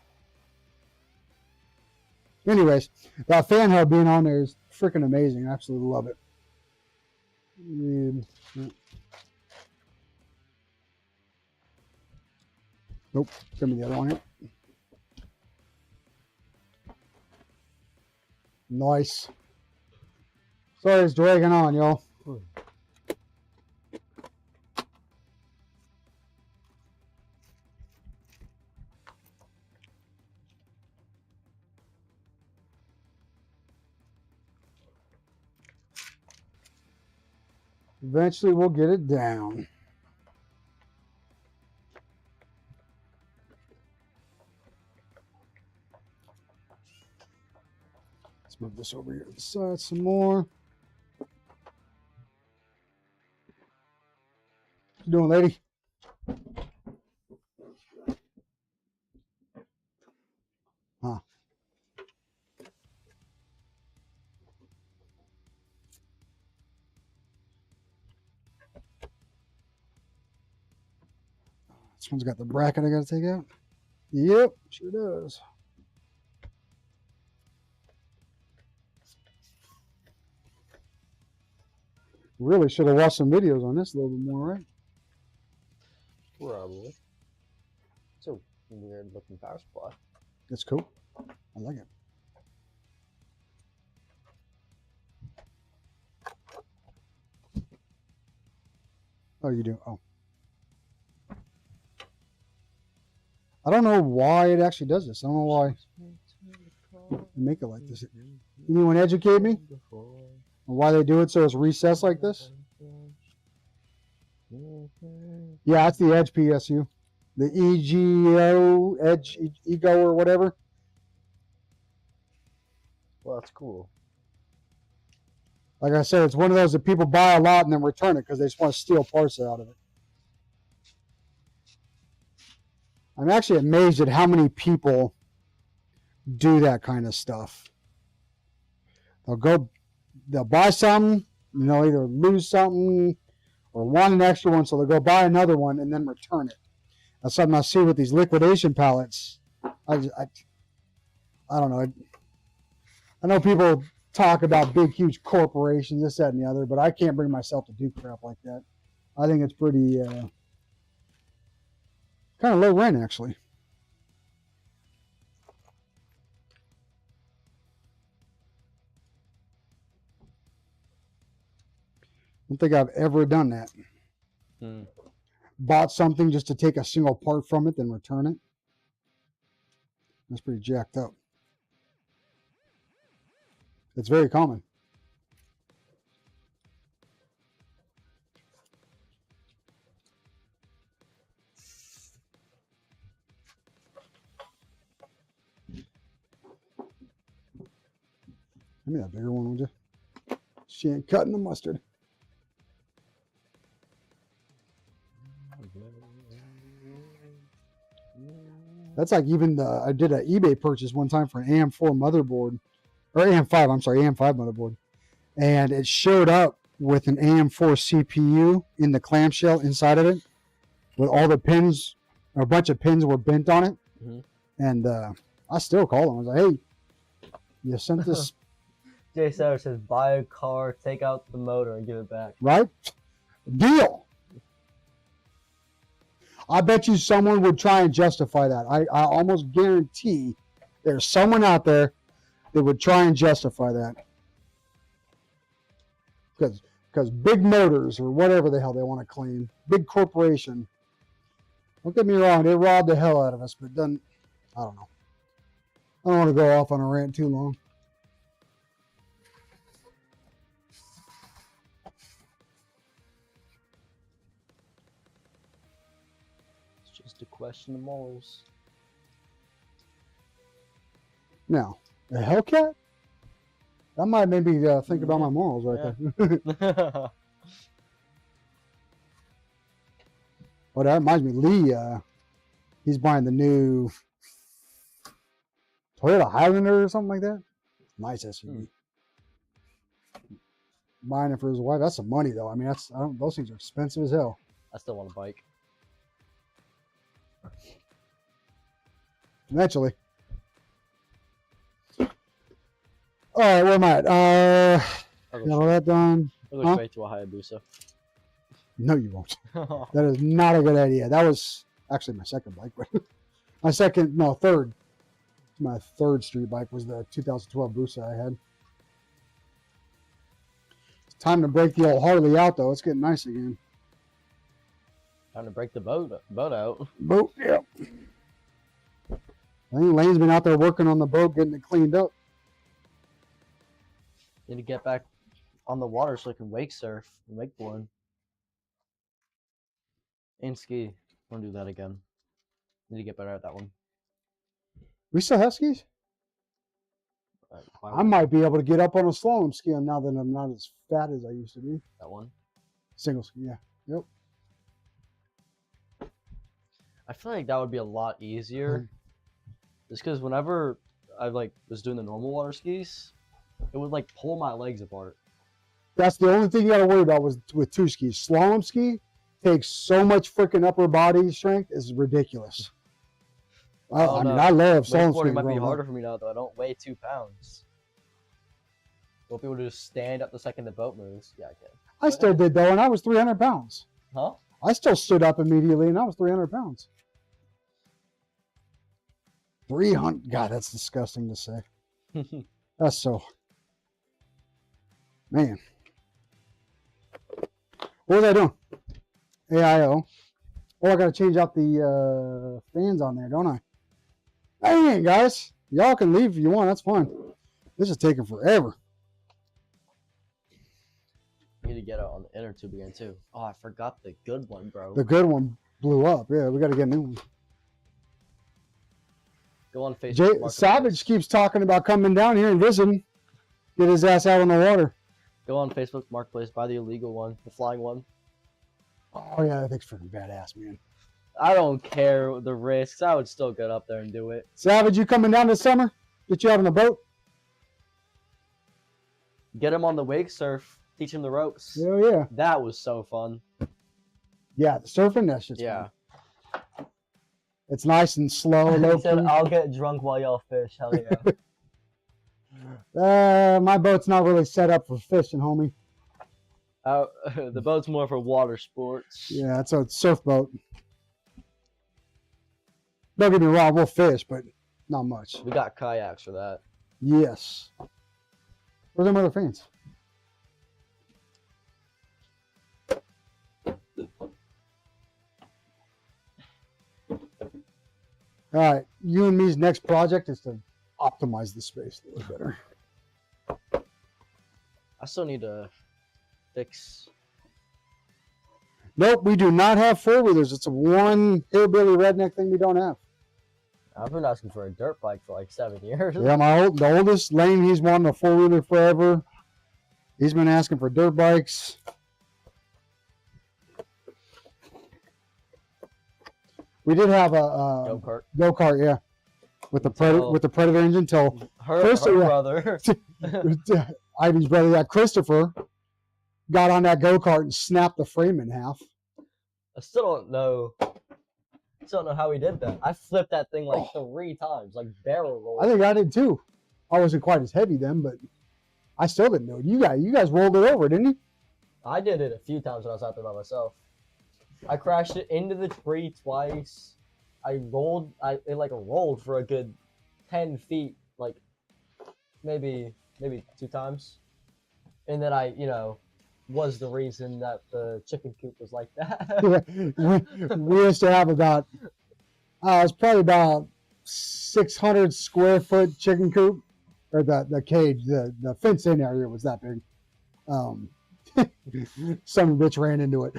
Anyways, that fan hub being on there is freaking amazing. I absolutely love it. Nope. Give me the other one here. Nice. Sorry it's dragging on, y'all. Eventually, we'll get it down. Let's move this over here to the side some more. What you doing, lady? Huh. This one's got the bracket I got to take out. Yep, sure does. Really should have watched some videos on this a little bit more, right? Probably. It's a weird looking power supply. That's cool. I like it. Oh, you do? Oh. I don't know why it actually does this. I don't know why they make it like this. Anyone educate me on why they do it so it's recessed like this? Yeah, that's the Edge PSU. The EGO, Edge, Ego or whatever. Well, that's cool. Like I said, it's one of those that people buy a lot and then return it because they just want to steal parts out of it. I'm actually amazed at how many people do that kind of stuff. They'll buy something, either lose something or want an extra one, so they'll go buy another one and then return it. That's something I see with these liquidation pallets. I don't know. I know people talk about big, huge corporations, this, that, and the other, but I can't bring myself to do crap like that. I think it's pretty kind of low rent, actually. I don't think I've ever done that. Bought something just to take a single part from it, then return it. That's pretty jacked up. It's very common. Give me that bigger one, would you? She ain't cutting the mustard. That's like even I did an eBay purchase one time for an AM4 motherboard, or AM5, I'm sorry, AM5 motherboard. And it showed up with an AM4 CPU in the clamshell inside of it with all the pins, or a bunch of pins were bent on it. Mm-hmm. And I still call them. I was like, hey, you sent this, Jay Sauer says, buy a car, take out the motor, and give it back. right? Deal. I bet you someone would try and justify that. I almost guarantee there's someone out there that would try and justify that. Because big motors or whatever the hell they want to claim, big corporation. Don't get me wrong, they robbed the hell out of us, but then, I don't know. I don't want to go off on a rant too long. It's just a question of morals. Now, a Hellcat? That might make me think about my morals right there. Oh, that reminds me, Lee, he's buying the new Toyota Highlander or something like that. Nice SUV. Buying it for his wife. That's some money, though. I mean, those things are expensive as hell. I still want a bike. Eventually. All right, where am I at? Got all that done. I'll go straight to a Hayabusa. No, you won't. That is not a good idea. That was actually my second bike. Third. My third street bike was the 2012 Busa I had. It's time to break the old Harley out, though. It's getting nice again. Time to break the boat out. Boat, yeah. I think Lane's been out there working on the boat, getting it cleaned up. Need to get back on the water so I can wake surf and wakeboard. And ski. Want to do that again. Need to get better at that one. We still have skis? Why I would might be able to get up on a slalom ski now that I'm not as fat as I used to be. that one. Single ski, yeah. Yep. I feel like that would be a lot easier. Just because whenever I was doing the normal water skis, it would like pull my legs apart. That's the only thing you got to worry about with two skis. Slalom ski takes so much freaking upper body strength, it's ridiculous. I mean, I love slalom Wakeboarding skiing. might be growing up. harder for me now though. I don't weigh 2 pounds. Will people just stand up the second the boat moves? Yeah, I can. I still did though, and I was 300 pounds. Huh? I still stood up immediately, and I was 300 pounds. 300. God, that's disgusting to say. That's so. Man. What was I doing? AIO. Oh, I got to change out the fans on there, don't I? Dang, guys. Y'all can leave if you want. That's fine. This is taking forever. Need to get it on the inner tube again too. Oh, I forgot the good one, bro. The good one blew up. Yeah, we got to get a new one. Go on Facebook. Jay, Marketplace. Savage keeps talking about coming down here and visiting. Get his ass out on the water. Go on Facebook Marketplace. Buy the illegal one, the flying one. Oh, yeah, that thing's freaking badass, man. I don't care the risks. I would still get up there and do it. Savage, you coming down this summer? Get you out on the boat? Get him on the wake surf. Teach him the ropes. Hell yeah. That was so fun. Yeah, the surfing, that's just Yeah. fun. It's nice and slow. Low He said, key. "I'll get drunk while y'all fish." Hell yeah. My boat's not really set up for fishing, homie. The boat's more for water sports. Yeah, it's a surf boat. Don't get me wrong, we'll fish, but not much. We got kayaks for that. Yes. Where's them other fans? All right, you and me's next project is to optimize the space a little better. I still need to fix. Nope, we do not have four-wheelers. It's a one hillbilly redneck thing we don't have. I've been asking for a dirt bike for like 7 years. Yeah, the oldest, Lane, he's wanted a four-wheeler forever. He's been asking for dirt bikes. We did have a Go-kart. go-kart, yeah, with the Predator engine. Till Her First, yeah. brother. Ivy's brother, yeah, Christopher, got on that go-kart and snapped the frame in half. I still don't know. How he did that. I flipped that thing like 3 times, like barrel roll. I think I did too. I wasn't quite as heavy then, but I still didn't do it. You guys rolled it over, didn't you? I did it a few times when I was out there by myself. I crashed it into the tree twice. It rolled for a good 10 feet, like maybe 2 times. And then I, was the reason that the chicken coop was like that. we used to have about, it's probably about 600 square foot chicken coop, or the cage, the fenced in area was that big. Some bitch ran into it.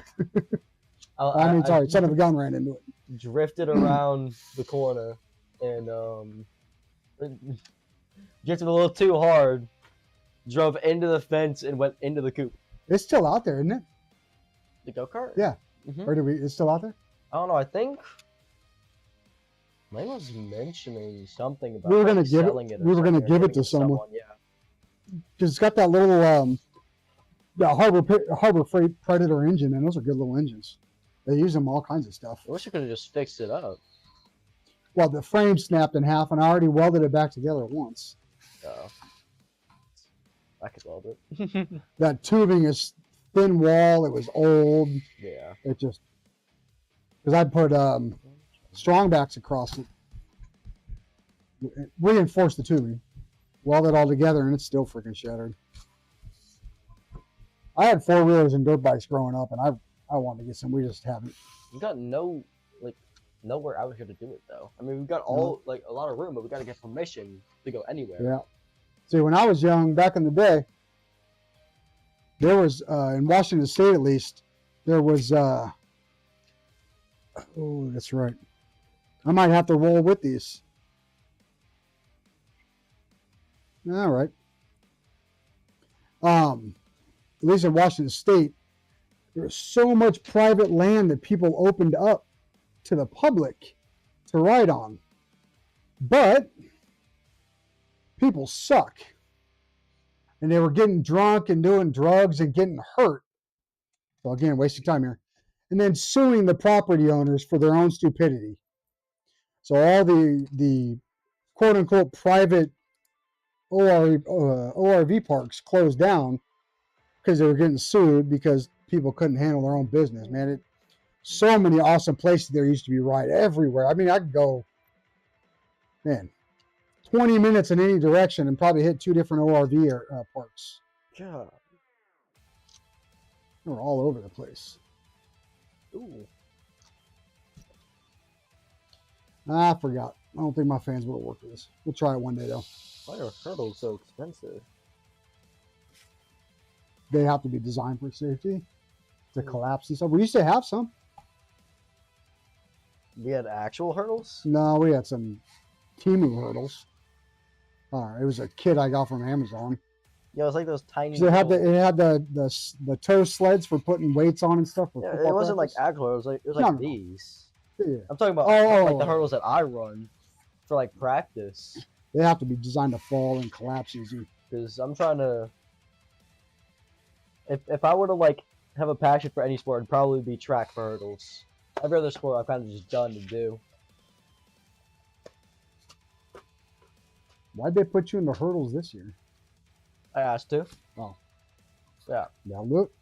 Son of a gun ran into it. Drifted around the corner and drifted a little too hard. Drove into the fence and went into the coop. It's still out there, isn't it? The go-kart? Yeah. Mm-hmm. Or it's still out there? I don't know. I think Lane was mentioning something about We were gonna give it- selling it. we were gonna give it to someone. Because it's got that little Harbor Freight Predator engine, and those are good little engines. They use them all kinds of stuff. I wish I could have just fixed it up. Well, the frame snapped in half, and I already welded it back together once. I could weld it. That tubing is thin wall. It was old. Yeah. It just because I put strong backs across it, reinforced the tubing, welded it all together, and it's still freaking shattered. I had four-wheelers and dirt bikes growing up, and I wanted to get some. We just haven't. We got nowhere out here to do it though. I mean, we got a lot of room, but we got to get permission to go anywhere. Yeah. See, when I was young, back in the day, there was in Washington State at least, there was Oh, that's right. I might have to roll with these. All right. At least in Washington State, there's so much private land that people opened up to the public to ride on. But people suck. And they were getting drunk and doing drugs and getting hurt. So again, wasting time here. And then suing the property owners for their own stupidity. So all the quote unquote private ORV parks closed down because they were getting sued because people couldn't handle their own business. Man, so many awesome places there used to be ride everywhere. I mean, I could go, man, 20 minutes in any direction and probably hit 2 different ORV parks. God. They were all over the place. Ooh. I forgot. I don't think my fans would have worked with this. We'll try it one day, though. Why are hurdles so expensive? They have to be designed for safety to collapse and stuff. We used to have some. We had actual hurdles? No, we had some Timu hurdles. It was a kit I got from Amazon. Yeah, it was like those tiny. It had the toe sleds for putting weights on and stuff. For Yeah, it football wasn't practice. like actual hurdles. Like it was No, like no. these. Yeah. I'm talking about like the hurdles that I run for like practice. They have to be designed to fall and collapse easy. Because I'm trying to. If I were to like have a passion for any sport, it'd probably be track for hurdles. Every other sport I've kind of just done to do. Why'd they put you in the hurdles this year? I asked to. Oh. Yeah. Now look.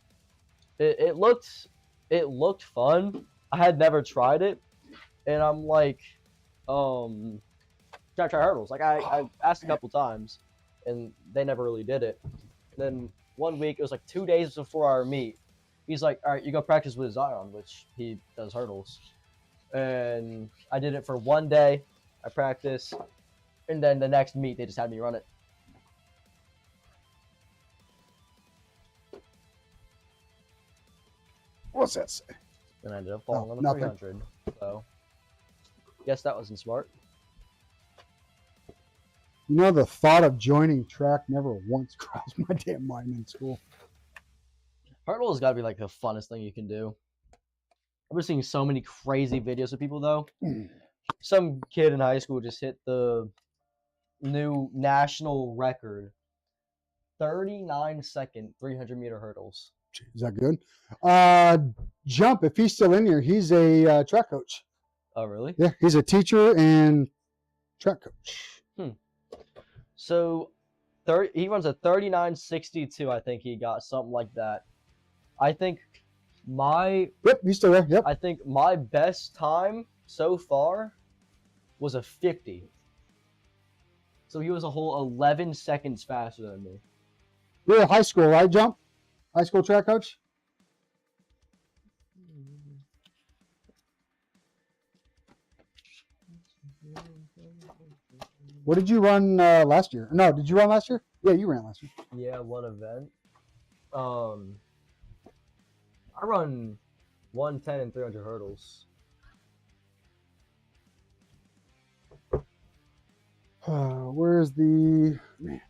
It looked fun. I had never tried it, and I'm like, trying to try hurdles. Like I asked a couple times, and they never really did it. And then one week, it was like 2 days before our meet. He's like, all right, you go practice with Zion, which he does hurdles. And I did it for one day. I practiced, and then the next meet, they just had me run it. What's that say? And I ended up falling on the nothing. 300. So, guess that wasn't smart. You know, the thought of joining track never once crossed my damn mind in school. Hurdle has got to be like the funnest thing you can do. I've been seeing so many crazy videos of people though. Some kid in high school just hit the new national record. 39-second 300-meter hurdles. Is that good? Jump, if he's still in here, he's a track coach. Oh, really? Yeah, he's a teacher and track coach. So, he runs a 39.62. I think he got something like that. I think Yep, he's still there. Yep. I think my best time so far was a 50. So he was a whole 11 seconds faster than me. You're a high school, right, Jump? High school track coach? What did you run last year? No, did you run last year? Yeah, you ran last year. Yeah, one event. I run 110 and 300 hurdles. Where's the man?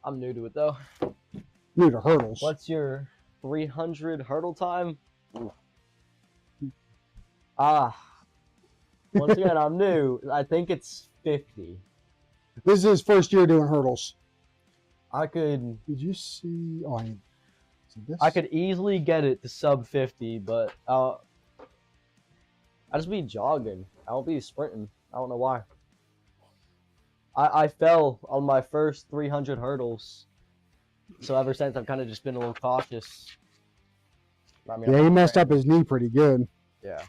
I'm new to it though. New to hurdles. What's your 300 hurdle time? Once again, I'm new. I think it's 50. This is his first year doing hurdles. I could Did you see? Oh, see this? I could easily get it to sub 50, but I'll just be jogging. I won't be sprinting. I don't know why. I fell on my first 300 hurdles, so ever since I've kind of just been a little cautious. I mean, Yeah, he messed up his knee pretty good. Yeah,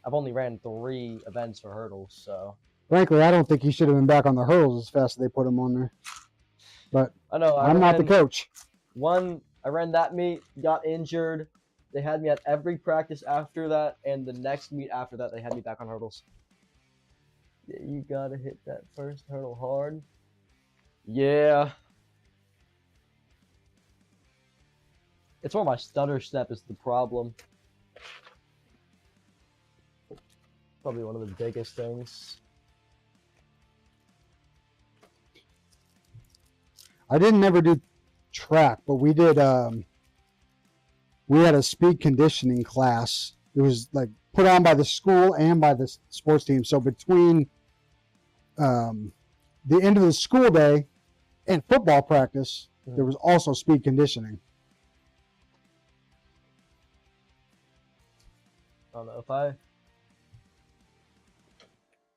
I've only ran 3 events for hurdles, so Frankly, I don't think he should have been back on the hurdles as fast as they put him on there. But I know I'm not the coach. I ran that meet, got injured. They had me at every practice after that, and the next meet after that, they had me back on hurdles. Yeah, you gotta hit that first hurdle hard. Yeah. It's where my stutter step is the problem. Probably one of the biggest things. I didn't ever do track, but we did. We had a speed conditioning class. It was like put on by the school and by the sports team. So between the end of the school day and football practice, there was also speed conditioning. I don't know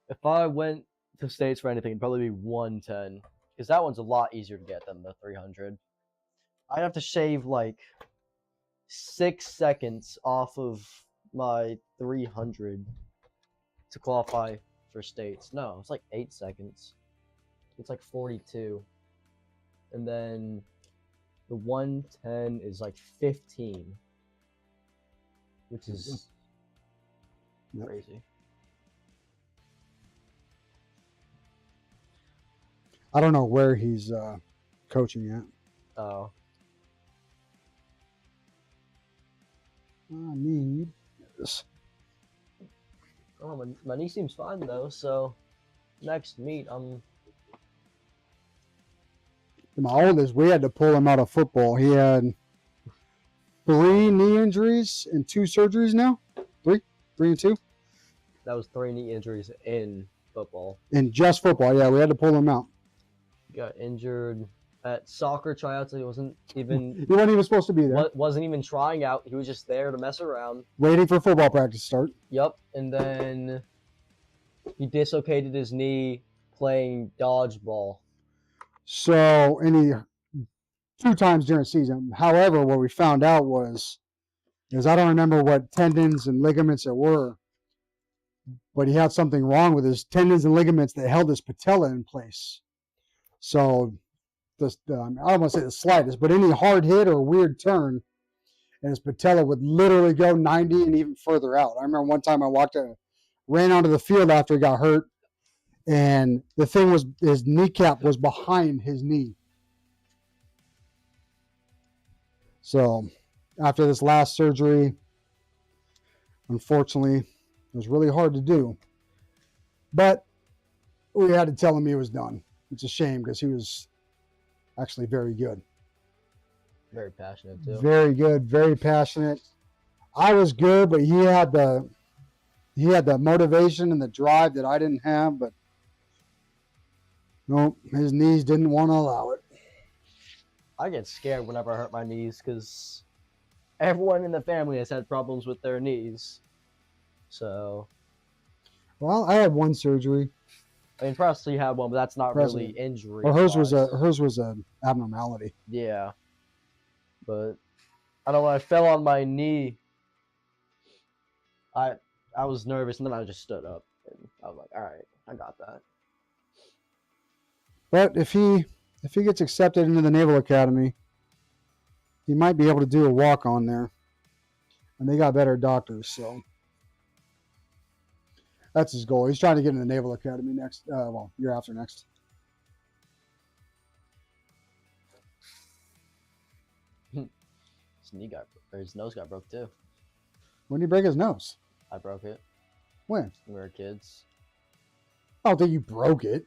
if I went to states for anything, it'd probably be 110 because that one's a lot easier to get than the 300. I'd have to shave like 6 seconds off of my 300 to qualify for states. No, it's like 8 seconds. It's like 42. And then the 110 is like 15, which is Yep. crazy. I don't know where he's coaching at. Oh, I need this. oh, my knee seems fine though. So next meet, My oldest, we had to pull him out of football. He had 3 knee injuries and 2 surgeries now. 3 and 2 that was 3 knee injuries in football. in just football. Yeah, we had to pull him out. He got injured at soccer tryouts. He wasn't even He wasn't even supposed to be there. wasn't even trying out. He was just there to mess around. Waiting for football practice to start. Yep, and then he dislocated his knee playing dodgeball. So, and he 2 times during the season. However, what we found out was I don't remember what tendons and ligaments it were, but he had something wrong with his tendons and ligaments that held his patella in place. So, I don't want to say the slightest, but any hard hit or weird turn, and his patella would literally go 90 and even further out. I remember one time I ran onto the field after he got hurt, and the thing was his kneecap was behind his knee. So after this last surgery, unfortunately, it was really hard to do. But we had to tell him he was done. It's a shame because he was actually very good. Very passionate too. Very good, very passionate. I was good, but he had the motivation and the drive that I didn't have, but nope, his knees didn't want to allow it. I get scared whenever I hurt my knees because everyone in the family has had problems with their knees. So, Well, I had 1 surgery. I mean, Presley had one, but that's not Presley. really injury. Well, hers was a abnormality. Yeah, but I don't know. When I fell on my knee, I was nervous, and then I just stood up, and I was like, "All right, I got that." But if he gets accepted into the Naval Academy, he might be able to do a walk-on there, and they got better doctors, so that's his goal. He's trying to get in the Naval Academy next. Year after next. His nose got broke too. When did he break his nose? I broke it When? when we were kids. I don't think you broke it.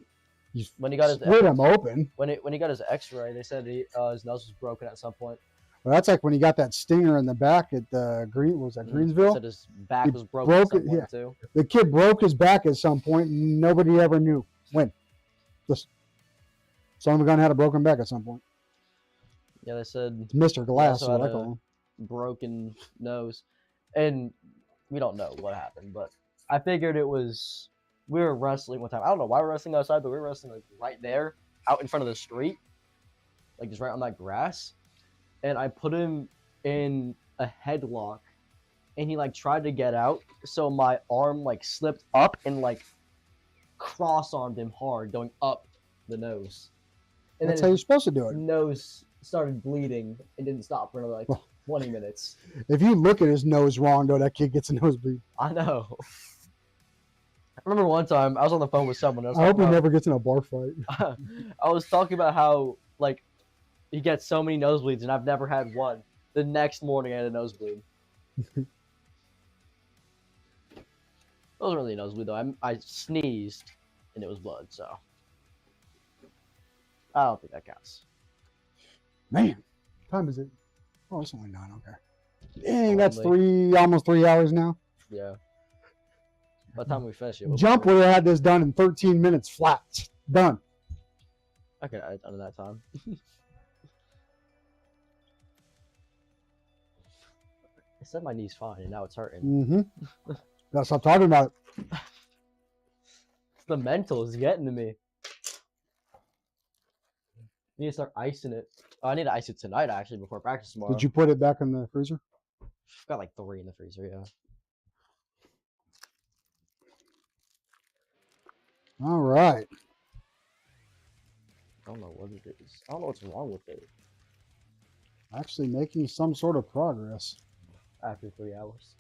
You When he got his split him open. when he got his X-ray, they said his nose was broken at some point. Well, that's like when he got that stinger in the back at what was that, Greensville? Said his back He was broken at broke some it, point yeah. too. The kid broke his back at some point, and nobody ever knew when. Just son of a gun had a broken back at some point. Yeah, they said It's Mr. Glass, is also what I had call a him. broken nose, and we don't know what happened, but I figured it was we were wrestling one time. I don't know why we were wrestling outside, but we were wrestling like right there, out in front of the street, like just right on that grass, and I put him in a headlock, and he like tried to get out, so my arm like slipped up and like cross-armed him hard, going up the nose, and That's then how you're his supposed to do it. nose started bleeding and didn't stop for another like 20 minutes. If you look at his nose wrong, though, that kid gets a nosebleed. I know. remember one time I was on the phone with someone. I hope he never gets in a bar fight. I was talking about how like he gets so many nosebleeds, and I've never had one. The next morning, I had a nosebleed. It wasn't really a nosebleed though. I sneezed, and it was blood. So I don't think that counts. Man, what time is it? Oh, it's only 9. Okay. Dang, that's Only. almost 3 hours now. Yeah. By the time we finish it, we'll Jump would have had this done in 13 minutes flat. Done. I could have done it that time. I said my knee's fine, and now it's hurting. Mm-hmm. Gotta stop talking about it. The mental is getting to me. I need to start icing it. Oh, I need to ice it tonight, actually, before practice tomorrow. Did you put it back in the freezer? I've got like 3 in the freezer, yeah. All right. I don't know what it is. I don't know what's wrong with it Actually making some sort of progress. after 3 hours.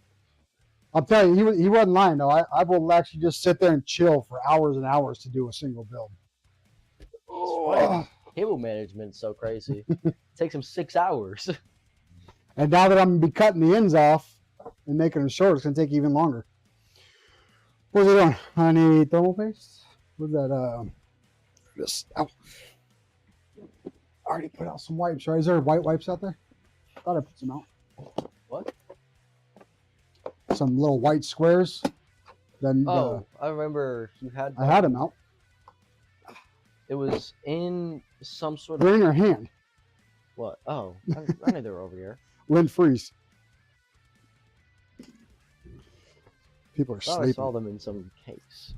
I'll tell you, he wasn't lying though. I will actually just sit there and chill for hours and hours to do a single build. Funny. Cable management's so crazy. It takes him 6 hours. And now that I'm gonna be cutting the ends off and making them short, it's gonna take even longer. What's it doing? I need thermal paste. What's that? This. Ow. I already put out some wipes. Right? Is there white wipes out there? Thought I put some out. What? Some little white squares. Then Oh, I remember you had. I had them out. It was in some sort They're of. in your hand. What? Oh, I knew they were over here. Lint freeze. People are I thought I sleeping. saw them in some case.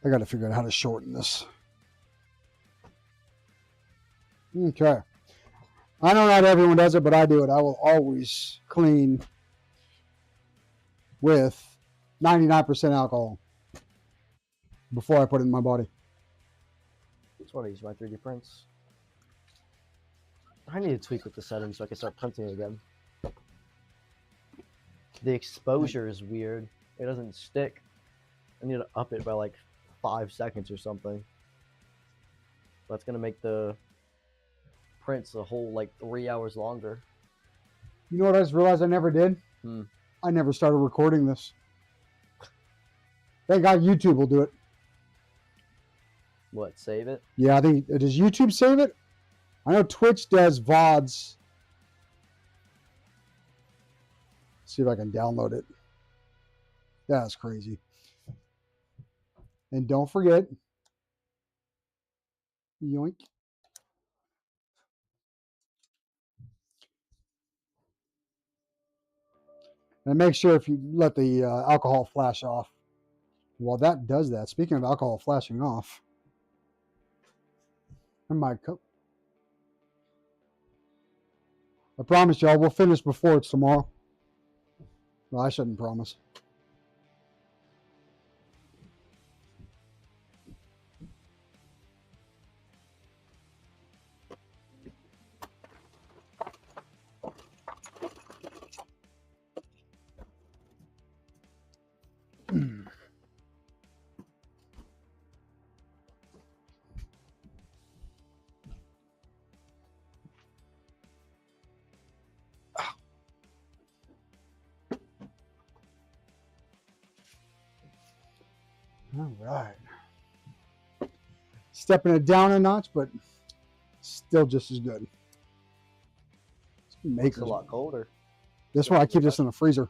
I got to figure out how to shorten this. Okay. I know not everyone does it, but I do it. I will always clean with 99% alcohol before I put it in my body. That's what I use my 3D prints. I need to tweak with the settings so I can start printing again. The exposure is weird. It doesn't stick. I need to up it by like 5 seconds or something. That's gonna make the prints a whole like 3 hours longer. You know what I just realized I never did? Hmm. I never started recording this. Thank God YouTube will do it. What, save it? Yeah, I think, does YouTube save it? I know Twitch does VODs. See if I can download it. That's crazy. And don't forget, yoink. And make sure if you let the alcohol flash off. While that does that, speaking of alcohol flashing off, in my cup. I promise y'all we'll finish before it's tomorrow. Well, I shouldn't promise. All right. Stepping it down a notch, but still just as good. It's Makers. a lot colder. That's why I keep this in the freezer.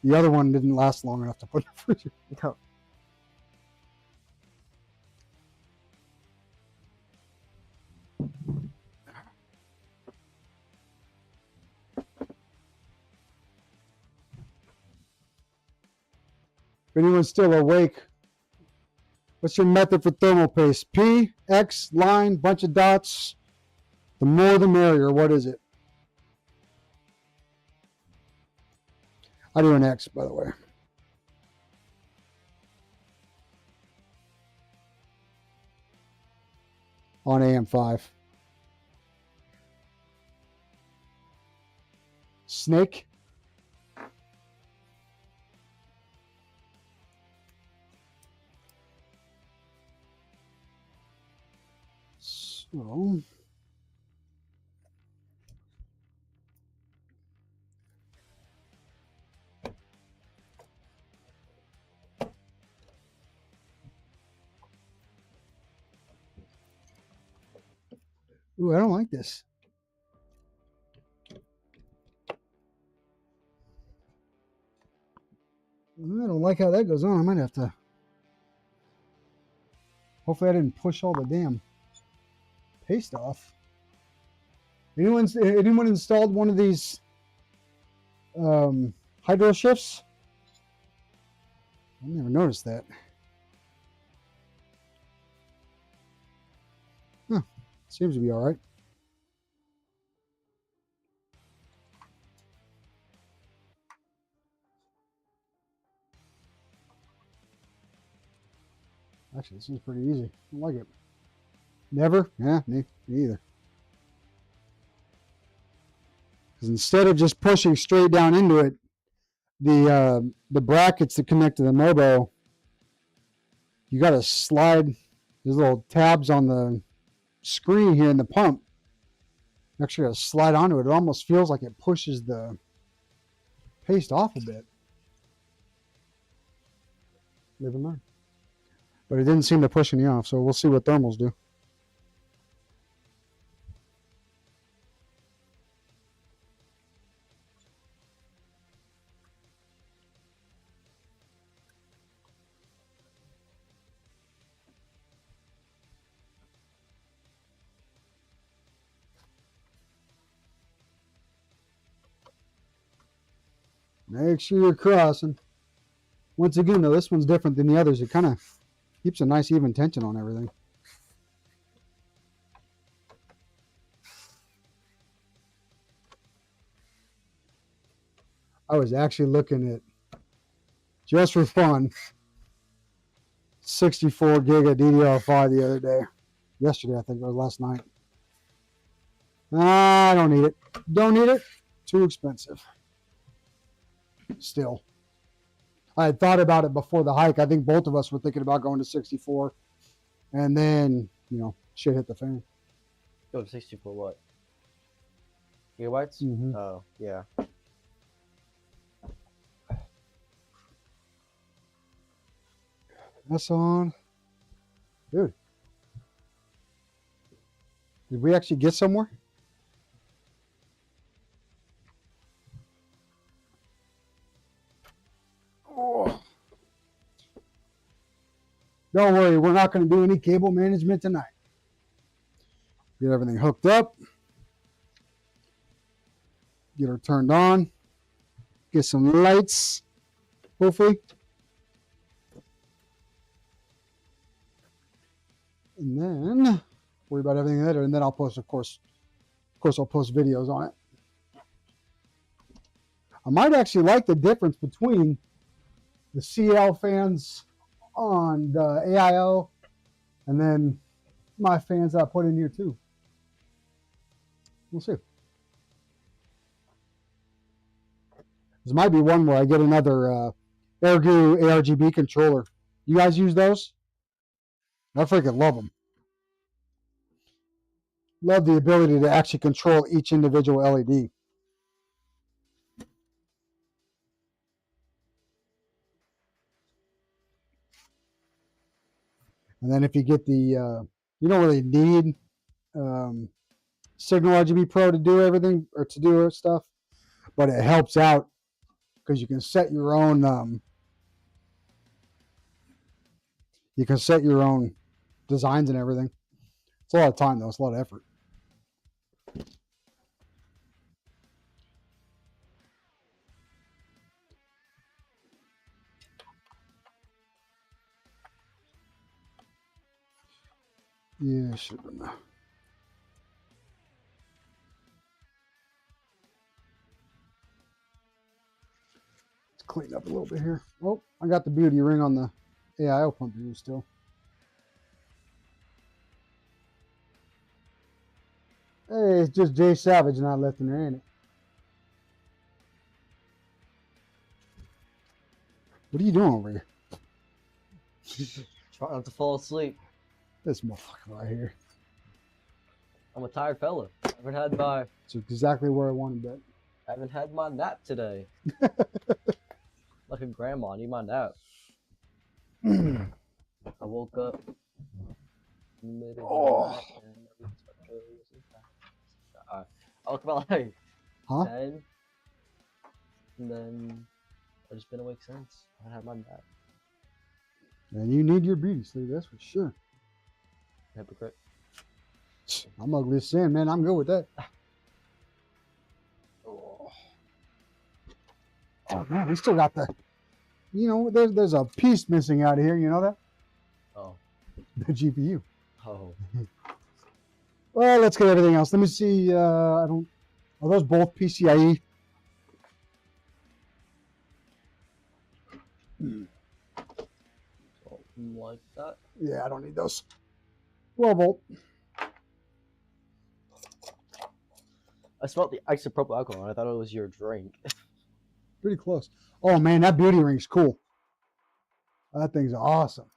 The other one didn't last long enough to put in the freezer. No. If anyone's still awake, what's your method for thermal paste? P, X, line, bunch of dots. The more the merrier. What is it? I do an X, by the way. On AM5. Snake. So, ooh, I don't like this. I don't like how that goes on. I might have to. Hopefully, I didn't push all the damn paste off. Anyone installed one of these hydro shifts? I never noticed that. Huh. Seems to be all right. Actually, this is pretty easy. I like it. Never? Yeah, me either. Because instead of just pushing straight down into it, the brackets that connect to the Mobo, you got to slide. There's little tabs on the screen here in the pump. You actually got to slide onto it. It almost feels like it pushes the paste off a bit. Live and learn. But it didn't seem to push any off, so we'll see what thermals do. Make sure you're crossing. Once again, though, this one's different than the others. It kind of keeps a nice even tension on everything. I was actually looking at, just for fun, 64 gig of DDR5 the other day. Yesterday, I think it was last night. I don't need it. Don't need it. Too expensive. Still. I had thought about it before the hike. I think both of us were thinking about going to 64. And then, shit hit the fan. Go to 64 what? Gigabytes? Mm-hmm. Oh, yeah. That's on. Dude. Did we actually get somewhere? Oh. Don't worry, we're not going to do any cable management tonight. Get everything hooked up. Get her turned on. Get some lights, hopefully. And then worry about everything later. And then I'll post, of course, I'll post videos on it. I might actually like the difference between the CL fans on the AIO and then my fans I put in here too. We'll see. This might be one where I get another AirGuru ARGB controller. You guys use those? I freaking love them. Love the ability to actually control each individual LED. And then if you get the, you don't really need Signal RGB Pro to do everything or to do stuff, but it helps out because you can set your own, designs and everything. It's a lot of time though. It's a lot of effort. Yeah, should have been. Let's clean up a little bit here. Oh, I got the beauty ring on the AIO pump here still. Hey, it's just Jay Savage not lifting her, ain't it? What are you doing over here? Try not to fall asleep. This motherfucker right here. I'm a tired fella. I It's exactly where I wanted that. haven't had my nap today. Like a grandma, I need my nap. I woke up in the middle of the night and I woke up at like Huh? 10, and then I've just been awake since. I had my nap. And you need your beauty sleep, that's for sure. Hypocrite. I'm ugly as sin, man. I'm good with that. Oh, man, we still got the. You know, there's a piece missing out of here. You know that? Oh. The GPU. Oh. Well, let's get everything else. Let me see. I don't. Are those both PCIe? Something like that. Yeah, I don't need those. 12 volt. I smelled the isopropyl alcohol and I thought it was your drink. Pretty close. Oh man, that beauty ring's cool. That thing's awesome.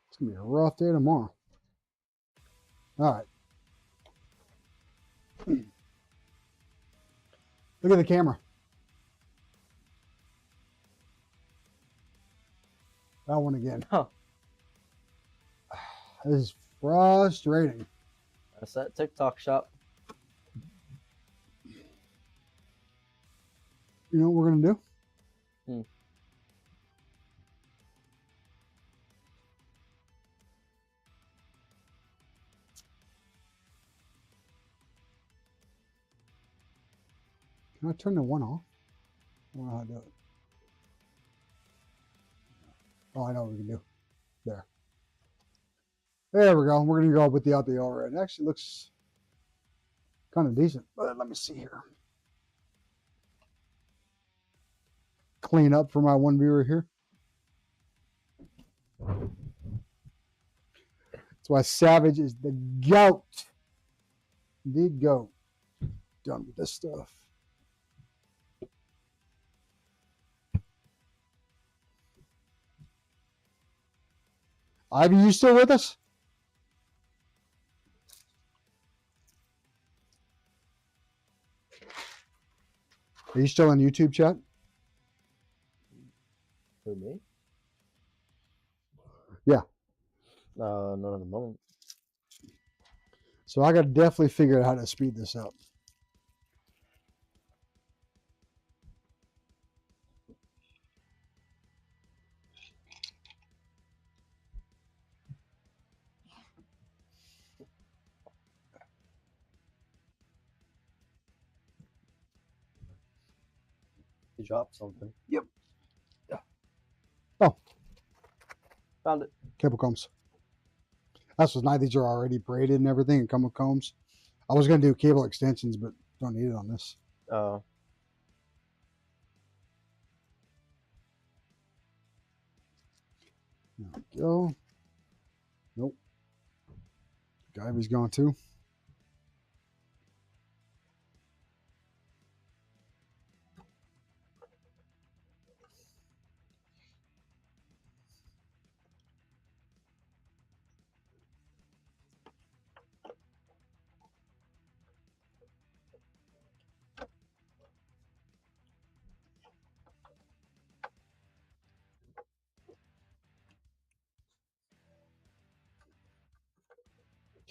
It's gonna be a rough day tomorrow. All right. Look at the camera. That one again. Huh. This is frustrating. That's that TikTok shop. You know what we're gonna do? Can I turn the one off? I don't know how to do it. Oh, I know what we can do. There. There we go. We're going to go with the out the overhead. It actually looks kind of decent. But let me see here. Clean up for my one viewer here. That's why Savage is the GOAT. The GOAT. Done with this stuff. Ivy, you still with us? Are you still in YouTube chat? Who, me? Yeah. Not at the moment. So I got to definitely figure out how to speed this up. You dropped something. Yep. Yeah. Oh. Found it. Cable combs. That's what's nice. These are already braided and everything and come with combs. I was going to do cable extensions, but don't need it on this. Oh. There we go. Nope. Ivy's gone too.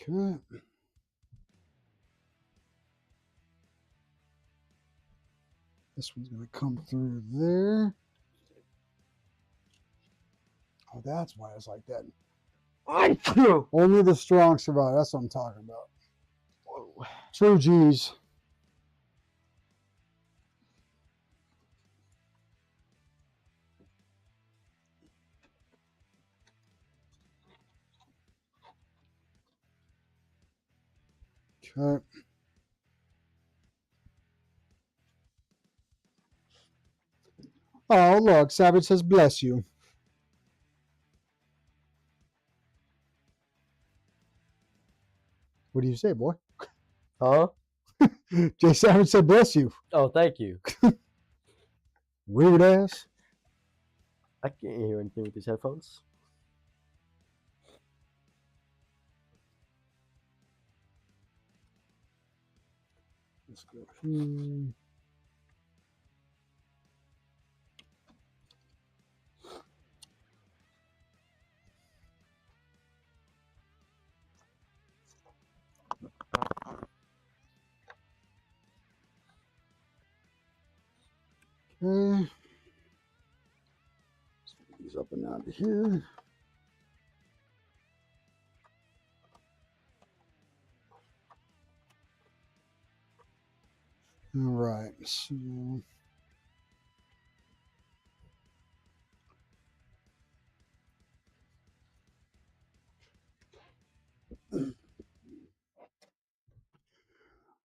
Okay. This one's going to come through there. Oh, that's why it's like that. Only the strong survive. That's what I'm talking about. Whoa. True G's. Okay. Oh, look. Savage says, bless you. What do you say, boy? Huh? Jay Savage said, bless you. Oh, thank you. Weird ass. I can't hear anything with these headphones. Let's go here. Okay. Let's put these up and out of here. All right. So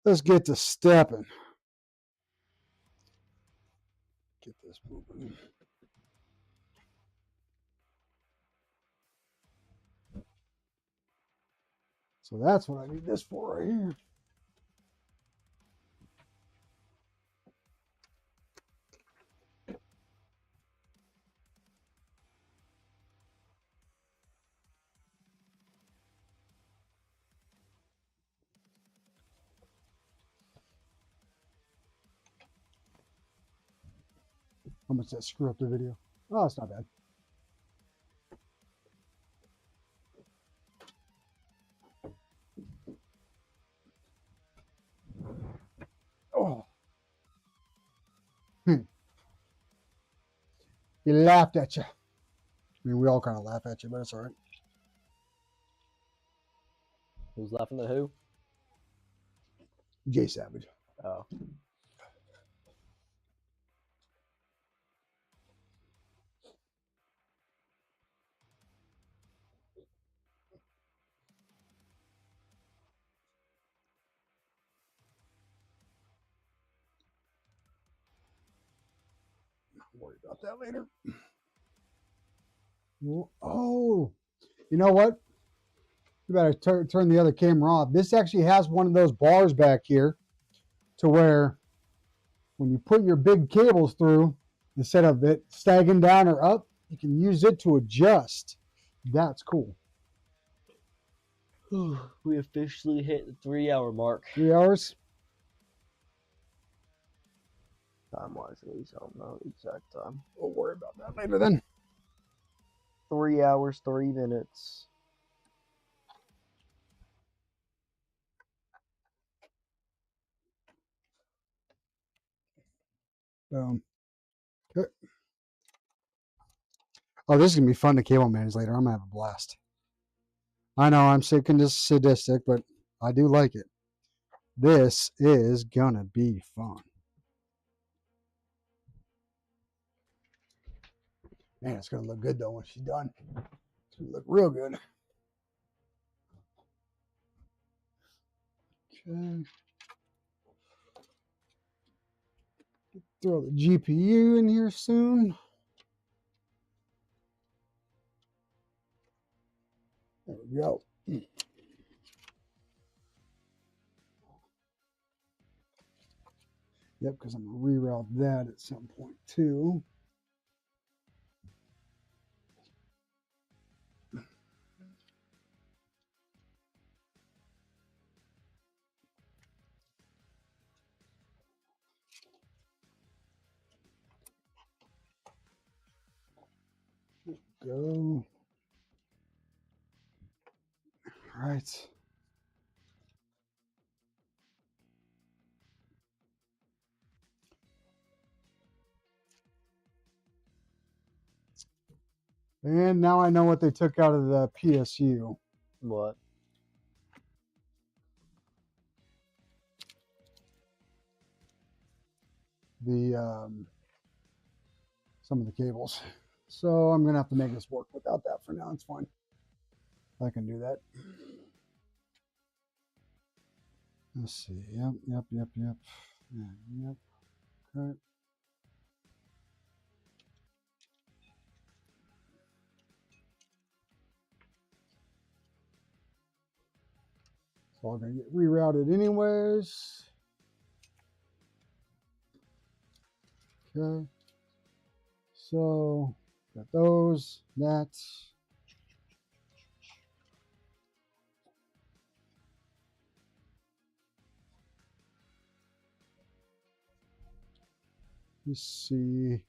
let's get to stepping. Get this moving. So that's what I need this for right here. How much that screw up the video? Oh, it's not bad. Oh. He laughed at you. I mean, we all kind of laugh at you, but it's all right. Who's laughing at who? Jay Savage. Oh. I'll worry about that later. Oh, you know what? You better turn the other camera off. This actually has one of those bars back here to where when you put your big cables through, instead of it sagging down or up, you can use it to adjust. That's cool. We officially hit the 3-hour mark. 3 hours? Time wise, at least. I don't know the exact time. We'll worry about that later then. 3 hours, 3 minutes. Okay. Oh, this is going to be fun to cable manage later. I'm going to have a blast. I know I'm sick and just sadistic, but I do like it. This is going to be fun. Man, it's going to look good, though, when she's done. It's going to look real good. Okay. Throw the GPU in here soon. There we go. Yep, because I'm going to reroute that at some point, too. Go. All right. And now I know what they took out of the PSU. What? The some of the cables. So I'm gonna have to make this work without that for now. It's fine. I can do that. Let's see. Yep. Yeah, yep. Okay. It's all gonna get rerouted anyways. Okay. So got those, that. Let's see.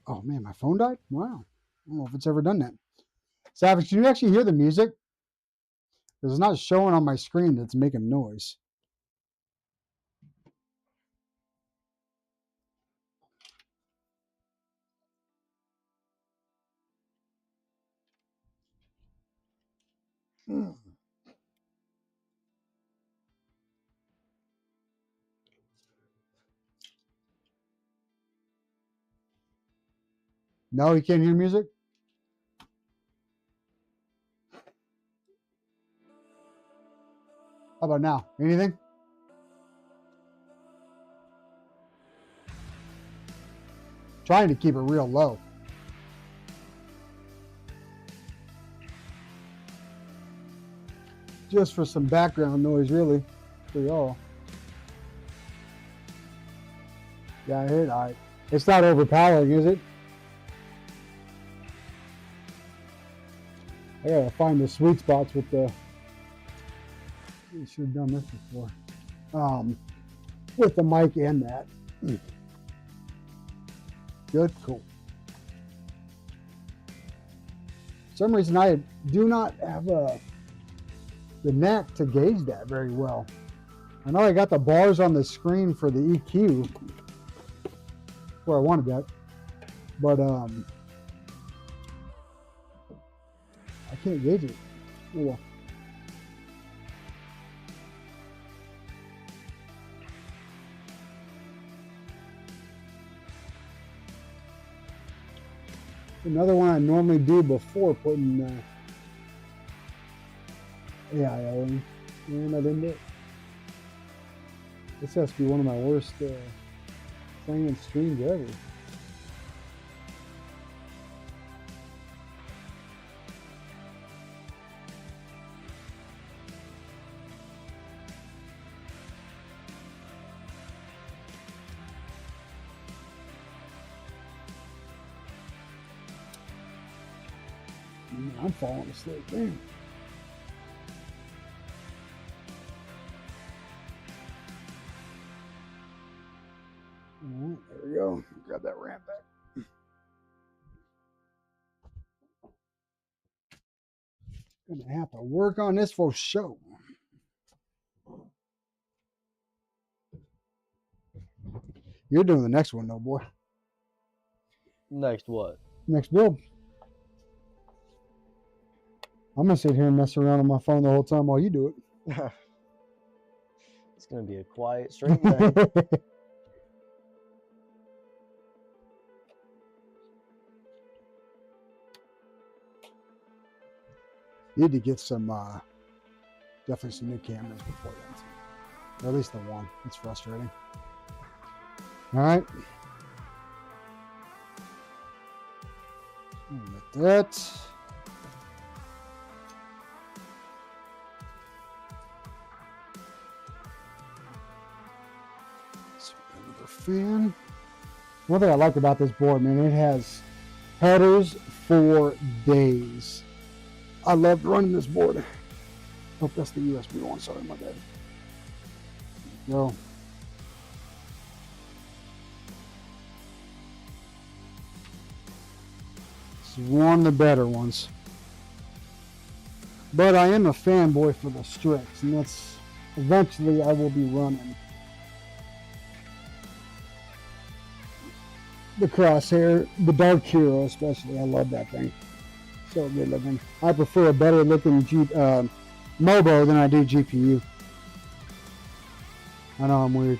Oh man, my phone died? Wow. I don't know if it's ever done that. Savage, can you actually hear the music? Because it's not showing on my screen that it's making noise. Mm. No, you can't hear music? How about now? Anything? Trying to keep it real low. Just for some background noise, really, for y'all. Yeah, I hear it. All right. It's not overpowering, is it? I gotta find the sweet spots with the. We should have done this before. With the mic and that. Good, cool. For some reason, I do not have the knack to gauge that very well. I know I got the bars on the screen for the EQ where I wanted that, but I can't gauge it. Oh, well. Another one I normally do before putting AIO in, and I didn't do it. This has to be one of my worst playing streams ever. Man, I'm falling asleep. Damn. All right, there we go. Grab that ramp back. Gonna have to work on this for show. You're doing the next one, though, boy. Next what? Next build. I'm gonna sit here and mess around on my phone the whole time while you do it. It's gonna be a quiet stream then. Need to get some, definitely some new cameras before that. Or at least the one. It's frustrating. All right. Get that. Another fan. One thing I like about this board, man, it has headers for days. I loved running this board. Hope that's the USB one. Sorry, my bad. Go. It's one of the better ones. But I am a fanboy for the Strix, and that's eventually I will be running the Crosshair, the Dark Hero especially. I love that thing. So good looking. I prefer a better looking Mobo than I do GPU. I know I'm weird.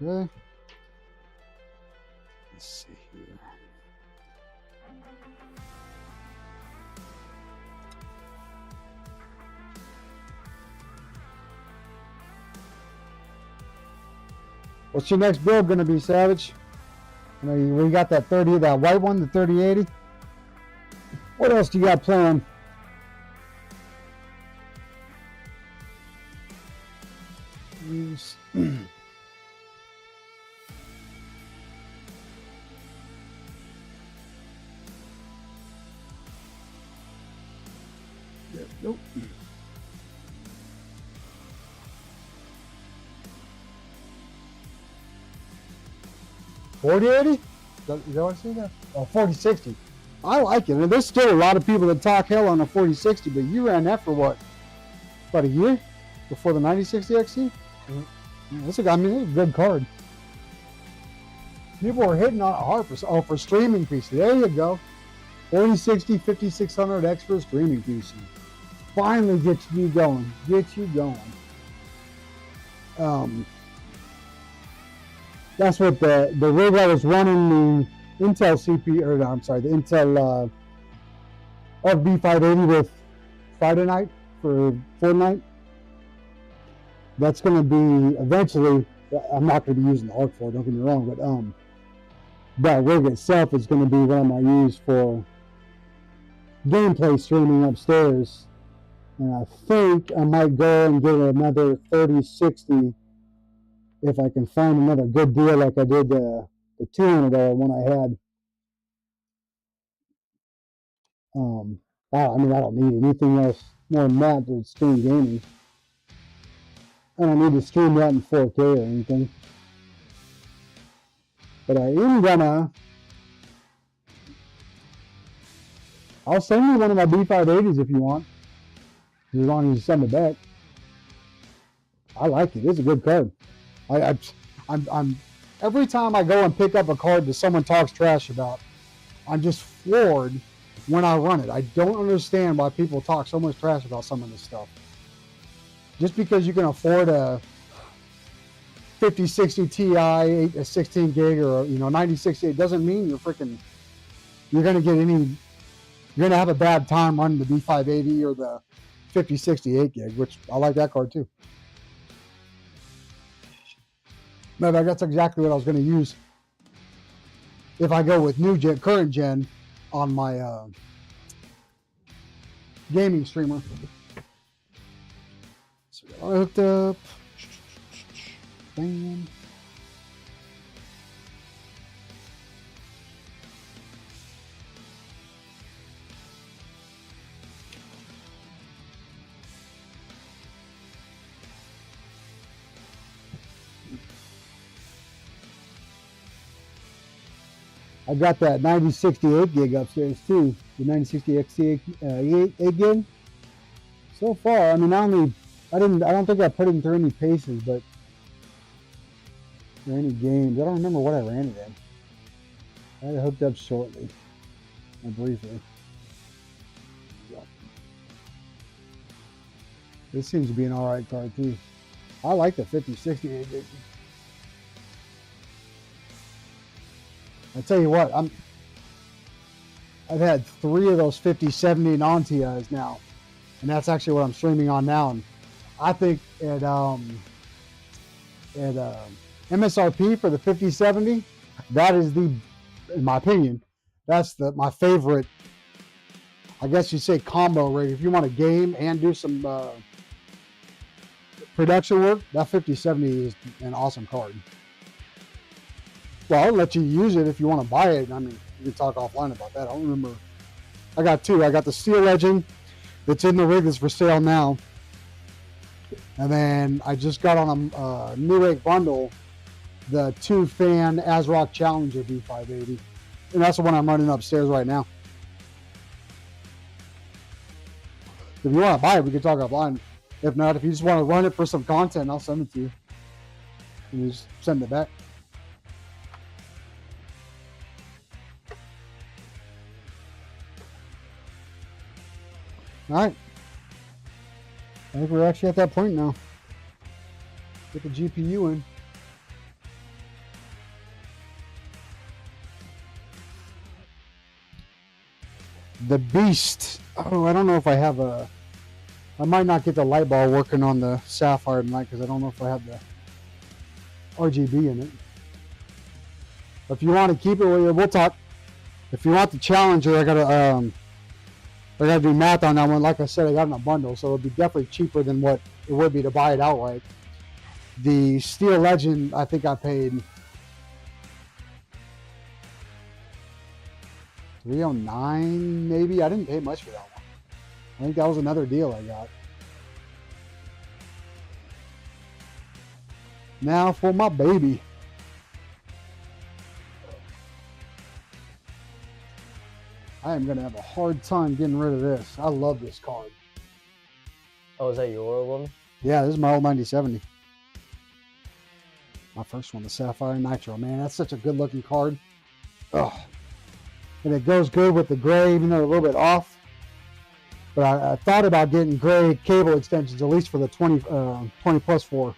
Okay. Let's see here. What's your next build going to be, Savage? I know we got that 30, that white one, the 3080. What else do you got planned? Nope. $40.80? Is that what I see there? Oh, 4060. I like it. And there's still a lot of people that talk hell on a 4060, but you ran that for what? About a year before the 9060 XC? That's a good card. People are hitting on it hard for streaming PC. There you go. 4060, 5600 X for streaming PC. Finally gets you going. That's what the rig I was running the Intel CPU, or no, I'm sorry, the Intel FB580 with Friday night for Fortnite. That's going to be eventually. I'm not going to be using the ARC for it, don't get me wrong, but that rig itself is going to be what I'm going to use for gameplay streaming upstairs. And I think I might go and get another 3060 if I can find another good deal like I did the $200 one I had. I don't need anything else more than that to stream gaming. I don't need to stream that in 4K or anything. But I am gonna. I'll send you one of my B580s if you want. As long as you send it back. I like it. It's a good card. I'm every time I go and pick up a card that someone talks trash about, I'm just floored when I run it. I don't understand why people talk so much trash about some of this stuff. Just because you can afford a 5060 Ti, a 16 gig, or 9060, it doesn't mean you're gonna have a bad time running the B580 or the 5068 gig, which I like that card too. No, that's exactly what I was going to use if I go with current gen on my gaming streamer. So we got all hooked up. Bam. I got that 9068 gig upstairs too. The 9060 XC 8 gig. So far, I don't think I put it through any paces, but or any games. I don't remember what I ran it in. I had it hooked up shortly, or briefly. Yeah. This seems to be an alright card too. I like the 5068 gig. I tell you what, I've had 3 of those 5070 non-TIs now, and that's actually what I'm streaming on now. And I think at MSRP for the 5070, that is in my opinion, that's my favorite. I guess you'd say combo rig. If you want to game and do some production work, that 5070 is an awesome card. Well, I'll let you use it if you want to buy it. I mean, you can talk offline about that. I don't remember. I got 2. I got the Steel Legend that's in the rig that's for sale now. And then I just got on a new rig bundle the 2-fan ASRock Challenger B580. And that's the one I'm running upstairs right now. If you want to buy it, we can talk offline. If not, if you just want to run it for some content, I'll send it to you. And just send it back. All right. I think we're actually at that point now. Get the GPU in. The Beast. Oh, I don't know if I have a... I might not get the light ball working on the Sapphire tonight because I don't know if I have the RGB in it. If you want to keep it, we'll talk. If you want the Challenger, I got a... I gotta do math on that one. Like I said, I got it in a bundle, so it'll be definitely cheaper than what it would be to buy it outright. The Steel Legend, I think I paid $309 maybe. I didn't pay much for that one. I think that was another deal I got. Now for my baby. I am going to have a hard time getting rid of this. I love this card. Oh, is that your one? Yeah, this is my old 9070. My first one, the Sapphire Nitro. Man, that's such a good looking card. Oh, and it goes good with the gray, even though they're a little bit off. But I thought about getting gray cable extensions, at least for the 20 plus 4.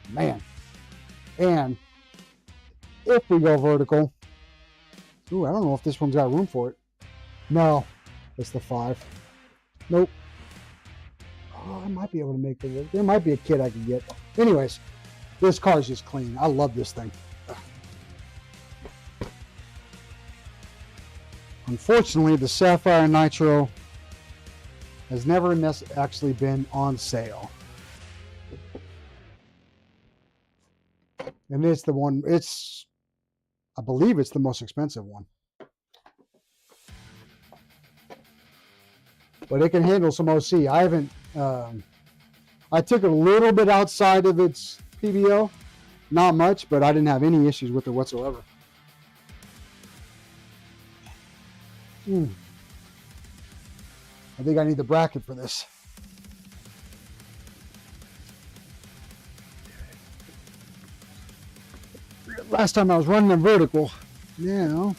Man. And if we go vertical, ooh, I don't know if this one's got room for it. No, it's the 5. Nope. Oh, I might be able to make it work. There might be a kit I can get. Anyways, this car's just clean. I love this thing. Unfortunately, the Sapphire Nitro has never actually been on sale. And it's the one, I believe it's the most expensive one. But it can handle some OC. I haven't, I took it a little bit outside of its PBO. Not much, but I didn't have any issues with it whatsoever. I think I need the bracket for this. Last time I was running a vertical. Yeah.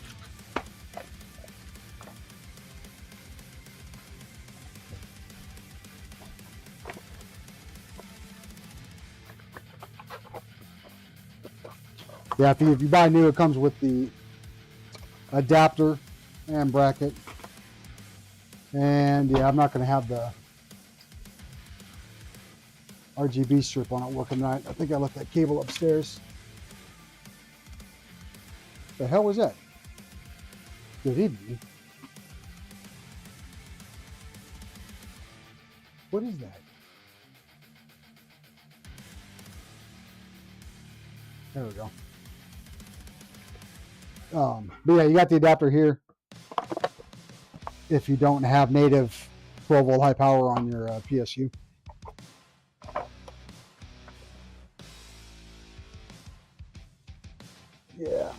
Yeah, if you buy new, it comes with the adapter and bracket. And yeah, I'm not going to have the RGB strip on it working right. I think I left that cable upstairs. The hell was that? Good evening. What is that? There we go. But yeah, you got the adapter here. If you don't have native 12 volt high power on your PSU. Yeah.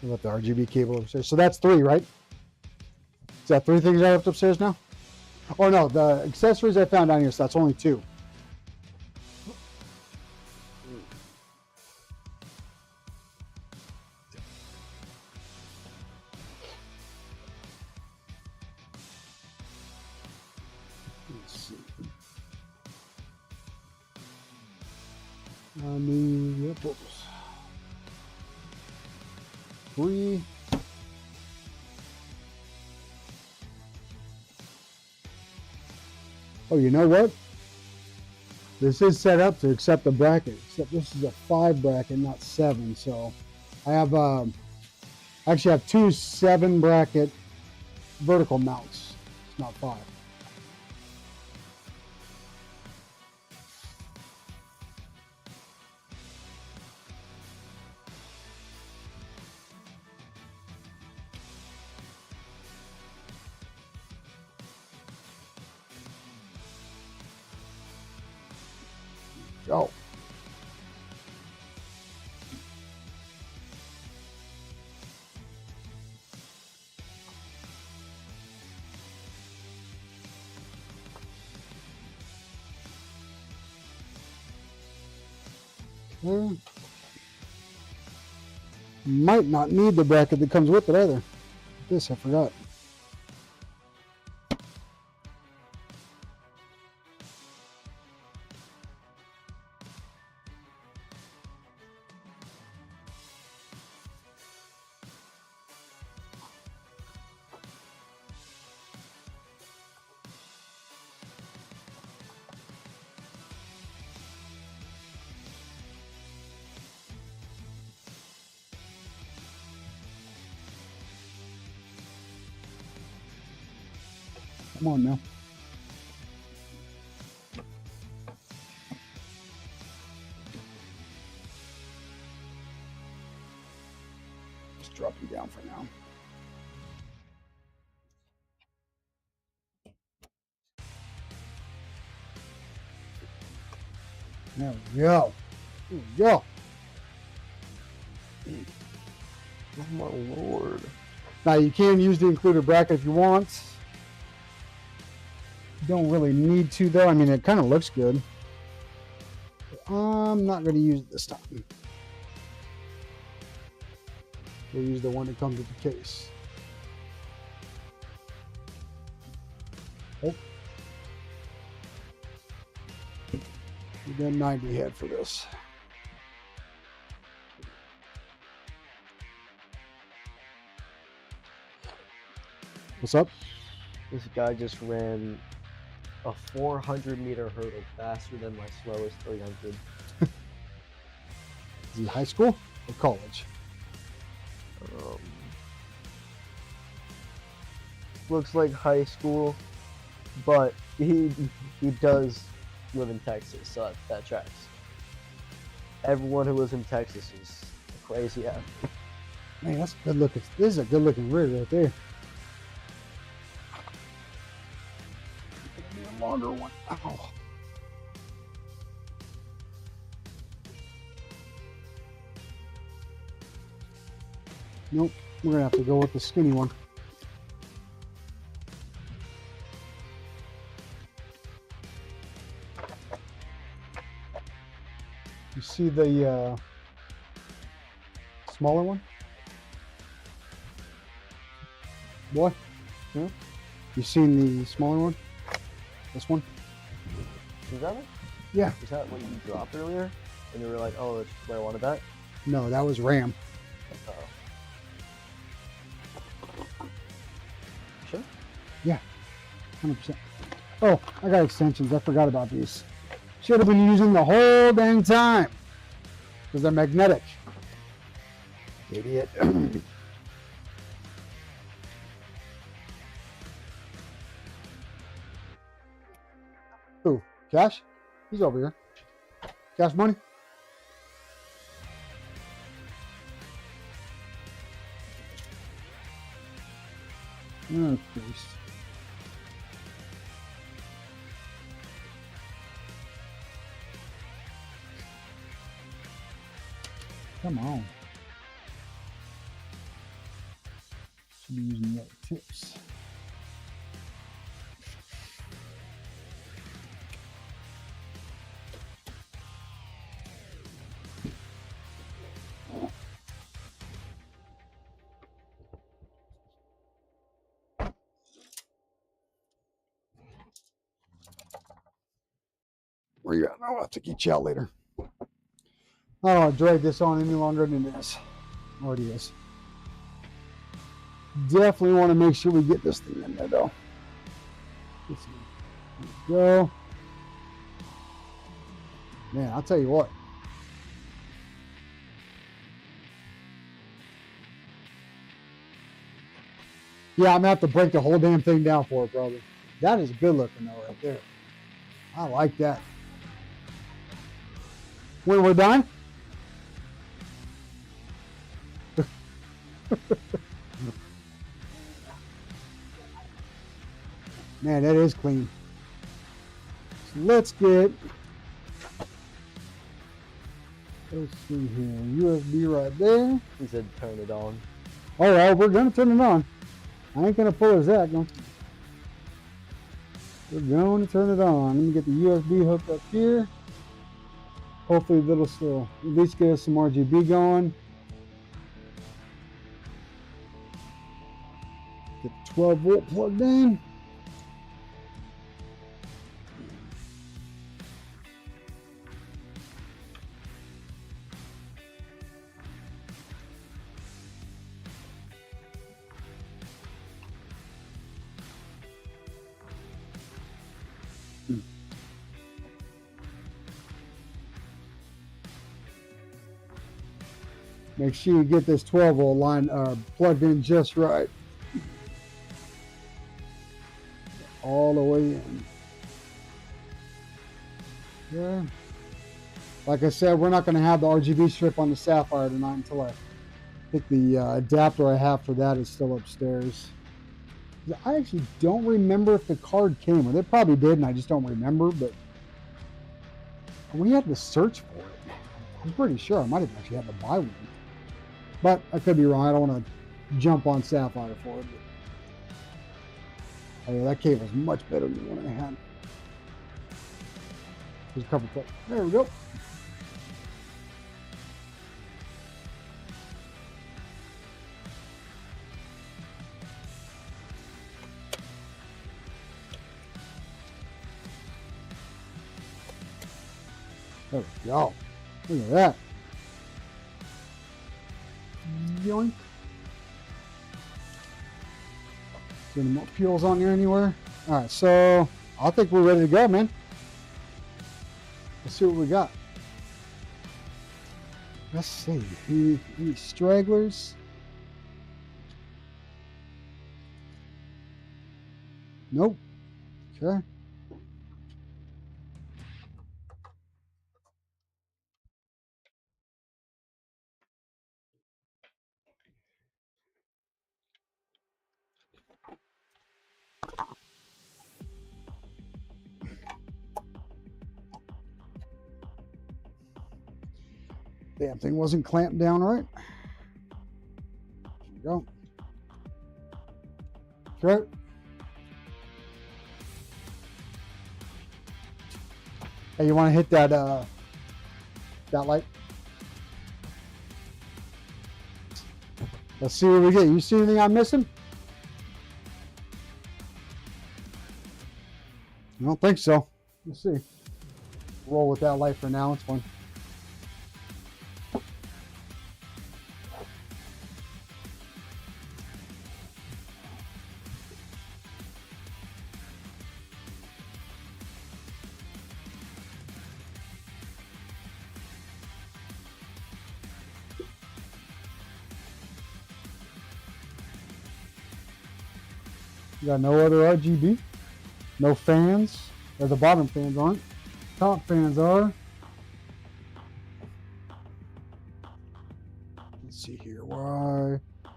You got the RGB cable upstairs. So that's 3, right? Is that 3 things I left upstairs now? Oh no, the accessories I found down here, so that's only 2. Let's see. Yep, what was 3. Oh, you know what? This is set up to accept the bracket, except this is a 5 bracket, not 7. So I have actually have 2 7 bracket vertical mounts. It's not 5. Go. Might not need the bracket that comes with it either. This I forgot. Come on now. Just drop you down for now. There we go. There we go. Oh my lord. Now you can use the included bracket if you want. You don't really need to though. I mean, it kind of looks good. I'm not going to use it this time. We'll use the one that comes with the case. Oh. We got 90 head for this. What's up? This guy just ran a 400-meter hurdle faster than my slowest 300. Is he high school or college? Looks like high school, but he does live in Texas, so that tracks. Everyone who lives in Texas is crazy athlete. Man, that's good looking. This is a good looking rig right there. Be a longer one. Ow. Nope, we're gonna have to go with the skinny one. You see the smaller one? Boy? Hmm? You seen the smaller one? This one? Is that it? Yeah. Is that what you dropped earlier? And you were like, oh, that's where I wanted that? No, that was RAM. Oh. Sure? 100%. Oh, I got extensions. I forgot about these. Should have been using the whole dang time. Because they're magnetic. Idiot. Who? Cash? He's over here. Cash money? Oh, Christ. Come on. Should be using the other tips. Where you at? I'll have to get you out later. I don't want to drag this on any longer than it is. Already is. Definitely want to make sure we get this thing in there though. Let's see. There we go. Man, I'll tell you what. Yeah, I'm gonna have to break the whole damn thing down for it, brother. That is good looking though, right there. I like that. When we're done? Man, that is clean. So let's see here. USB right there. He said turn it on. All right, we're gonna turn it on. I ain't gonna pull his that. No. We're going to turn it on. Let me get the USB hooked up here. Hopefully that'll still at least get us some RGB going. Get the 12 volt plugged in. Make sure you get this 12 volt line plugged in just right. All Yeah. Like I said, we're not going to have the RGB strip on the Sapphire tonight until I think the adapter I have for that is still upstairs. I actually don't remember if the card came with it. Probably did, and I just don't remember. But we had to search for it. I'm pretty sure I might have actually had to buy one, but I could be wrong. I don't want to jump on Sapphire for it. But, oh yeah, that cable's much better than the one I had. There's a couple. There we go. There we go. Look at that. Yoink. Is there any more peels on there anywhere? Alright, so I think we're ready to go, man. Let's see what we got. Let's see. Any stragglers? Nope. Okay. Damn thing wasn't clamped down right. There we go. Okay. Hey, you want to hit that that light? Let's see what we get. You see anything I'm missing? I don't think so. Let's see. Roll with that light for now. It's fun. You got no other RGB? No fans? Or the bottom fans aren't. Top fans are. Let's see here. Why? At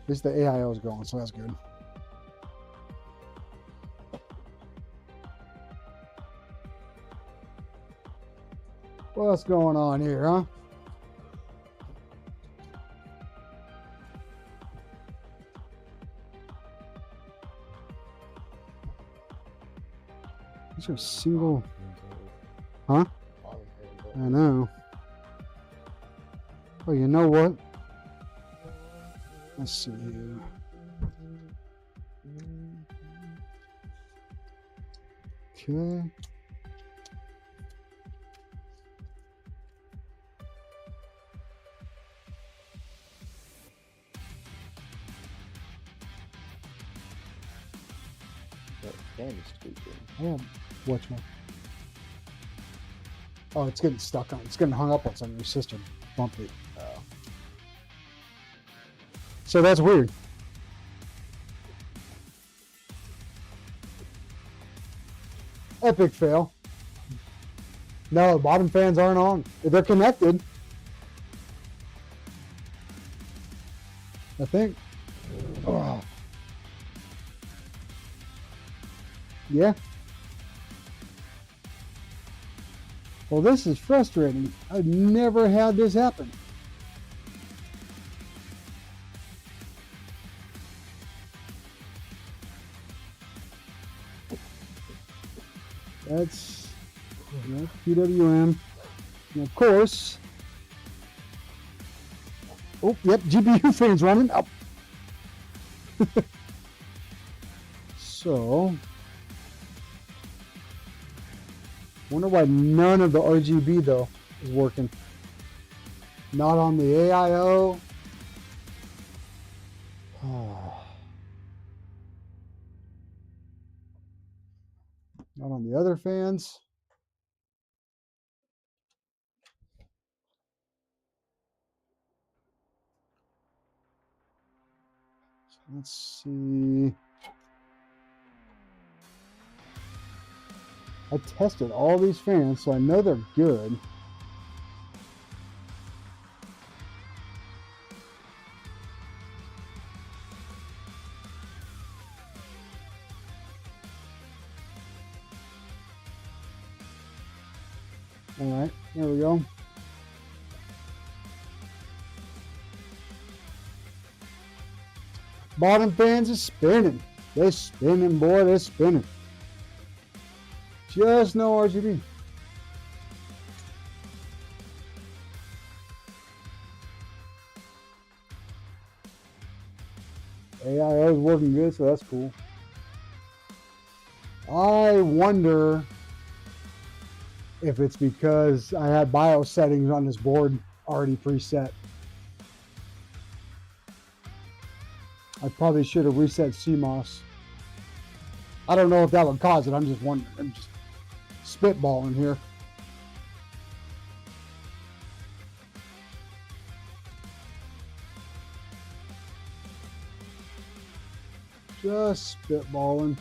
least the AIO is going, so that's good. What's going on here, huh? These are single. Huh? I know. Oh, you know what? Let's see here. Okay. That fan is tweaking. Yeah. Watch one. Oh, it's getting stuck on. It's getting hung up on something. Your sister bumped it. Oh. So that's weird. Epic fail. No, the bottom fans aren't on. They're connected. I think. Oh. Yeah. Well, this is frustrating. I've never had this happen. That's PWM. And of course. Oh, yep, GPU fans running up. So, wonder why none of the RGB though is working. Not on the AIO. Not on the other fans. So let's see. I tested all these fans, so I know they're good. All right, there we go. Bottom fans is spinning. They're spinning, boy. They're spinning. Just no RGB. AIO is working good, so that's cool. I wonder if it's because I had BIOS settings on this board already preset. I probably should have reset CMOS. I don't know if that would cause it. I'm just wondering. I'm just spitballing here. Just spitballing.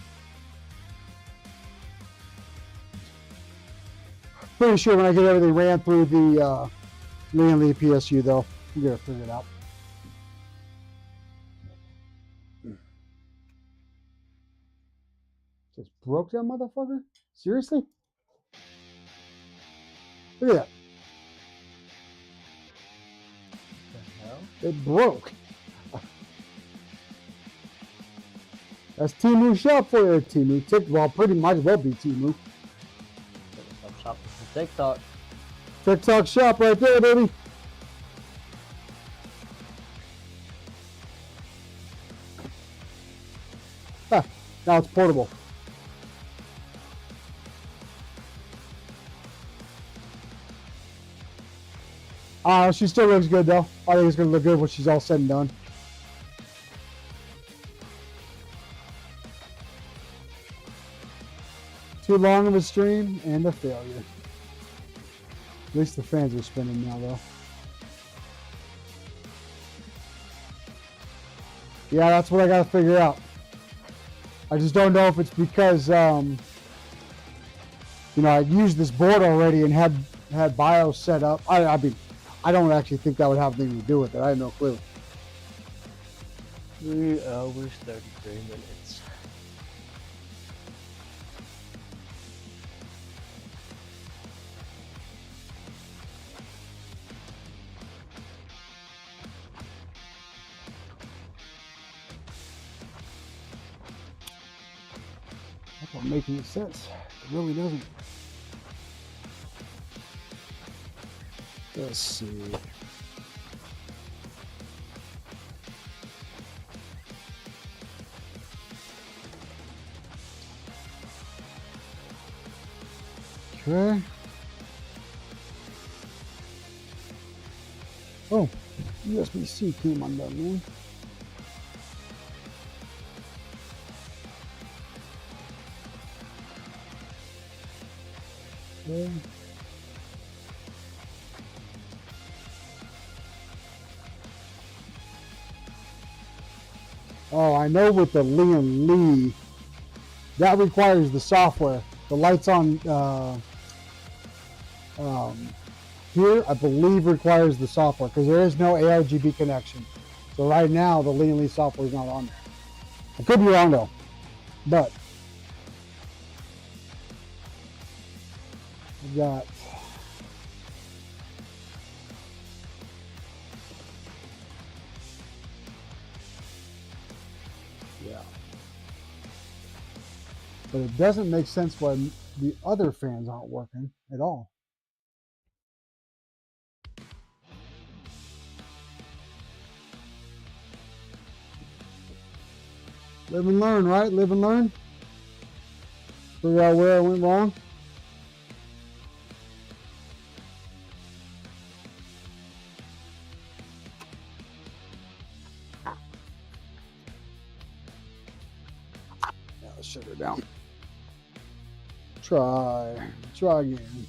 Pretty sure when I get everything ran through the Lian Li PSU though, I'm gonna figure it out. Just broke that motherfucker? Seriously? Look at that. The hell? It broke. That's Temu shop for you, Temu. Well, pretty much well be Temu. Stop shopping for TikTok. TikTok shop right there, baby. Ah, now it's portable. She still looks good though. I think it's gonna look good when she's all said and done. Too long of a stream and a failure. At least the fans are spinning now though. Yeah, that's what I gotta figure out. I just don't know if it's because you know, I used this board already and had BIOS set up. I mean, I don't actually think that would have anything to do with it. I have no clue. 3 hours, 33 minutes. That don't make any sense. It really doesn't. Let's see. Okay. Oh, USB-C came undone, man. Okay. Oh, I know with the Lian Li, that requires the software. The lights on here, I believe, requires the software because there is no ARGB connection. So right now, the Lian Li software is not on there. I could be wrong though, but I've got yeah. But it doesn't make sense why the other fans aren't working at all. Live and learn, right? Live and learn. Figure out where I went wrong. Yeah, let's shut her down. Try again.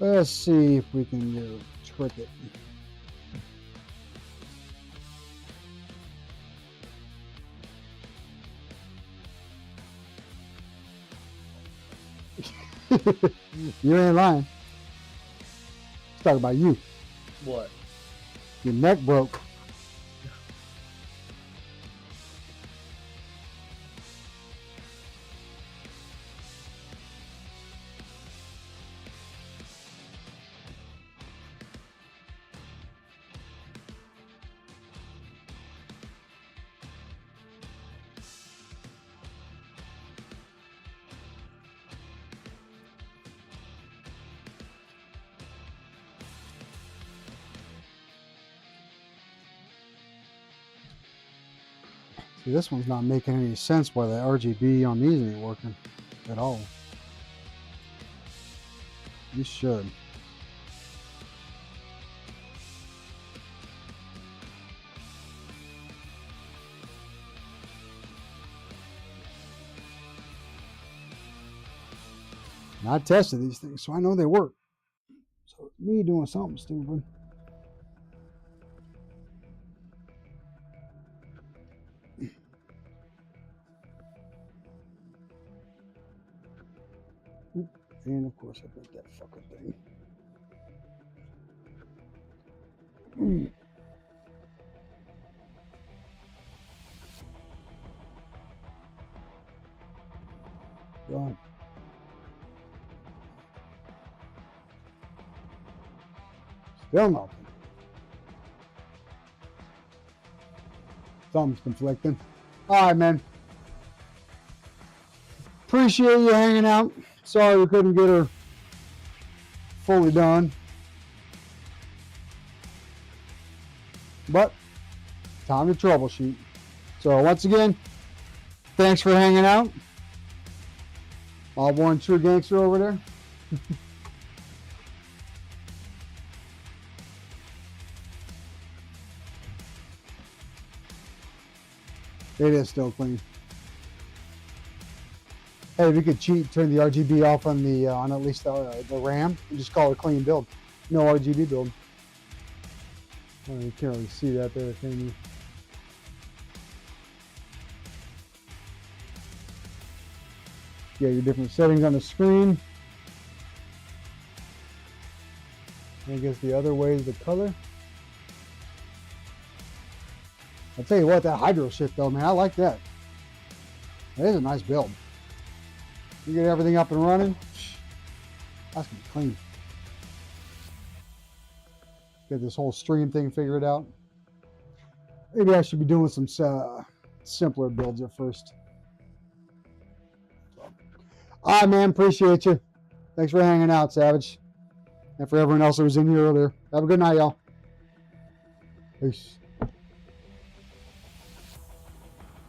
Let's see if we can trick it. You ain't lying. Let's talk about you. What? Your neck broke. See, this one's not making any sense why the RGB on these ain't working at all. You should. And I tested these things, so I know they work. So it's me doing something stupid. And of course I broke that fucking thing. Done. Still nothing. Thumbs conflicting. All right, man. Appreciate you hanging out. Sorry we couldn't get her fully done. But time to troubleshoot. So once again, thanks for hanging out. All one true gangster over there. It is still clean. Hey, if you could cheat, turn the RGB off on the on at least the RAM, and just call it a clean build. No RGB build. Oh, you can't really see that there, can you? Yeah, your different settings on the screen. I guess the other way is the color. I'll tell you what, that hydro shift though, man, I like that. That is a nice build. You get everything up and running, that's gonna be clean. Get this whole stream thing figured out. Maybe I should be doing some simpler builds at first. All right, man, appreciate you. Thanks for hanging out, Savage. And for everyone else that was in here earlier. Have a good night, y'all. Peace.